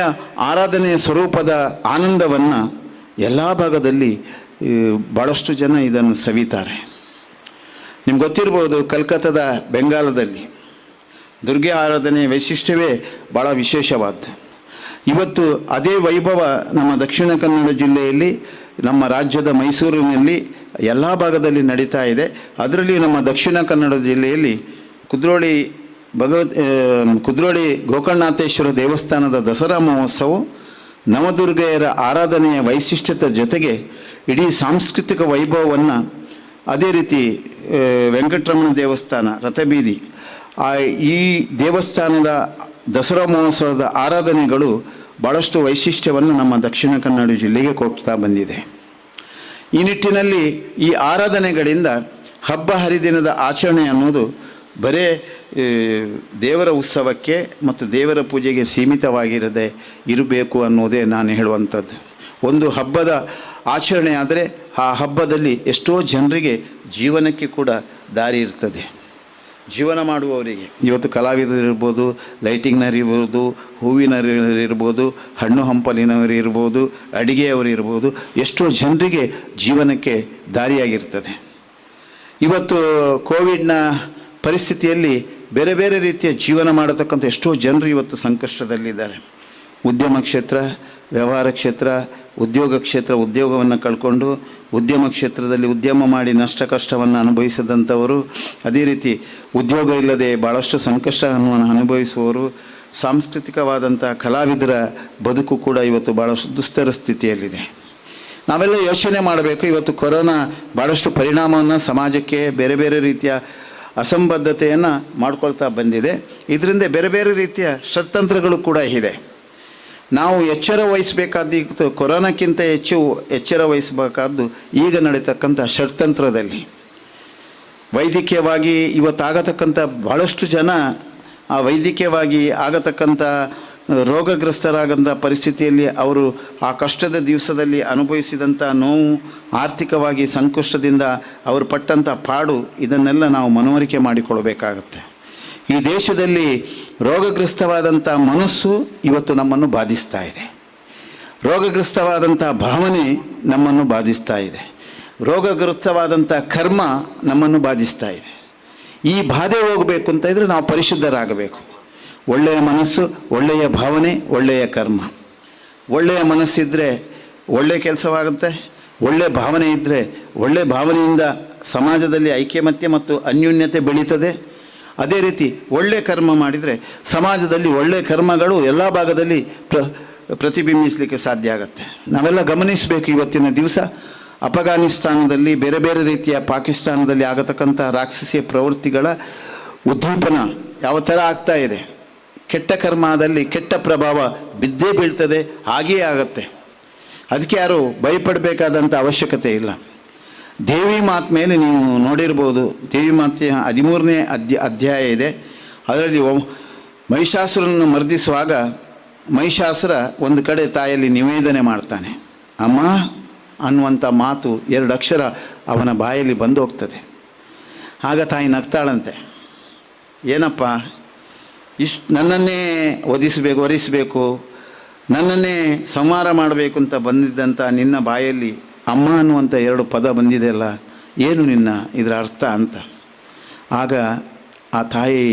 ಆರಾಧನೆಯ ಸ್ವರೂಪದ ಆನಂದವನ್ನು ಎಲ್ಲ ಭಾಗದಲ್ಲಿ ಭಾಳಷ್ಟು ಜನ ಇದನ್ನು ಸವಿತಾರೆ. ನಿಮ್ಗೆ ಗೊತ್ತಿರ್ಬೋದು, ಕಲ್ಕತ್ತಾದ ಬೆಂಗಾಲದಲ್ಲಿ ದುರ್ಗೆ ಆರಾಧನೆಯ ವೈಶಿಷ್ಟ್ಯವೇ ಭಾಳ ವಿಶೇಷವಾದ್ದು. ಇವತ್ತು ಅದೇ ವೈಭವ ನಮ್ಮ ದಕ್ಷಿಣ ಕನ್ನಡ ಜಿಲ್ಲೆಯಲ್ಲಿ, ನಮ್ಮ ರಾಜ್ಯದ ಮೈಸೂರಿನಲ್ಲಿ ಎಲ್ಲ ಭಾಗದಲ್ಲಿ ನಡೀತಾ ಇದೆ. ಅದರಲ್ಲಿ ನಮ್ಮ ದಕ್ಷಿಣ ಕನ್ನಡ ಜಿಲ್ಲೆಯಲ್ಲಿ ಕುದ್ರೋಳಿ ಗೋಕರ್ಣನಾಥೇಶ್ವರ ದೇವಸ್ಥಾನದ ದಸರಾ ಮಹೋತ್ಸವ ನವದುರ್ಗೆಯರ ಆರಾಧನೆಯ ವೈಶಿಷ್ಟ್ಯತೆ ಜೊತೆಗೆ ಇಡೀ ಸಾಂಸ್ಕೃತಿಕ ವೈಭವವನ್ನು, ಅದೇ ರೀತಿ ವೆಂಕಟರಮಣ ದೇವಸ್ಥಾನ ರಥಬೀದಿ, ಈ ದೇವಸ್ಥಾನದ ದಸರಾ ಮಹೋತ್ಸವದ ಆರಾಧನೆಗಳು ಭಾಳಷ್ಟು ವೈಶಿಷ್ಟ್ಯವನ್ನು ನಮ್ಮ ದಕ್ಷಿಣ ಕನ್ನಡ ಜಿಲ್ಲೆಗೆ ಕೊಡ್ತಾ ಬಂದಿದೆ. ಈ ನಿಟ್ಟಿನಲ್ಲಿ ಈ ಆರಾಧನೆಗಳಿಂದ ಹಬ್ಬ ಹರಿದಿನದ ಆಚರಣೆ ಅನ್ನೋದು ಬರೇ ದೇವರ ಉತ್ಸವಕ್ಕೆ ಮತ್ತು ದೇವರ ಪೂಜೆಗೆ ಸೀಮಿತವಾಗಿರದೆ ಇರಬೇಕು ಅನ್ನೋದೇ ನಾನು ಹೇಳುವಂಥದ್ದು. ಒಂದು ಹಬ್ಬದ ಆಚರಣೆ ಆದರೆ ಆ ಹಬ್ಬದಲ್ಲಿ ಎಷ್ಟೋ ಜನರಿಗೆ ಜೀವನಕ್ಕೆ ಕೂಡ ದಾರಿ ಇರ್ತದೆ. ಜೀವನ ಮಾಡುವವರಿಗೆ ಇವತ್ತು ಕಲಾವಿದರಿರ್ಬೋದು, ಲೈಟಿಂಗ್ನವರಿರ್ಬೋದು, ಹೂವಿನವರಿರ್ಬೋದು, ಹಣ್ಣು ಹಂಪಲಿನವರಿರ್ಬೋದು, ಅಡಿಗೆಯವರಿರ್ಬೋದು, ಎಷ್ಟೋ ಜನರಿಗೆ ಜೀವನಕ್ಕೆ ದಾರಿಯಾಗಿರ್ತದೆ. ಇವತ್ತು ಕೋವಿಡ್ನ ಪರಿಸ್ಥಿತಿಯಲ್ಲಿ ಬೇರೆ ಬೇರೆ ರೀತಿಯ ಜೀವನ ಮಾಡತಕ್ಕಂಥ ಎಷ್ಟೋ ಜನರು ಇವತ್ತು ಸಂಕಷ್ಟದಲ್ಲಿದ್ದಾರೆ. ಉದ್ಯಮ ಕ್ಷೇತ್ರ, ವ್ಯವಹಾರ ಕ್ಷೇತ್ರ, ಉದ್ಯೋಗ ಕ್ಷೇತ್ರ, ಉದ್ಯೋಗವನ್ನು ಕಳ್ಕೊಂಡು ಉದ್ಯಮ ಕ್ಷೇತ್ರದಲ್ಲಿ ಉದ್ಯಮ ಮಾಡಿ ನಷ್ಟ ಕಷ್ಟವನ್ನು ಅನುಭವಿಸಿದಂಥವರು, ಅದೇ ರೀತಿ ಉದ್ಯೋಗ ಇಲ್ಲದೆ ಭಾಳಷ್ಟು ಸಂಕಷ್ಟವನ್ನು ಅನುಭವಿಸುವವರು, ಸಾಂಸ್ಕೃತಿಕವಾದಂಥ ಕಲಾವಿದರ ಬದುಕು ಕೂಡ ಇವತ್ತು ಭಾಳಷ್ಟು ದುಸ್ತರ ಸ್ಥಿತಿಯಲ್ಲಿದೆ. ನಾವೆಲ್ಲ ಯೋಚನೆ ಮಾಡಬೇಕು. ಇವತ್ತು ಕೊರೋನಾ ಭಾಳಷ್ಟು ಪರಿಣಾಮವನ್ನು ಸಮಾಜಕ್ಕೆ, ಬೇರೆ ಬೇರೆ ರೀತಿಯ ಅಸಂಬದ್ಧತೆಯನ್ನು ಮಾಡ್ಕೊಳ್ತಾ ಬಂದಿದೆ. ಇದರಿಂದ ಬೇರೆ ಬೇರೆ ರೀತಿಯ ಷಡ್ಯಂತ್ರಗಳು ಕೂಡ ಇದೆ. ನಾವು ಎಚ್ಚರ ವಹಿಸಬೇಕಾದ್ದು ಕೊರೋನಾಕ್ಕಿಂತ ಹೆಚ್ಚು ಎಚ್ಚರ ವಹಿಸಬೇಕಾದ್ದು ಈಗ ನಡೀತಕ್ಕಂಥ ಷಡ್ಯಂತ್ರದಲ್ಲಿ. ವೈದ್ಯಕೀಯವಾಗಿ ಇವತ್ತಾಗತಕ್ಕಂಥ ಭಾಳಷ್ಟು ಜನ ಆ ವೈದ್ಯಕೀಯವಾಗಿ ಆಗತಕ್ಕಂಥ ರೋಗಗ್ರಸ್ತರಾಗಂಥ ಪರಿಸ್ಥಿತಿಯಲ್ಲಿ ಅವರು ಆ ಕಷ್ಟದ ದಿವಸದಲ್ಲಿ ಅನುಭವಿಸಿದಂಥ ನೋವು, ಆರ್ಥಿಕವಾಗಿ ಸಂಕಷ್ಟದಿಂದ ಅವರು ಪಟ್ಟಂಥ ಪಾಡು, ಇದನ್ನೆಲ್ಲ ನಾವು ಮನವರಿಕೆ ಮಾಡಿಕೊಳ್ಬೇಕಾಗತ್ತೆ. ಈ ದೇಶದಲ್ಲಿ ರೋಗಗ್ರಸ್ತವಾದಂಥ ಮನಸ್ಸು ಇವತ್ತು ನಮ್ಮನ್ನು ಬಾಧಿಸ್ತಾ ಇದೆ. ರೋಗಗ್ರಸ್ತವಾದಂಥ ಭಾವನೆ ನಮ್ಮನ್ನು ಬಾಧಿಸ್ತಾ ಇದೆ. ರೋಗಗ್ರಸ್ತವಾದಂಥ ಕರ್ಮ ನಮ್ಮನ್ನು ಬಾಧಿಸ್ತಾ ಇದೆ. ಈ ಬಾಧೆ ಹೋಗಬೇಕು ಅಂತ ಇದ್ದರೆ ನಾವು ಪರಿಶುದ್ಧರಾಗಬೇಕು. ಒಳ್ಳೆಯ ಮನಸ್ಸು, ಒಳ್ಳೆಯ ಭಾವನೆ, ಒಳ್ಳೆಯ ಕರ್ಮ. ಒಳ್ಳೆಯ ಮನಸ್ಸಿದ್ದರೆ ಒಳ್ಳೆಯ ಕೆಲಸವಾಗುತ್ತೆ. ಒಳ್ಳೆಯ ಭಾವನೆ ಇದ್ದರೆ ಒಳ್ಳೆಯ ಭಾವನೆಯಿಂದ ಸಮಾಜದಲ್ಲಿ ಐಕ್ಯಮತ್ಯ ಮತ್ತು ಅನ್ಯೋನ್ಯತೆ ಬೆಳೀತದೆ. ಅದೇ ರೀತಿ ಒಳ್ಳೆಯ ಕರ್ಮ ಮಾಡಿದರೆ ಸಮಾಜದಲ್ಲಿ ಒಳ್ಳೆಯ ಕರ್ಮಗಳು ಎಲ್ಲ ಭಾಗದಲ್ಲಿ ಪ್ರತಿಬಿಂಬಿಸಲಿಕ್ಕೆ ಸಾಧ್ಯ ಆಗುತ್ತೆ. ನಾವೆಲ್ಲ ಗಮನಿಸಬೇಕು. ಇವತ್ತಿನ ದಿವಸ ಅಫ್ಘಾನಿಸ್ತಾನದಲ್ಲಿ, ಬೇರೆ ಬೇರೆ ರೀತಿಯ ಪಾಕಿಸ್ತಾನದಲ್ಲಿ ಆಗತಕ್ಕಂಥ ರಾಕ್ಷಸೀಯ ಪ್ರವೃತ್ತಿಗಳ ಉದ್ದೀಪನ ಯಾವ ಥರ ಆಗ್ತಾ ಇದೆ. ಕೆಟ್ಟ ಕರ್ಮದಲ್ಲಿ ಕೆಟ್ಟ ಪ್ರಭಾವ ಬಿದ್ದೇ ಬೀಳ್ತದೆ, ಹಾಗೇ ಆಗುತ್ತೆ. ಅದಕ್ಕೆ ಯಾರು ಭಯಪಡಬೇಕಾದಂಥ ಅವಶ್ಯಕತೆ ಇಲ್ಲ. ದೇವಿ ಮಾತು ಮೇಲೆ ನೀವು ನೋಡಿರ್ಬೋದು. ದೇವಿ ಮಾತೆಯ 13ನೇ ಅಧ್ಯಾಯ ಇದೆ. ಅದರಲ್ಲಿ ಮಹಿಷಾಸುರನನ್ನು ಮರ್ದಿಸುವಾಗ ಮಹಿಷಾಸುರ ಒಂದು ಕಡೆ ತಾಯಲ್ಲಿ ನಿವೇದನೆ ಮಾಡ್ತಾನೆ. ಅಮ್ಮ ಅನ್ನುವಂಥ ಮಾತು 2 ಅಕ್ಷರ ಅವನ ಬಾಯಲ್ಲಿ ಬಂದು ಹೋಗ್ತದೆ. ಆಗ ತಾಯಿ ನಗ್ತಾಳಂತೆ. ಏನಪ್ಪ, ನನ್ನನ್ನೇ ವರಿಸಬೇಕು, ನನ್ನನ್ನೇ ಸಂಹಾರ ಮಾಡಬೇಕು ಅಂತ ಬಂದಿದ್ದಂಥ ನಿನ್ನ ಬಾಯಲ್ಲಿ ಅಮ್ಮ ಅನ್ನುವಂಥ 2 ಪದ ಬಂದಿದೆಯಲ್ಲ, ಏನು ನಿನ್ನ ಇದರ ಅರ್ಥ ಅಂತ. ಆಗ ಆ ತಾಯಿ,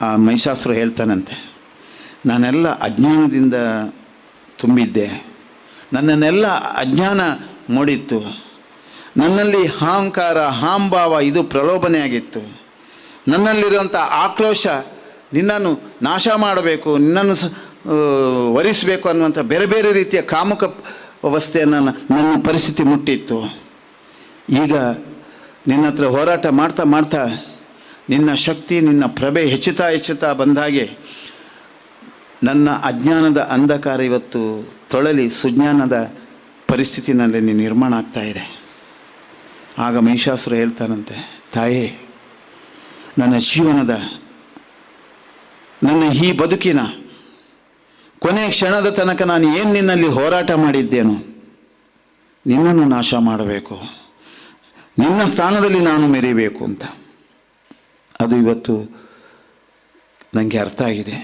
ಆ ಮಹಿಷಾಸುರ ಹೇಳ್ತಾನಂತೆ, ನಾನೆಲ್ಲ ಅಜ್ಞಾನದಿಂದ ತುಂಬಿದ್ದೆ, ನನ್ನನ್ನೆಲ್ಲ ಅಜ್ಞಾನ ಮೂಡಿತ್ತು, ನನ್ನಲ್ಲಿ ಅಹಂಕಾರ, ಅಹಂಭಾವ ಇದು ಪ್ರಲೋಭನೆ ಆಗಿತ್ತು, ನನ್ನಲ್ಲಿರುವಂಥ ಆಕ್ರೋಶ ನಿನ್ನನ್ನು ನಾಶ ಮಾಡಬೇಕು, ನಿನ್ನನ್ನು ವರಿಸಬೇಕು ಅನ್ನುವಂಥ ಬೇರೆ ಬೇರೆ ರೀತಿಯ ಕಾಮುಕ ಅವಸ್ಥೆಯನ್ನು ನನ್ನ ಪರಿಸ್ಥಿತಿ ಮುಟ್ಟಿತ್ತು. ಈಗ ನಿನ್ನ ಹತ್ರ ಹೋರಾಟ ಮಾಡ್ತಾ ಮಾಡ್ತಾ ನಿನ್ನ ಶಕ್ತಿ, ನಿನ್ನ ಪ್ರಭೆ ಹೆಚ್ಚುತ್ತಾ ಬಂದಾಗೆ ನನ್ನ ಅಜ್ಞಾನದ ಅಂಧಕಾರ ಇವತ್ತು ತೊಳಲಿ ಸುಜ್ಞಾನದ ಪರಿಸ್ಥಿತಿನಲ್ಲಿ ನಿರ್ಮಾಣ ಆಗ್ತಾ ಇದೆ. ಆಗ ಮಹಿಷಾಸುರ ಹೇಳ್ತಾನಂತೆ, ತಾಯೇ, ನನ್ನ ಜೀವನದ ನನ್ನ ಈ ಬದುಕಿನ ಕೊನೆಯ ಕ್ಷಣದ ತನಕ ನಾನು ಏನು ನಿನ್ನಲ್ಲಿ ಹೋರಾಟ ಮಾಡಿದ್ದೇನೋ, ನಿನ್ನನ್ನು ನಾಶ ಮಾಡಬೇಕು, ನಿನ್ನ ಸ್ಥಾನದಲ್ಲಿ ನಾನು ಮೆರಿಬೇಕು ಅಂತ. ಅದು ಇವತ್ತು ನನಗೆ ಅರ್ಥ ಆಗಿದೆ.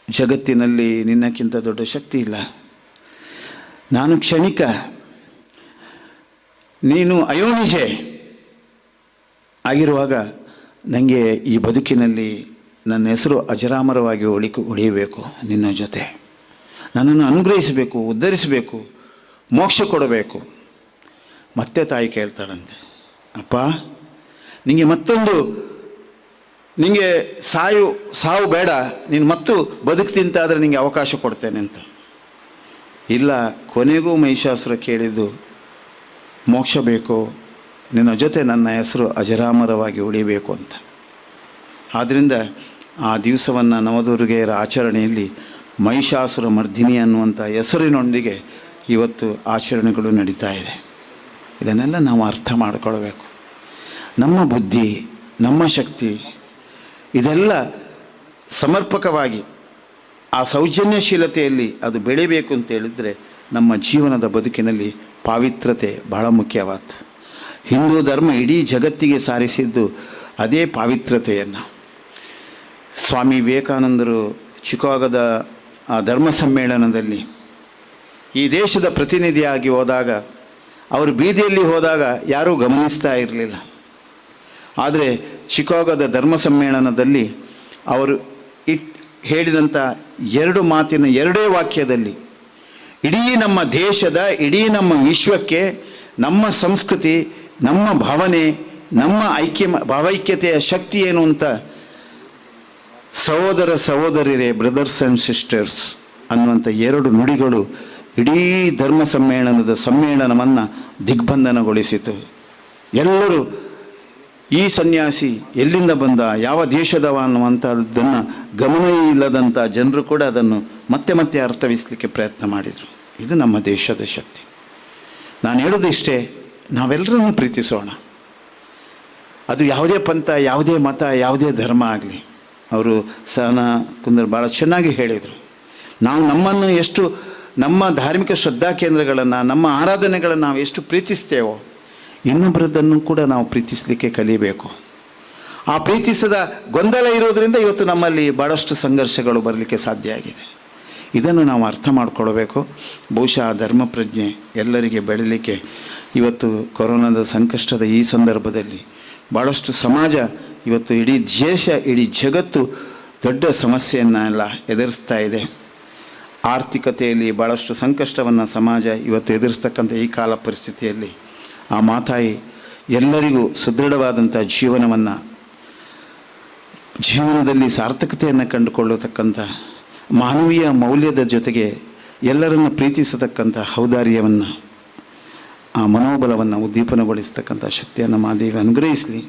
ಜಗತ್ತಿನಲ್ಲಿ ನಿನ್ನಕ್ಕಿಂತ ದೊಡ್ಡ ಶಕ್ತಿ ಇಲ್ಲ. ನಾನು ಕ್ಷಣಿಕ, ನೀನು ಅಯೋನಿಜೆ ಆಗಿರುವಾಗ ನನಗೆ ಈ ಬದುಕಿನಲ್ಲಿ ನನ್ನ ಹೆಸರು ಅಜರಾಮರವಾಗಿ ಉಳಿಯಬೇಕು. ನಿನ್ನ ಜೊತೆ ನನ್ನನ್ನು ಅನುಗ್ರಹಿಸಬೇಕು, ಉದ್ಧರಿಸಬೇಕು, ಮೋಕ್ಷ ಕೊಡಬೇಕು. ಮತ್ತೆ ತಾಯಿ ಕೇಳ್ತಾಳಂತೆ, ಅಪ್ಪ ನಿಮಗೆ ಮತ್ತೊಂದು, ನಿಮಗೆ ಸಾವು ಬೇಡ, ನೀನು ಮತ್ತು ಬದುಕ್ತಿಂತಾದರೆ ನಿಮಗೆ ಅವಕಾಶ ಕೊಡ್ತೇನೆ ಅಂತ. ಇಲ್ಲ, ಕೊನೆಗೂ ಮಹಿಷಾಸುರ ಕೇಳಿದ್ದು ಮೋಕ್ಷ ಬೇಕು, ನಿನ್ನ ಜೊತೆ ನನ್ನ ಹೆಸರು ಅಜರಾಮರವಾಗಿ ಉಳಿಬೇಕು ಅಂತ. ಆದ್ದರಿಂದ ಆ ದಿವಸವನ್ನು ನವದುರ್ಗೆಯರ ಆಚರಣೆಯಲ್ಲಿ ಮಹಿಷಾಸುರ ಮರ್ದಿನಿ ಅನ್ನುವಂಥ ಹೆಸರಿನೊಂದಿಗೆ ಇವತ್ತು ಆಚರಣೆಗಳು ನಡೀತಾ ಇದೆ. ಇದನ್ನೆಲ್ಲ ನಾವು ಅರ್ಥ ಮಾಡಿಕೊಳ್ಬೇಕು. ನಮ್ಮ ಬುದ್ಧಿ, ನಮ್ಮ ಶಕ್ತಿ ಇದೆಲ್ಲ ಸಮರ್ಪಕವಾಗಿ ಆ ಸೌಜನ್ಯಶೀಲತೆಯಲ್ಲಿ ಅದು ಬೆಳಿಬೇಕು ಅಂತೇಳಿದರೆ ನಮ್ಮ ಜೀವನದ ಬದುಕಿನಲ್ಲಿ ಪಾವಿತ್ರತೆ ಬಹಳ ಮುಖ್ಯವಾದ್ದು. ಹಿಂದೂ ಧರ್ಮ ಇಡೀ ಜಗತ್ತಿಗೆ ಸಾರಿಸಿದ್ದು ಅದೇ ಪಾವಿತ್ರತೆಯನ್ನು. ಸ್ವಾಮಿ ವಿವೇಕಾನಂದರು ಚಿಕಾಗೋದ ಆ ಧರ್ಮ ಸಮ್ಮೇಳನದಲ್ಲಿ ಈ ದೇಶದ ಪ್ರತಿನಿಧಿಯಾಗಿ ಹೋದಾಗ, ಅವರು ಬೀದಿಯಲ್ಲಿ ಹೋದಾಗ ಯಾರೂ ಗಮನಿಸ್ತಾ ಇರಲಿಲ್ಲ. ಆದರೆ ಚಿಕಾಗೋದ ಧರ್ಮ ಸಮ್ಮೇಳನದಲ್ಲಿ ಅವರು ಹೇಳಿದಂಥ 2 ಮಾತಿನ 2 ವಾಕ್ಯದಲ್ಲಿ ಇಡೀ ನಮ್ಮ ದೇಶದ, ಇಡೀ ನಮ್ಮ ವಿಶ್ವಕ್ಕೆ ನಮ್ಮ ಸಂಸ್ಕೃತಿ, ನಮ್ಮ ಭಾವನೆ, ನಮ್ಮ ಭಾವೈಕ್ಯತೆಯ ಶಕ್ತಿ ಏನು ಅಂತ, ಸಹೋದರ ಸಹೋದರಿಯರೇ, ಬ್ರದರ್ಸ್ ಆ್ಯಂಡ್ ಸಿಸ್ಟರ್ಸ್ ಅನ್ನುವಂಥ 2 ನುಡಿಗಳು ಇಡೀ ಧರ್ಮ ಸಮ್ಮೇಳನವನ್ನು ದಿಗ್ಬಂಧನಗೊಳಿಸಿತು. ಎಲ್ಲರೂ ಈ ಸನ್ಯಾಸಿ ಎಲ್ಲಿಂದ ಬಂದ, ಯಾವ ದೇಶದವ ಅನ್ನುವಂಥದ್ದನ್ನು ಗಮನ ಇಲ್ಲದಂಥ ಜನರು ಕೂಡ ಅದನ್ನು ಮತ್ತೆ ಮತ್ತೆ ಅರ್ಥವಿಸಲಿಕ್ಕೆ ಪ್ರಯತ್ನ ಮಾಡಿದರು. ಇದು ನಮ್ಮ ದೇಶದ ಶಕ್ತಿ. ನಾನು ಹೇಳೋದು ಇಷ್ಟೇ, ನಾವೆಲ್ಲರನ್ನು ಪ್ರೀತಿಸೋಣ. ಅದು ಯಾವುದೇ ಪಂಥ, ಯಾವುದೇ ಮತ, ಯಾವುದೇ ಧರ್ಮ ಆಗಲಿ. ಅವರು ಸಹನಾ ಕುಂದರ್ ಭಾಳ ಚೆನ್ನಾಗಿ ಹೇಳಿದರು. ನಾವು ನಮ್ಮನ್ನು ಎಷ್ಟು, ನಮ್ಮ ಧಾರ್ಮಿಕ ಶ್ರದ್ಧಾ ಕೇಂದ್ರಗಳನ್ನು, ನಮ್ಮ ಆರಾಧನೆಗಳನ್ನು ನಾವು ಎಷ್ಟು ಪ್ರೀತಿಸ್ತೇವೋ, ಇನ್ನೊಬ್ಬರದನ್ನು ಕೂಡ ನಾವು ಪ್ರೀತಿಸಲಿಕ್ಕೆ ಕಲಿಬೇಕು. ಆ ಪ್ರೀತಿಸದ ಗೊಂದಲ ಇರೋದರಿಂದ ಇವತ್ತು ನಮ್ಮಲ್ಲಿ ಭಾಳಷ್ಟು ಸಂಘರ್ಷಗಳು ಬರಲಿಕ್ಕೆ ಸಾಧ್ಯ ಆಗಿದೆ. ಇದನ್ನು ನಾವು ಅರ್ಥ ಮಾಡಿಕೊಳ್ಬೇಕು. ಬಹುಶಃ ಆ ಧರ್ಮ ಪ್ರಜ್ಞೆ ಎಲ್ಲರಿಗೆ ಬೆಳೀಲಿಕ್ಕೆ ಇವತ್ತು ಕೊರೋನಾದ ಸಂಕಷ್ಟದ ಈ ಸಂದರ್ಭದಲ್ಲಿ ಭಾಳಷ್ಟು ಸಮಾಜ ಇವತ್ತು, ಇಡೀ ದೇಶ, ಇಡೀ ಜಗತ್ತು ದೊಡ್ಡ ಸಮಸ್ಯೆಯನ್ನೆಲ್ಲ ಎದುರಿಸ್ತಾ ಇದೆ. ಆರ್ಥಿಕತೆಯಲ್ಲಿ ಭಾಳಷ್ಟು ಸಂಕಷ್ಟವನ್ನು ಸಮಾಜ ಇವತ್ತು ಎದುರಿಸ್ತಕ್ಕಂಥ ಈ ಕಾಲ ಪರಿಸ್ಥಿತಿಯಲ್ಲಿ ಆ ಮಾತಾಯಿ ಎಲ್ಲರಿಗೂ ಸುದೃಢವಾದಂಥ ಜೀವನದಲ್ಲಿ ಸಾರ್ಥಕತೆಯನ್ನು ಕಂಡುಕೊಳ್ಳತಕ್ಕಂಥ, ಮಾನವೀಯ ಮೌಲ್ಯದ ಜೊತೆಗೆ ಎಲ್ಲರನ್ನು ಪ್ರೀತಿಸತಕ್ಕಂಥ ಔದಾರ್ಯವನ್ನು, ಆ ಮನೋಬಲವನ್ನು ಉದ್ದೀಪನಗೊಳಿಸ್ತಕ್ಕಂಥ ಶಕ್ತಿಯನ್ನು ಮಾದೇವಿ ಅನುಗ್ರಹಿಸಲಿ.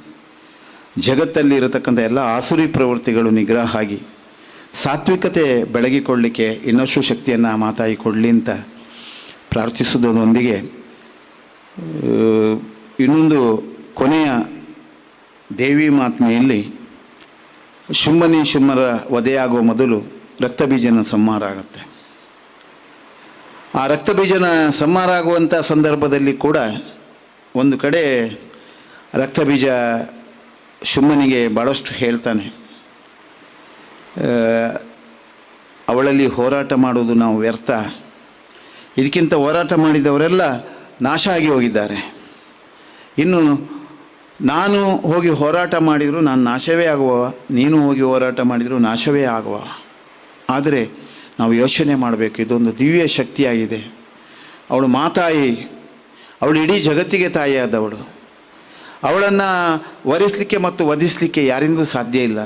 ಜಗತ್ತಲ್ಲಿ ಇರತಕ್ಕಂಥ ಎಲ್ಲ ಆಸುರಿ ಪ್ರವೃತ್ತಿಗಳು ನಿಗ್ರಹ ಆಗಿ ಸಾತ್ವಿಕತೆ ಬೆಳಗಿಕೊಳ್ಳಲಿಕ್ಕೆ ಇನ್ನಷ್ಟು ಶಕ್ತಿಯನ್ನು ಮಾತಾಯಿ ಕೊಡಲಿ ಅಂತ ಪ್ರಾರ್ಥಿಸುವುದರೊಂದಿಗೆ, ಇನ್ನೊಂದು ಕೊನೆಯ ದೇವಿ ಮಾತ್ಮೆಯಲ್ಲಿ ಶುಂಭರ ವಧೆಯಾಗುವ ಮೊದಲು ರಕ್ತಬೀಜನ ಸಂಹಾರ ಆಗುತ್ತೆ. ಆ ರಕ್ತಬೀಜನ ಸಂಹಾರ ಆಗುವಂಥ ಸಂದರ್ಭದಲ್ಲಿ ಕೂಡ ಒಂದು ಕಡೆ ರಕ್ತಬೀಜ ಶುಂಭನಿಗೆ ಭಾಳಷ್ಟು ಹೇಳ್ತಾನೆ, ಅವಳಲ್ಲಿ ಹೋರಾಟ ಮಾಡೋದು ನಾವು ವ್ಯರ್ಥ, ಇದಕ್ಕಿಂತ ಹೋರಾಟ ಮಾಡಿದವರೆಲ್ಲ ನಾಶ ಆಗಿ ಹೋಗಿದ್ದಾರೆ, ಇನ್ನು ನಾನು ಹೋಗಿ ಹೋರಾಟ ಮಾಡಿದರೂ ನಾನು ನಾಶವೇ ಆಗುವ, ನೀನು ಹೋಗಿ ಹೋರಾಟ ಮಾಡಿದರೂ ನಾಶವೇ ಆಗುವ. ಆದರೆ ನಾವು ಯೋಚನೆ ಮಾಡಬೇಕು, ಇದೊಂದು ದಿವ್ಯ ಶಕ್ತಿಯಾಗಿದೆ. ಅವಳು ಮಾತಾಯಿ, ಅವಳು ಇಡೀ ಜಗತ್ತಿಗೆ ತಾಯಿಯಾದವಳು. ಅವಳನ್ನು ವರಿಸಲಿಕ್ಕೆ ಮತ್ತು ವಧಿಸಲಿಕ್ಕೆ ಯಾರಿಂದೂ ಸಾಧ್ಯ ಇಲ್ಲ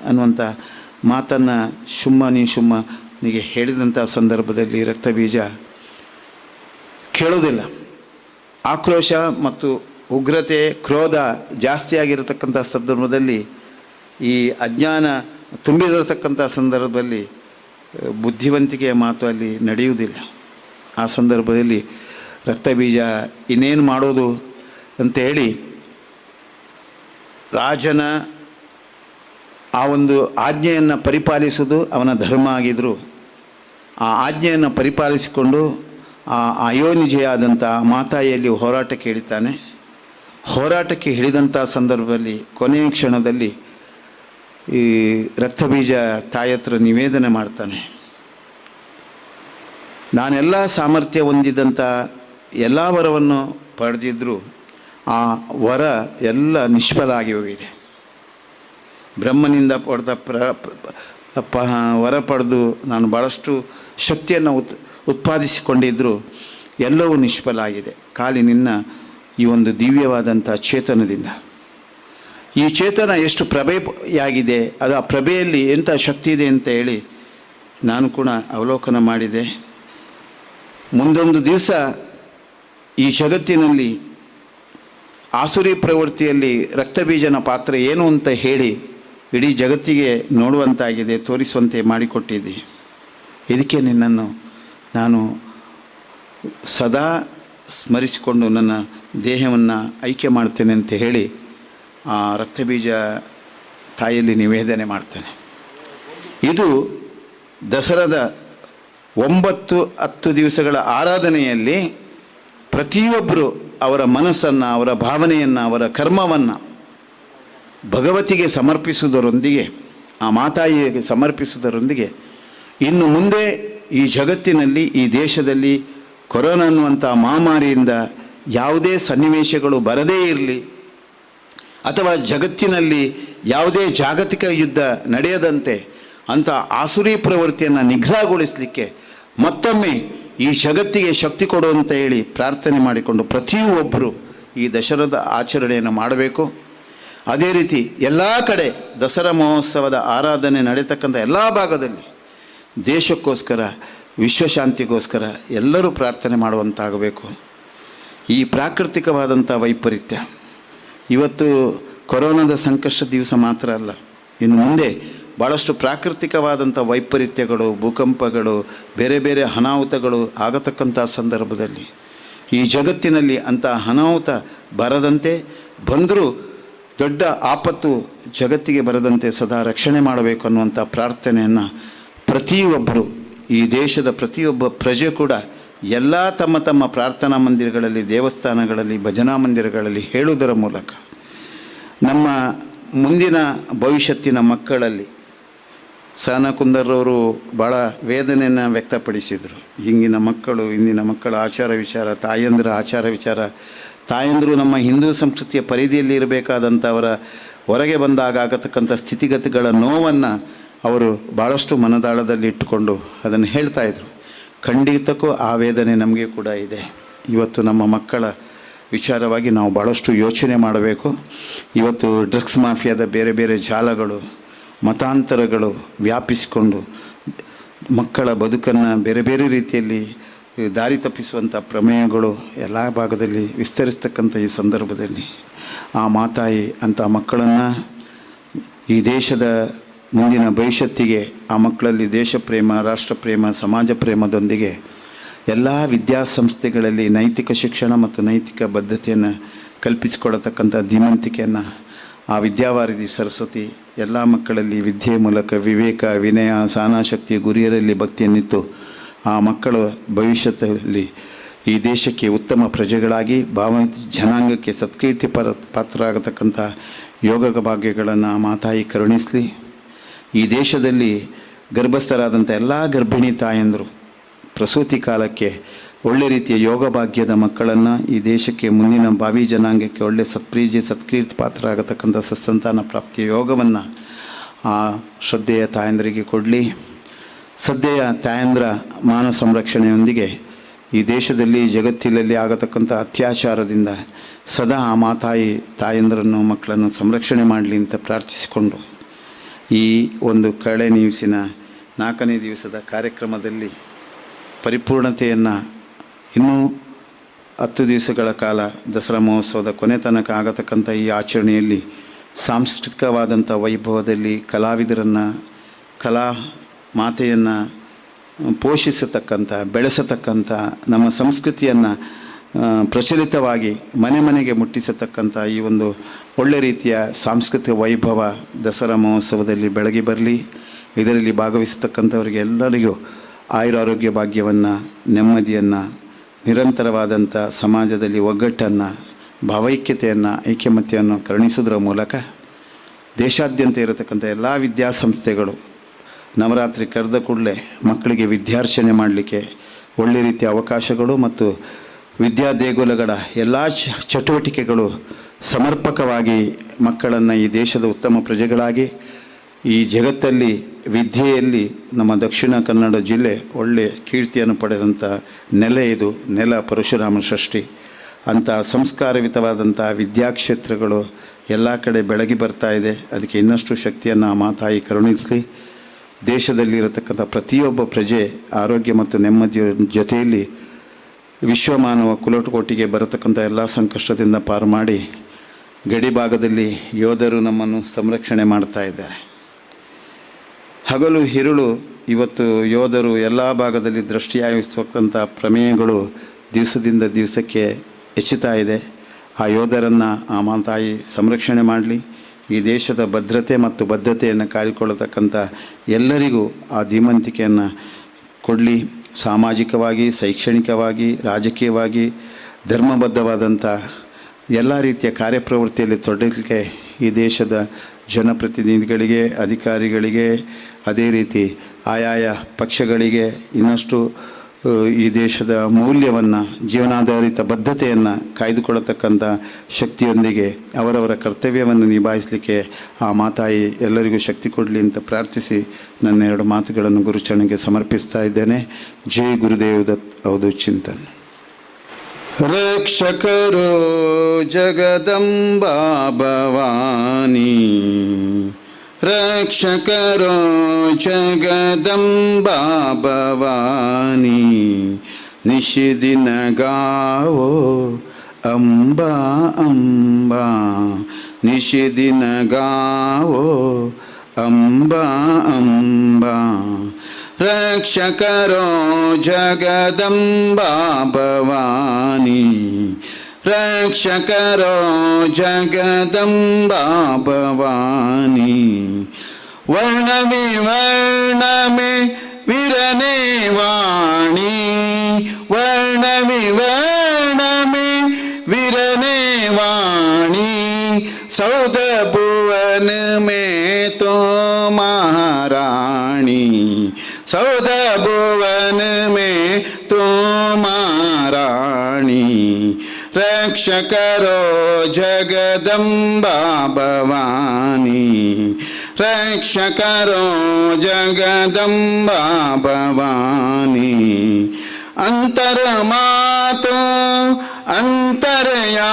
ಅನ್ನುವಂಥ ಮಾತನ್ನು ಶುಂಭನಿಗೆ ಹೇಳಿದಂಥ ಸಂದರ್ಭದಲ್ಲಿ ರಕ್ತಬೀಜ ಕೇಳೋದಿಲ್ಲ. ಆಕ್ರೋಶ ಮತ್ತು ಉಗ್ರತೆ, ಕ್ರೋಧ ಜಾಸ್ತಿ ಆಗಿರತಕ್ಕಂಥ ಸಂದರ್ಭದಲ್ಲಿ, ಈ ಅಜ್ಞಾನ ತುಂಬಿರತಕ್ಕಂಥ ಸಂದರ್ಭದಲ್ಲಿ ಬುದ್ಧಿವಂತಿಕೆಯ ಮಾತು ಅಲ್ಲಿ ನಡೆಯುವುದಿಲ್ಲ. ಆ ಸಂದರ್ಭದಲ್ಲಿ ರಕ್ತಬೀಜ ಇನ್ನೇನು ಮಾಡೋದು ಅಂತ ಹೇಳಿ ರಾಜನ ಆ ಒಂದು ಆಜ್ಞೆಯನ್ನು ಪರಿಪಾಲಿಸುವುದು ಅವನ ಧರ್ಮ ಆಗಿದ್ದರೂ ಆ ಆಜ್ಞೆಯನ್ನು ಪರಿಪಾಲಿಸಿಕೊಂಡು ಆ ಅಯೋನಿಜೆಯಾದಂಥ ಮಾತಾಯಿಯಲ್ಲಿ ಹೋರಾಟಕ್ಕೆ ಇಳಿತಾನೆ. ಹೋರಾಟಕ್ಕೆ ಹಿಡಿದಂಥ ಸಂದರ್ಭದಲ್ಲಿ ಕೊನೆಯ ಕ್ಷಣದಲ್ಲಿ ಈ ರಕ್ತಬೀಜ ತಾಯಿ ಹತ್ರ ನಿವೇದನೆ ಮಾಡ್ತಾನೆ. ನಾನೆಲ್ಲ ಸಾಮರ್ಥ್ಯ ಹೊಂದಿದಂಥ ಎಲ್ಲ ವರವನ್ನು ಪಡೆದಿದ್ದರೂ ಆ ವರ ಎಲ್ಲ ನಿಷ್ಫಲ ಆಗಿ ಹೋಗಿದೆ. ಬ್ರಹ್ಮನಿಂದ ಪಡೆದ ವರ ಪಡೆದು ನಾನು ಭಾಳಷ್ಟು ಶಕ್ತಿಯನ್ನು ಉತ್ಪಾದಿಸಿಕೊಂಡಿದ್ದರೂ ಎಲ್ಲವೂ ನಿಷ್ಫಲ ಆಗಿದೆ ಖಾಲಿ ನಿನ್ನ ಈ ಒಂದು ದಿವ್ಯವಾದಂಥ ಚೇತನದಿಂದ. ಈ ಚೇತನ ಎಷ್ಟು ಪ್ರಭೆಯಾಗಿದೆ, ಅದು ಆ ಪ್ರಭೆಯಲ್ಲಿ ಎಂಥ ಶಕ್ತಿ ಇದೆ ಅಂತ ಹೇಳಿ ನಾನು ಕೂಡ ಅವಲೋಕನ ಮಾಡಿದೆ. ಮುಂದೊಂದು ದಿವಸ ಈ ಜಗತ್ತಿನಲ್ಲಿ ಆಸುರಿ ಪ್ರವೃತ್ತಿಯಲ್ಲಿ ರಕ್ತಬೀಜನ ಪಾತ್ರ ಏನು ಅಂತ ಹೇಳಿ ಇಡೀ ಜಗತ್ತಿಗೆ ನೋಡುವಂತಾಗಿದೆ, ತೋರಿಸುವಂತೆ ಮಾಡಿಕೊಟ್ಟಿದ್ದೆ. ಇದಕ್ಕೆ ನಿನ್ನನ್ನು ನಾನು ಸದಾ ಸ್ಮರಿಸಿಕೊಂಡು ನನ್ನ ದೇಹವನ್ನು ಐಕ್ಯ ಮಾಡ್ತೇನೆ ಅಂತ ಹೇಳಿ ಆ ರಕ್ತಬೀಜ ತಾಯಿಯಲ್ಲಿ ನಿವೇದನೆ ಮಾಡ್ತೇನೆ. ಇದು ದಸರಾದ 9-10 ದಿವಸಗಳ ಆರಾಧನೆಯಲ್ಲಿ ಪ್ರತಿಯೊಬ್ಬರು ಅವರ ಮನಸ್ಸನ್ನು, ಅವರ ಭಾವನೆಯನ್ನು, ಅವರ ಕರ್ಮವನ್ನು ಭಗವತಿಗೆ ಸಮರ್ಪಿಸುವುದರೊಂದಿಗೆ, ಆ ಮಾತಾಯಿಗೆ ಸಮರ್ಪಿಸುವುದರೊಂದಿಗೆ ಇನ್ನು ಮುಂದೆ ಈ ಜಗತ್ತಿನಲ್ಲಿ, ಈ ದೇಶದಲ್ಲಿ ಕೊರೋನಾ ಅನ್ನುವಂಥ ಮಹಾಮಾರಿಯಿಂದ ಯಾವುದೇ ಸನ್ನಿವೇಶಗಳು ಬರದೇ ಇರಲಿ, ಅಥವಾ ಜಗತ್ತಿನಲ್ಲಿ ಯಾವುದೇ ಜಾಗತಿಕ ಯುದ್ಧ ನಡೆಯದಂತೆ ಅಂಥ ಆಸುರಿ ಪ್ರವೃತ್ತಿಯನ್ನು ನಿಗ್ರಹಗೊಳಿಸಲಿಕ್ಕೆ ಮತ್ತೊಮ್ಮೆ ಈ ಜಗತ್ತಿಗೆ ಶಕ್ತಿ ಕೊಡು ಅಂತ ಹೇಳಿ ಪ್ರಾರ್ಥನೆ ಮಾಡಿಕೊಂಡು ಪ್ರತಿಯೊಬ್ಬರು ಈ ದಸರಾದ ಆಚರಣೆಯನ್ನು ಮಾಡಬೇಕು. ಅದೇ ರೀತಿ ಎಲ್ಲ ಕಡೆ ದಸರಾ ಮಹೋತ್ಸವದ ಆರಾಧನೆ ನಡೆಯತಕ್ಕಂಥ ಎಲ್ಲ ಭಾಗದಲ್ಲಿ ದೇಶಕ್ಕೋಸ್ಕರ, ವಿಶ್ವಶಾಂತಿಗೋಸ್ಕರ ಎಲ್ಲರೂ ಪ್ರಾರ್ಥನೆ ಮಾಡುವಂತಾಗಬೇಕು. ಈ ಪ್ರಾಕೃತಿಕವಾದಂಥ ವೈಪರೀತ್ಯ ಇವತ್ತು ಕೊರೋನಾದ ಸಂಕಷ್ಟ ದಿವಸ ಮಾತ್ರ ಅಲ್ಲ, ಇನ್ನು ಮುಂದೆ ಭಾಳಷ್ಟು ಪ್ರಾಕೃತಿಕವಾದಂಥ ವೈಪರೀತ್ಯಗಳು, ಭೂಕಂಪಗಳು, ಬೇರೆ ಬೇರೆ ಅನಾಹುತಗಳು ಆಗತಕ್ಕಂಥ ಸಂದರ್ಭದಲ್ಲಿ ಈ ಜಗತ್ತಿನಲ್ಲಿ ಅಂಥ ಅನಾಹುತ ಬರದಂತೆ, ಬಂದರೂ ದೊಡ್ಡ ಆಪತ್ತು ಜಗತ್ತಿಗೆ ಬರದಂತೆ ಸದಾ ರಕ್ಷಣೆ ಮಾಡಬೇಕು ಅನ್ನುವಂಥ ಪ್ರಾರ್ಥನೆಯನ್ನು ಪ್ರತಿಯೊಬ್ಬರು, ಈ ದೇಶದ ಪ್ರತಿಯೊಬ್ಬ ಪ್ರಜೆ ಕೂಡ ಎಲ್ಲ ತಮ್ಮ ತಮ್ಮ ಪ್ರಾರ್ಥನಾ ಮಂದಿರಗಳಲ್ಲಿ, ದೇವಸ್ಥಾನಗಳಲ್ಲಿ, ಭಜನಾ ಮಂದಿರಗಳಲ್ಲಿ ಹೇಳುವುದರ ಮೂಲಕ ನಮ್ಮ ಮುಂದಿನ ಭವಿಷ್ಯತ್ತಿನ ಮಕ್ಕಳಲ್ಲಿ ಸಹನಾ ಕುಂದರ್ರವರು ಭಾಳ ವೇದನೆಯನ್ನು ವ್ಯಕ್ತಪಡಿಸಿದರು. ಹಿಂದಿನ ಮಕ್ಕಳ ಆಚಾರ ವಿಚಾರ, ತಾಯಂದಿರ ಆಚಾರ ವಿಚಾರ, ತಾಯಂದಿರು ನಮ್ಮ ಹಿಂದೂ ಸಂಸ್ಕೃತಿಯ ಪರಿಧಿಯಲ್ಲಿ ಇರಬೇಕಾದಂಥವರ ಹೊರಗೆ ಬಂದಾಗ ಆಗತಕ್ಕಂಥ ಸ್ಥಿತಿಗತಿಗಳ ನೋವನ್ನು ಅವರು ಭಾಳಷ್ಟು ಮನದಾಳದಲ್ಲಿ ಇಟ್ಟುಕೊಂಡು ಅದನ್ನು ಹೇಳ್ತಾಯಿದ್ರು. ಖಂಡಿತಕ್ಕೂ ಆ ವೇದನೆ ನಮಗೆ ಕೂಡ ಇದೆ. ಇವತ್ತು ನಮ್ಮ ಮಕ್ಕಳ ವಿಚಾರವಾಗಿ ನಾವು ಭಾಳಷ್ಟು ಯೋಚನೆ ಮಾಡಬೇಕು. ಇವತ್ತು ಡ್ರಗ್ಸ್ ಮಾಫಿಯಾದ ಬೇರೆ ಬೇರೆ ಜಾಲಗಳು, ಮತಾಂತರಗಳು ವ್ಯಾಪಿಸಿಕೊಂಡು ಮಕ್ಕಳ ಬದುಕನ್ನು ಬೇರೆ ಬೇರೆ ರೀತಿಯಲ್ಲಿ ದಾರಿ ತಪ್ಪಿಸುವಂಥ ಪ್ರಮೇಯಗಳು ಎಲ್ಲ ಭಾಗದಲ್ಲಿ ವಿಸ್ತರಿಸ್ತಕ್ಕಂಥ ಈ ಸಂದರ್ಭದಲ್ಲಿ ಆ ಮಾತಾಯಿ ಅಂಥ ಮಕ್ಕಳನ್ನು ಈ ದೇಶದ ಮುಂದಿನ ಭವಿಷ್ಯತ್ತಿಗೆ ಆ ಮಕ್ಕಳಲ್ಲಿ ದೇಶ ಪ್ರೇಮ, ರಾಷ್ಟ್ರ ಪ್ರೇಮ, ಸಮಾಜ ಪ್ರೇಮದೊಂದಿಗೆ ಎಲ್ಲ ವಿದ್ಯಾಸಂಸ್ಥೆಗಳಲ್ಲಿ ನೈತಿಕ ಶಿಕ್ಷಣ ಮತ್ತು ನೈತಿಕ ಬದ್ಧತೆಯನ್ನು ಕಲ್ಪಿಸಿಕೊಡತಕ್ಕಂಥ ಧೀಮಂತಿಕೆಯನ್ನು ಆ ವಿದ್ಯಾವಾರಿಧಿ ಸರಸ್ವತಿ ಎಲ್ಲ ಮಕ್ಕಳಲ್ಲಿ ವಿದ್ಯೆ ಮೂಲಕ ವಿವೇಕ, ವಿನಯ, ಸಹನಾಶಕ್ತಿ, ಗುರಿಯರಲ್ಲಿ ಭಕ್ತಿಯನ್ನಿತ್ತು ಆ ಮಕ್ಕಳ ಭವಿಷ್ಯದಲ್ಲಿ ಈ ದೇಶಕ್ಕೆ ಉತ್ತಮ ಪ್ರಜೆಗಳಾಗಿ ಜನಾಂಗಕ್ಕೆ ಸತ್ಕೀರ್ತಿ ಪಾತ್ರ ಆಗತಕ್ಕಂಥ ಯೋಗ ಭಾಗ್ಯಗಳನ್ನು ಮಾತಾಯಿ ಕರುಣಿಸಲಿ. ಈ ದೇಶದಲ್ಲಿ ಗರ್ಭಸ್ಥರಾದಂಥ ಎಲ್ಲ ಗರ್ಭಿಣಿ ತಾಯಂದರು ಪ್ರಸೂತಿ ಕಾಲಕ್ಕೆ ಒಳ್ಳೆ ರೀತಿಯ ಯೋಗ ಭಾಗ್ಯದ ಮಕ್ಕಳನ್ನು ಈ ದೇಶಕ್ಕೆ ಮುಂದಿನ ಭಾವಿ ಜನಾಂಗಕ್ಕೆ ಒಳ್ಳೆ ಸತ್ಕೀರ್ತಿ ಪಾತ್ರ ಆಗತಕ್ಕಂಥ ಸತ್ಸಂತಾನ ಪ್ರಾಪ್ತಿಯ ಯೋಗವನ್ನು ಆ ಶ್ರದ್ಧೆಯ ತಾಯಂದರಿಗೆ ಕೊಡಲಿ. ಸದ್ಯೆಯ ತಾಯಂದ್ರ ಮಾನವ ಸಂರಕ್ಷಣೆಯೊಂದಿಗೆ ಈ ದೇಶದಲ್ಲಿ ಜಗತ್ತಿನಲ್ಲಿ ಆಗತಕ್ಕಂಥ ಅತ್ಯಾಚಾರದಿಂದ ಸದಾ ಆ ಮಾತಾಯಿ ತಾಯಂದ್ರನ್ನು ಮಕ್ಕಳನ್ನು ಸಂರಕ್ಷಣೆ ಮಾಡಲಿ ಅಂತ ಪ್ರಾರ್ಥಿಸಿಕೊಂಡು ಈ ಒಂದು ಕಳೆ ನ್ಯೂಸಿನ 4ನೇ ದಿವಸದ ಕಾರ್ಯಕ್ರಮದಲ್ಲಿ ಪರಿಪೂರ್ಣತೆಯನ್ನು ಇನ್ನೂ 10 ದಿವಸಗಳ ಕಾಲ ದಸರಾ ಮಹೋತ್ಸವದ ಕೊನೆ ತನಕ ಆಗತಕ್ಕಂಥ ಈ ಆಚರಣೆಯಲ್ಲಿ ಸಾಂಸ್ಕೃತಿಕವಾದಂಥ ವೈಭವದಲ್ಲಿ ಕಲಾವಿದರನ್ನು, ಕಲಾ ಮಾತೆಯನ್ನು ಪೋಷಿಸತಕ್ಕಂಥ, ಬೆಳೆಸತಕ್ಕಂಥ, ನಮ್ಮ ಸಂಸ್ಕೃತಿಯನ್ನು ಪ್ರಚಲಿತವಾಗಿ ಮನೆ ಮನೆಗೆ ಮುಟ್ಟಿಸತಕ್ಕಂಥ ಈ ಒಂದು ಒಳ್ಳೆ ರೀತಿಯ ಸಾಂಸ್ಕೃತಿಕ ವೈಭವ ದಸರಾ ಮಹೋತ್ಸವದಲ್ಲಿ ಬೆಳಗಿ ಬರಲಿ. ಇದರಲ್ಲಿ ಭಾಗವಹಿಸತಕ್ಕಂಥವರಿಗೆ ಎಲ್ಲರಿಗೂ ಆಯುರಾರೋಗ್ಯ ಭಾಗ್ಯವನ್ನು, ನೆಮ್ಮದಿಯನ್ನು, ನಿರಂತರವಾದಂಥ ಸಮಾಜದಲ್ಲಿ ಒಗ್ಗಟ್ಟನ್ನು, ಭಾವೈಕ್ಯತೆಯನ್ನು, ಐಕ್ಯಮತ್ಯವನ್ನು ಕರುಣಿಸುವುದರ ಮೂಲಕ ದೇಶಾದ್ಯಂತ ಇರತಕ್ಕಂಥ ಎಲ್ಲ ವಿದ್ಯಾಸಂಸ್ಥೆಗಳು ನವರಾತ್ರಿ ಕರೆದ ಕೂಡಲೇ ಮಕ್ಕಳಿಗೆ ವಿದ್ಯಾರ್ಚನೆ ಮಾಡಲಿಕ್ಕೆ ಒಳ್ಳೆ ರೀತಿಯ ಅವಕಾಶಗಳು ಮತ್ತು ವಿದ್ಯಾ ದೇಗುಲಗಳ ಎಲ್ಲ ಚಟುವಟಿಕೆಗಳು ಸಮರ್ಪಕವಾಗಿ ಮಕ್ಕಳನ್ನು ಈ ದೇಶದ ಉತ್ತಮ ಪ್ರಜೆಗಳಾಗಿ ಈ ಜಗತ್ತಲ್ಲಿ ವಿದ್ಯೆಯಲ್ಲಿ ನಮ್ಮ ದಕ್ಷಿಣ ಕನ್ನಡ ಜಿಲ್ಲೆ ಒಳ್ಳೆಯ ಕೀರ್ತಿಯನ್ನು ಪಡೆದಂಥ ನೆಲೆ ಇದು. ನೆಲ ಪರಶುರಾಮ ಸೃಷ್ಟಿ ಅಂಥ ಸಂಸ್ಕಾರಯುತವಾದಂಥ ವಿದ್ಯಾಕ್ಷೇತ್ರಗಳು ಎಲ್ಲ ಕಡೆ ಬೆಳಗಿ ಬರ್ತಾ ಇದೆ. ಅದಕ್ಕೆ ಇನ್ನಷ್ಟು ಶಕ್ತಿಯನ್ನು ಮಾತಾಯಿ ಕರುಣಿಸಲಿ. ದೇಶದಲ್ಲಿರತಕ್ಕಂಥ ಪ್ರತಿಯೊಬ್ಬ ಪ್ರಜೆ ಆರೋಗ್ಯ ಮತ್ತು ನೆಮ್ಮದಿಯ ಜೊತೆಯಲ್ಲಿ ವಿಶ್ವಮಾನವ ಕುಲಟಕೋಟಿಗೆ ಬರತಕ್ಕಂಥ ಎಲ್ಲ ಸಂಕಷ್ಟದಿಂದ ಪಾರು ಮಾಡಿ ಗಡಿ ಭಾಗದಲ್ಲಿ ಯೋಧರು ನಮ್ಮನ್ನು ಸಂರಕ್ಷಣೆ ಮಾಡ್ತಾ ಇದ್ದಾರೆ. ಹಗಲು ಹಿರುಳು ಇವತ್ತು ಯೋಧರು ಎಲ್ಲ ಭಾಗದಲ್ಲಿ ದೃಷ್ಟಿಯಾಗಿಸ್ತಕ್ಕಂಥ ಪ್ರಮೇಯಗಳು ದಿವಸದಿಂದ ದಿವಸಕ್ಕೆ ಹೆಚ್ಚುತ್ತಾ ಇದೆ. ಆ ಯೋಧರನ್ನು ಆ ಮಾತಾಯಿ ಸಂರಕ್ಷಣೆ ಮಾಡಲಿ. ಈ ದೇಶದ ಭದ್ರತೆ ಮತ್ತು ಬದ್ಧತೆಯನ್ನು ಕಾಯ್ದುಕೊಳ್ಳತಕ್ಕಂಥ ಎಲ್ಲರಿಗೂ ಆ ಧೀಮಂತಿಕೆಯನ್ನು ಕೊಡಲಿ. ಸಾಮಾಜಿಕವಾಗಿ, ಶೈಕ್ಷಣಿಕವಾಗಿ, ರಾಜಕೀಯವಾಗಿ, ಧರ್ಮಬದ್ಧವಾದಂಥ ಎಲ್ಲ ರೀತಿಯ ಕಾರ್ಯಪ್ರವೃತ್ತಿಯಲ್ಲಿ ತೊಡಗಲಿಕ್ಕೆ ಈ ದೇಶದ ಜನಪ್ರತಿನಿಧಿಗಳಿಗೆ, ಅಧಿಕಾರಿಗಳಿಗೆ, ಅದೇ ರೀತಿ ಆಯಾಯ ಪಕ್ಷಗಳಿಗೆ ಇನ್ನಷ್ಟು ಈ ದೇಶದ ಮೌಲ್ಯವನ್ನು, ಜೀವನಾಧಾರಿತ ಬದ್ಧತೆಯನ್ನು ಕಾಯ್ದುಕೊಳ್ಳತಕ್ಕಂಥ ಶಕ್ತಿಯೊಂದಿಗೆ ಅವರವರ ಕರ್ತವ್ಯವನ್ನು ನಿಭಾಯಿಸಲಿಕ್ಕೆ ಆ ಮಾತಾಯಿ ಎಲ್ಲರಿಗೂ ಶಕ್ತಿ ಕೊಡಲಿ ಅಂತ ಪ್ರಾರ್ಥಿಸಿ ನನ್ನ ಎರಡು ಮಾತುಗಳನ್ನು ಗುರುಚರಣೆಗೆ ಸಮರ್ಪಿಸ್ತಾ ಇದ್ದೇನೆ. ಜೈ ಗುರುದೇವ್ ದತ್ ಅವಧೂತ್ ಚಿಂತನ್. ರಕ್ಷಕರೋ ಜಗದಂಬಾ ಭವಾನಿ, ರಕ್ಷಕರೋ ಜಗದಂಬಾ ಭವಾನಿ, ನಿಶಿದಿನ ಗಾವೋ ಅಂಬಾ ಅಂಬಾ, ನಿಶಿದಿನ ಗಾವೋ ಅಂಬಾ ಅಂಬಾ. ರಕ್ಷಕರೋ ಜಗದಂಬಾ ಭವಾನಿ, ರಕ್ಷಕರೋ ಜಗದಂಬಾ ಭವಾನಿ. ವರ್ಣಮಿ ವರ್ಣಮೆ ವಿರನೆ ವಾಣಿ, ವರ್ಣಮಿ ವರ್ಣಮೆ ವಿರನೆ ವಾಣಿ. सौद भुवन में तो महारानी, सौद भुवन में तो महारानी। रक्ष करो जगदम्बा भवानी, रक्ष करो जगदम्बा भवानी। अंतर मातो अंतरयामी,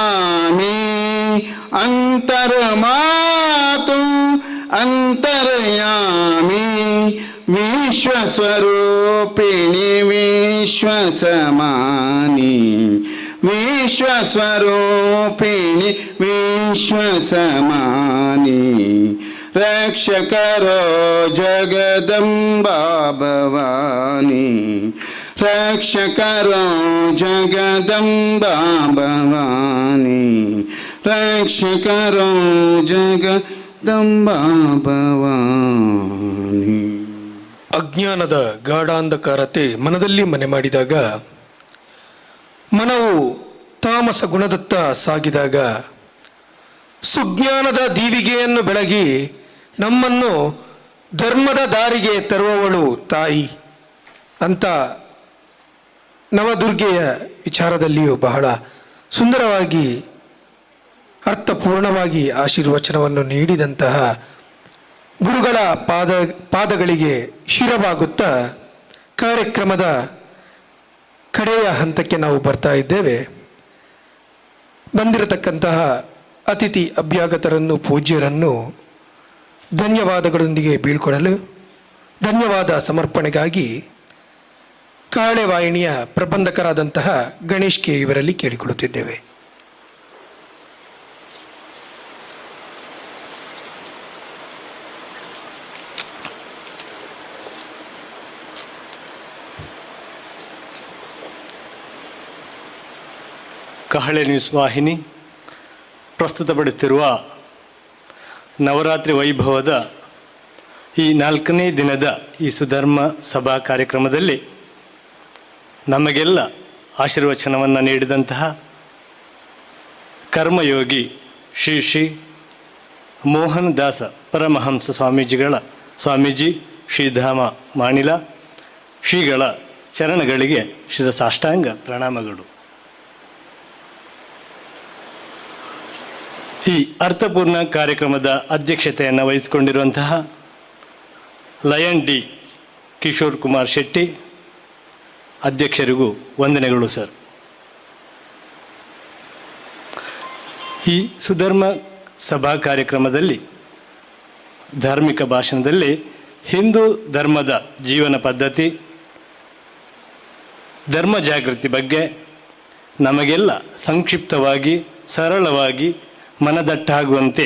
अंतर मातो अंतरयामी। विश्वस्वरूपिणी विश्वसमानी, विश्वस्वरूपिणी विश्वसमानी। रक्ष करो जगदम्बा भवानी, रक्ष करो जगदम्बा भवानी, रक्ष करो जगदम्बा भवानी। ಅಜ್ಞಾನದ ಗಾಢಾಂಧಕಾರತೆ ಮನದಲ್ಲಿ ಮನೆ ಮಾಡಿದಾಗ, ಮನವು ತಾಮಸ ಗುಣದತ್ತ ಸಾಗಿದಾಗ, ಸುಜ್ಞಾನದ ದೀವಿಗೆಯನ್ನು ಬೆಳಗಿ ನಮ್ಮನ್ನು ಧರ್ಮದ ದಾರಿಗೆ ತರುವವಳು ತಾಯಿ ಅಂತ ನವದುರ್ಗೆಯ ವಿಚಾರದಲ್ಲಿಯೂ ಬಹಳ ಸುಂದರವಾಗಿ ಅರ್ಥಪೂರ್ಣವಾಗಿ ಆಶೀರ್ವಚನವನ್ನು ನೀಡಿದಂತಹ ಗುರುಗಳ ಪಾದಗಳಿಗೆ ಶಿರವಾಗುತ್ತಾ ಕಾರ್ಯಕ್ರಮದ ಕಡೆಯ ಹಂತಕ್ಕೆ ನಾವು ಬರ್ತಾ ಇದ್ದೇವೆ. ಬಂದಿರತಕ್ಕಂತಹ ಅತಿಥಿ ಅಭ್ಯಾಗತರನ್ನು, ಪೂಜ್ಯರನ್ನು ಧನ್ಯವಾದಗಳೊಂದಿಗೆ ಬೀಳ್ಕೊಡಲು, ಧನ್ಯವಾದ ಸಮರ್ಪಣೆಗಾಗಿ ಕಾಳೆವಾಹಿನಿಯ ಪ್ರಬಂಧಕರಾದಂತಹ ಗಣೇಶ್ ಕೆ ಇವರಲ್ಲಿ ಕೇಳಿಕೊಳ್ಳುತ್ತಿದ್ದೇವೆ. ಕಹಳೆ ನ್ಯೂಸ್ ವಾಹಿನಿ ಪ್ರಸ್ತುತಪಡಿಸುತ್ತಿರುವ ನವರಾತ್ರಿ ವೈಭವದ ಈ 4ನೇ ದಿನದ ಈ ಸುಧರ್ಮ ಸಭಾ ಕಾರ್ಯಕ್ರಮದಲ್ಲಿ ನಮಗೆಲ್ಲ ಆಶೀರ್ವಚನವನ್ನು ನೀಡಿದಂತಹ ಕರ್ಮಯೋಗಿ ಶ್ರೀ ಶ್ರೀ ಮೋಹನ್ ದಾಸ ಪರಮಹಂಸ ಸ್ವಾಮೀಜಿ ಶ್ರೀಧಾಮ ಮಾಣಿಲ ಶ್ರೀಗಳ ಚರಣಗಳಿಗೆ ಶಿರಸಾಷ್ಟಾಂಗ ಪ್ರಣಾಮಗಳು. ಈ ಅರ್ಥಪೂರ್ಣ ಕಾರ್ಯಕ್ರಮದ ಅಧ್ಯಕ್ಷತೆಯನ್ನು ವಹಿಸಿಕೊಂಡಿರುವಂತಹ ಲಯನ್ ಡಿ ಕಿಶೋರ್ ಕುಮಾರ್ ಶೆಟ್ಟಿ ಅಧ್ಯಕ್ಷರಿಗೂ ವಂದನೆಗಳು ಸರ್. ಈ ಸುಧರ್ಮ ಸಭಾ ಕಾರ್ಯಕ್ರಮದಲ್ಲಿ ಧಾರ್ಮಿಕ ಭಾಷಣದಲ್ಲಿ ಹಿಂದೂ ಧರ್ಮದ ಜೀವನ ಪದ್ಧತಿ, ಧರ್ಮ ಜಾಗೃತಿ ಬಗ್ಗೆ ನಮಗೆಲ್ಲ ಸಂಕ್ಷಿಪ್ತವಾಗಿ ಸರಳವಾಗಿ ಮನದಟ್ಟಾಗುವಂತೆ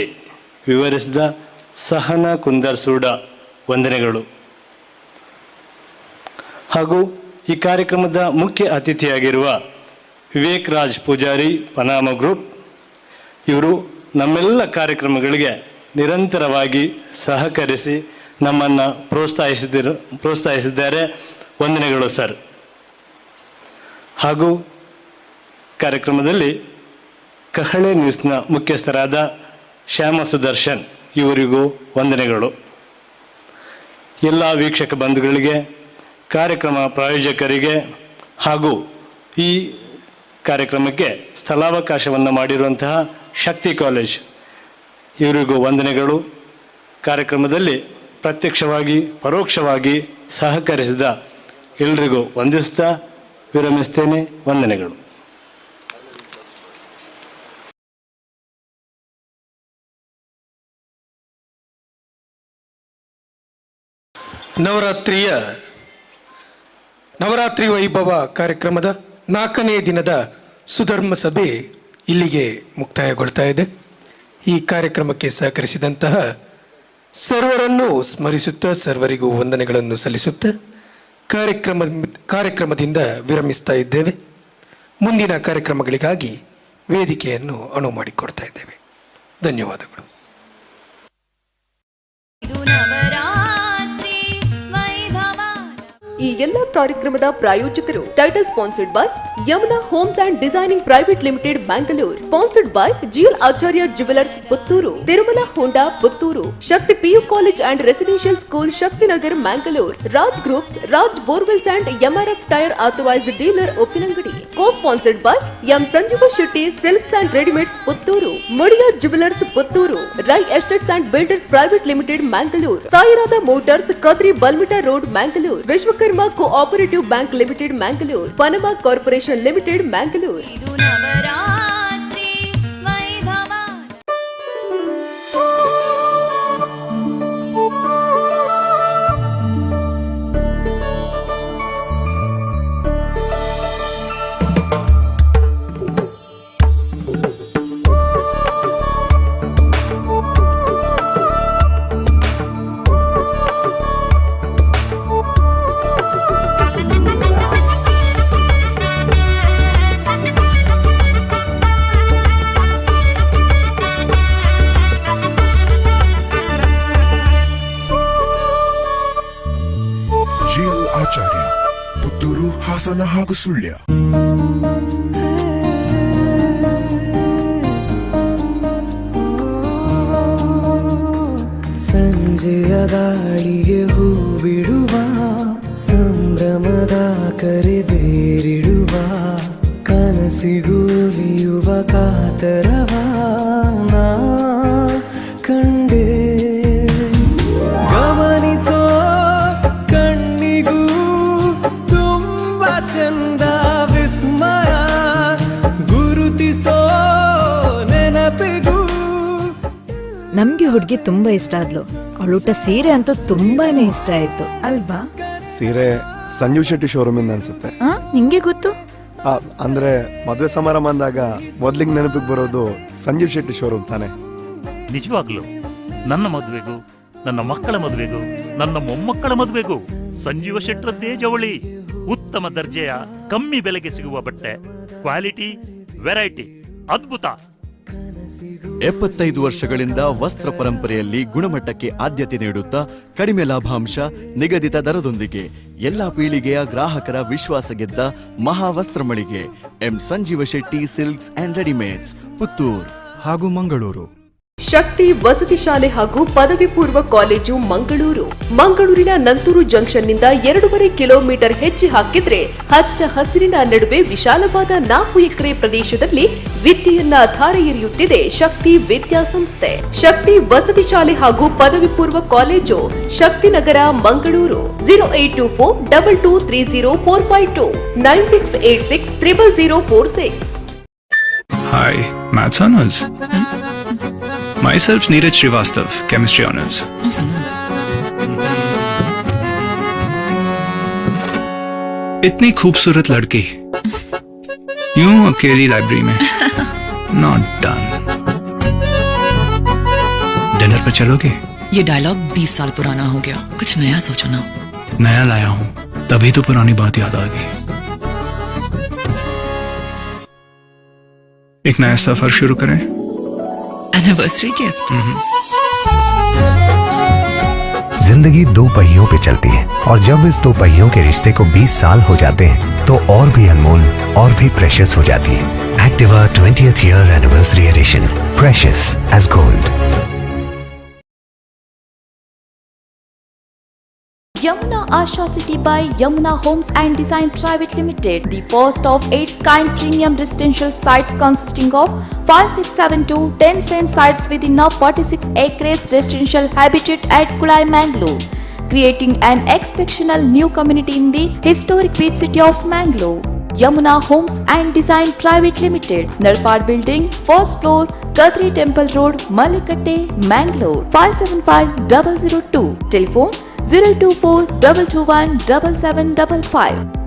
ವಿವರಿಸಿದ ಸಹನಾ ಕುಂದರ್ಸೂಡ ವಂದನೆಗಳು. ಹಾಗೂ ಈ ಕಾರ್ಯಕ್ರಮದ ಮುಖ್ಯ ಅತಿಥಿಯಾಗಿರುವ ವಿವೇಕ್ ರಾಜ್ ಪೂಜಾರಿ ಪನಾಮ ಗ್ರೂಪ್, ಇವರು ನಮ್ಮೆಲ್ಲ ಕಾರ್ಯಕ್ರಮಗಳಿಗೆ ನಿರಂತರವಾಗಿ ಸಹಕರಿಸಿ ನಮ್ಮನ್ನು ಪ್ರೋತ್ಸಾಹಿಸಿದ್ದಾರೆ. ವಂದನೆಗಳು ಸರ್. ಹಾಗೂ ಕಾರ್ಯಕ್ರಮದಲ್ಲಿ ಕಹಳೆ ನ್ಯೂಸ್ನ ಮುಖ್ಯಸ್ಥರಾದ ಶ್ಯಾಮ ಸುದರ್ಶನ್ ಇವರಿಗೂ ವಂದನೆಗಳು. ಎಲ್ಲ ವೀಕ್ಷಕ ಬಂಧುಗಳಿಗೆ, ಕಾರ್ಯಕ್ರಮ ಪ್ರಾಯೋಜಕರಿಗೆ ಹಾಗೂ ಈ ಕಾರ್ಯಕ್ರಮಕ್ಕೆ ಸ್ಥಳಾವಕಾಶವನ್ನು ಮಾಡಿರುವಂತಹ ಶಕ್ತಿ ಕಾಲೇಜ್ ಇವರಿಗೂ ವಂದನೆಗಳು. ಕಾರ್ಯಕ್ರಮದಲ್ಲಿ ಪ್ರತ್ಯಕ್ಷವಾಗಿ ಪರೋಕ್ಷವಾಗಿ ಸಹಕರಿಸಿದ ಎಲ್ಲರಿಗೂ ವಂದಿಸುತ್ತಾ ವಿರಮಿಸ್ತೇನೆ. ವಂದನೆಗಳು. ನವರಾತ್ರಿ ವೈಭವ ಕಾರ್ಯಕ್ರಮದ 4ನೇ ದಿನದ ಸುಧರ್ಮ ಸಭೆ ಇಲ್ಲಿಗೆ ಮುಕ್ತಾಯಗೊಳ್ತಾ ಇದೆ. ಈ ಕಾರ್ಯಕ್ರಮಕ್ಕೆ ಸಹಕರಿಸಿದಂತಹ ಸರ್ವರನ್ನು ಸ್ಮರಿಸುತ್ತಾ, ಸರ್ವರಿಗೂ ವಂದನೆಗಳನ್ನು ಸಲ್ಲಿಸುತ್ತಾ ಕಾರ್ಯಕ್ರಮದಿಂದ ವಿರಮಿಸ್ತಾ ಇದ್ದೇವೆ. ಮುಂದಿನ ಕಾರ್ಯಕ್ರಮಗಳಿಗಾಗಿ ವೇದಿಕೆಯನ್ನು ಅನುವು ಮಾಡಿಕೊಡ್ತಾ ಇದ್ದೇವೆ. ಧನ್ಯವಾದಗಳು. ಈ ಎಲ್ಲ ಕಾರ್ಯಕ್ರಮದ ಪ್ರಾಯೋಜಕರು title sponsored by Yamuna homes and designing private limited Bangalore, sponsored by GL Acharya jewellers Puttur, Tirumala Honda Puttur, Shakti PU college and residential school Shaktinagar Mangalore, Raj groups, Raj borewells and MRF tyre authorised dealer Uppinangadi, co sponsored by M Sanjeeva Shetty silks and readymades Puttur, Mudiya jewellers Puttur, Rai estates and builders private limited Mangalore, Sairadha motors Kadri Balmatta road Mangalore, Vishwakarma cooperative bank limited Mangalore, Panama corporation limited Mangalore. GL Acharya Puttur, Hassan ಹಾಗೂ ಸುಳ್ಯ. ಸಂಜೆಯ ಗಾಳಿಗೆ ಹೂ ಬಿಡುವ, ಸಂಭ್ರಮದ ಕರೆ ಬೇರಿಡುವ, ಕನಸಿಗುಲಿಯುವ ಕಾತರವ ನಾ ಕಂಡೆ. ಗಮನಿಸೋ ಕಣ್ಣಿಗೂ ತುಂಬ ಚಂದ ವಿಸ್ಮಯ, ಗುರುತಿಸೋ ನೆನಪಿಗೂ. ನಮ್ಗೆ ಹುಡುಗಿ ತುಂಬಾ ಇಷ್ಟ ಆದ್ಲು. ಅವಳುಟ ಸೀರೆ ಅಂತೂ ತುಂಬಾನೇ ಇಷ್ಟ ಆಯ್ತು ಅಲ್ವಾ? ಸೀರೆ ಸಂಜೀವ್ ಶೆಟ್ಟಿ ಶೋರೂಮಿಂದ ಅನ್ಸುತ್ತೆ. ನಿಂಗೆ ಗೊತ್ತು? ಅಂದ್ರೆ ಮದುವೆ ಸಮಾರಂಭ ಅಂದಾಗ ಮೊದ್ಲಿಗೆ ನೆನಪಿಗೆ ಬರೋದು ಸಂಜೀವ್ ಶೆಟ್ಟಿ ಶೋರೂಮ್ ತಾನೆ. ನಿಜವಾಗ್ಲು ನನ್ನ ಮದುವೆಗೂ, ನನ್ನ ಮಕ್ಕಳ ಮದುವೆಗೂ, ನನ್ನ ಮೊಮ್ಮಕ್ಕಳ ಮದುವೆಗೂ ಸಂಜೀವ ಶೆಟ್ರದ್ದೇ ಜವಳಿ. ಉತ್ತಮ ದರ್ಜೆಯ ಕಮ್ಮಿ ಬೆಲೆಗೆ ಸಿಗುವ ಬಟ್ಟೆ, ಕ್ವಾಲಿಟಿ, ವೆರೈಟಿ, ಅದ್ಭುತ. 75 ವರ್ಷಗಳಿಂದ ವಸ್ತ್ರ ಪರಂಪರೆಯಲ್ಲಿ ಗುಣಮಟ್ಟಕ್ಕೆ ಆದ್ಯತೆ ನೀಡುತ್ತಾ ಕಡಿಮೆ ಲಾಭಾಂಶ, ನಿಗದಿತ ದರದೊಂದಿಗೆ ಎಲ್ಲಾ ಪೀಳಿಗೆಯ ಗ್ರಾಹಕರ ವಿಶ್ವಾಸ ಗೆದ್ದ ಮಹಾವಸ್ತ್ರ ಮಳಿಗೆ M Sanjeeva Shetty silks and readymades, Puttur ಹಾಗೂ ಮಂಗಳೂರು. ಶಕ್ತಿ ವಸತಿ ಶಾಲೆ ಹಾಗೂ ಪದವಿ ಪೂರ್ವ ಕಾಲೇಜು ಮಂಗಳೂರು. ಮಂಗಳೂರಿನ ನಂತೂರು ಜಂಕ್ಷನ್ನಿಂದ 2.5 ಕಿಲೋಮೀಟರ್ ಹೆಜ್ಜೆ ಹಾಕಿದ್ರೆ ಹಚ್ಚ ಹಸಿರಿನ ನಡುವೆ ವಿಶಾಲವಾದ 4 ಎಕರೆ ಪ್ರದೇಶದಲ್ಲಿ ವಿದ್ಯೆಯನ್ನ ಧಾರೆ ಎರೆಯುತ್ತಿದೆ ಶಕ್ತಿ ವಿದ್ಯಾಸಂಸ್ಥೆ. ಶಕ್ತಿ ವಸತಿ ಶಾಲೆ ಹಾಗೂ ಪದವಿ ಪೂರ್ವ college, Shaktinagar, Mangaluru. 0824230452 9686000046. Hi, Maths Honors. Myself Neeraj Srivastav, Chemistry Honors. इतनी खूबसूरत लड़की यूं अकेली लाइब्रेरी में. Not done. डिनर पे चलोगे? ये डायलॉग 20 साल पुराना हो गया, कुछ नया सोचो ना. नया लाया हूं, तभी तो पुरानी बात याद आ गई. एक नया सफर शुरू करें? Anniversary gift. जिंदगी 2 पहियों पे चलती है और जब इस 2 पहियों के रिश्ते को 20 साल हो जाते हैं तो और भी अनमोल और भी प्रेशियस हो जाती है. Activa 20th year anniversary edition, precious as gold. Yamuna Asha City by Yamuna Homes and Design Private Limited, the first of its kind premium residential sites consisting of 5, 6, 7, 2, 10 cent sites within a 46 acres residential habitat at Kulai, Mangalore, creating an exceptional new community in the historic beach city of Mangalore. Yamuna Homes and Design Private Limited, Narpad Building, 1st floor, Kadri Temple Road, Malikatte, Mangalore, 575002. Telephone 024 221 7755.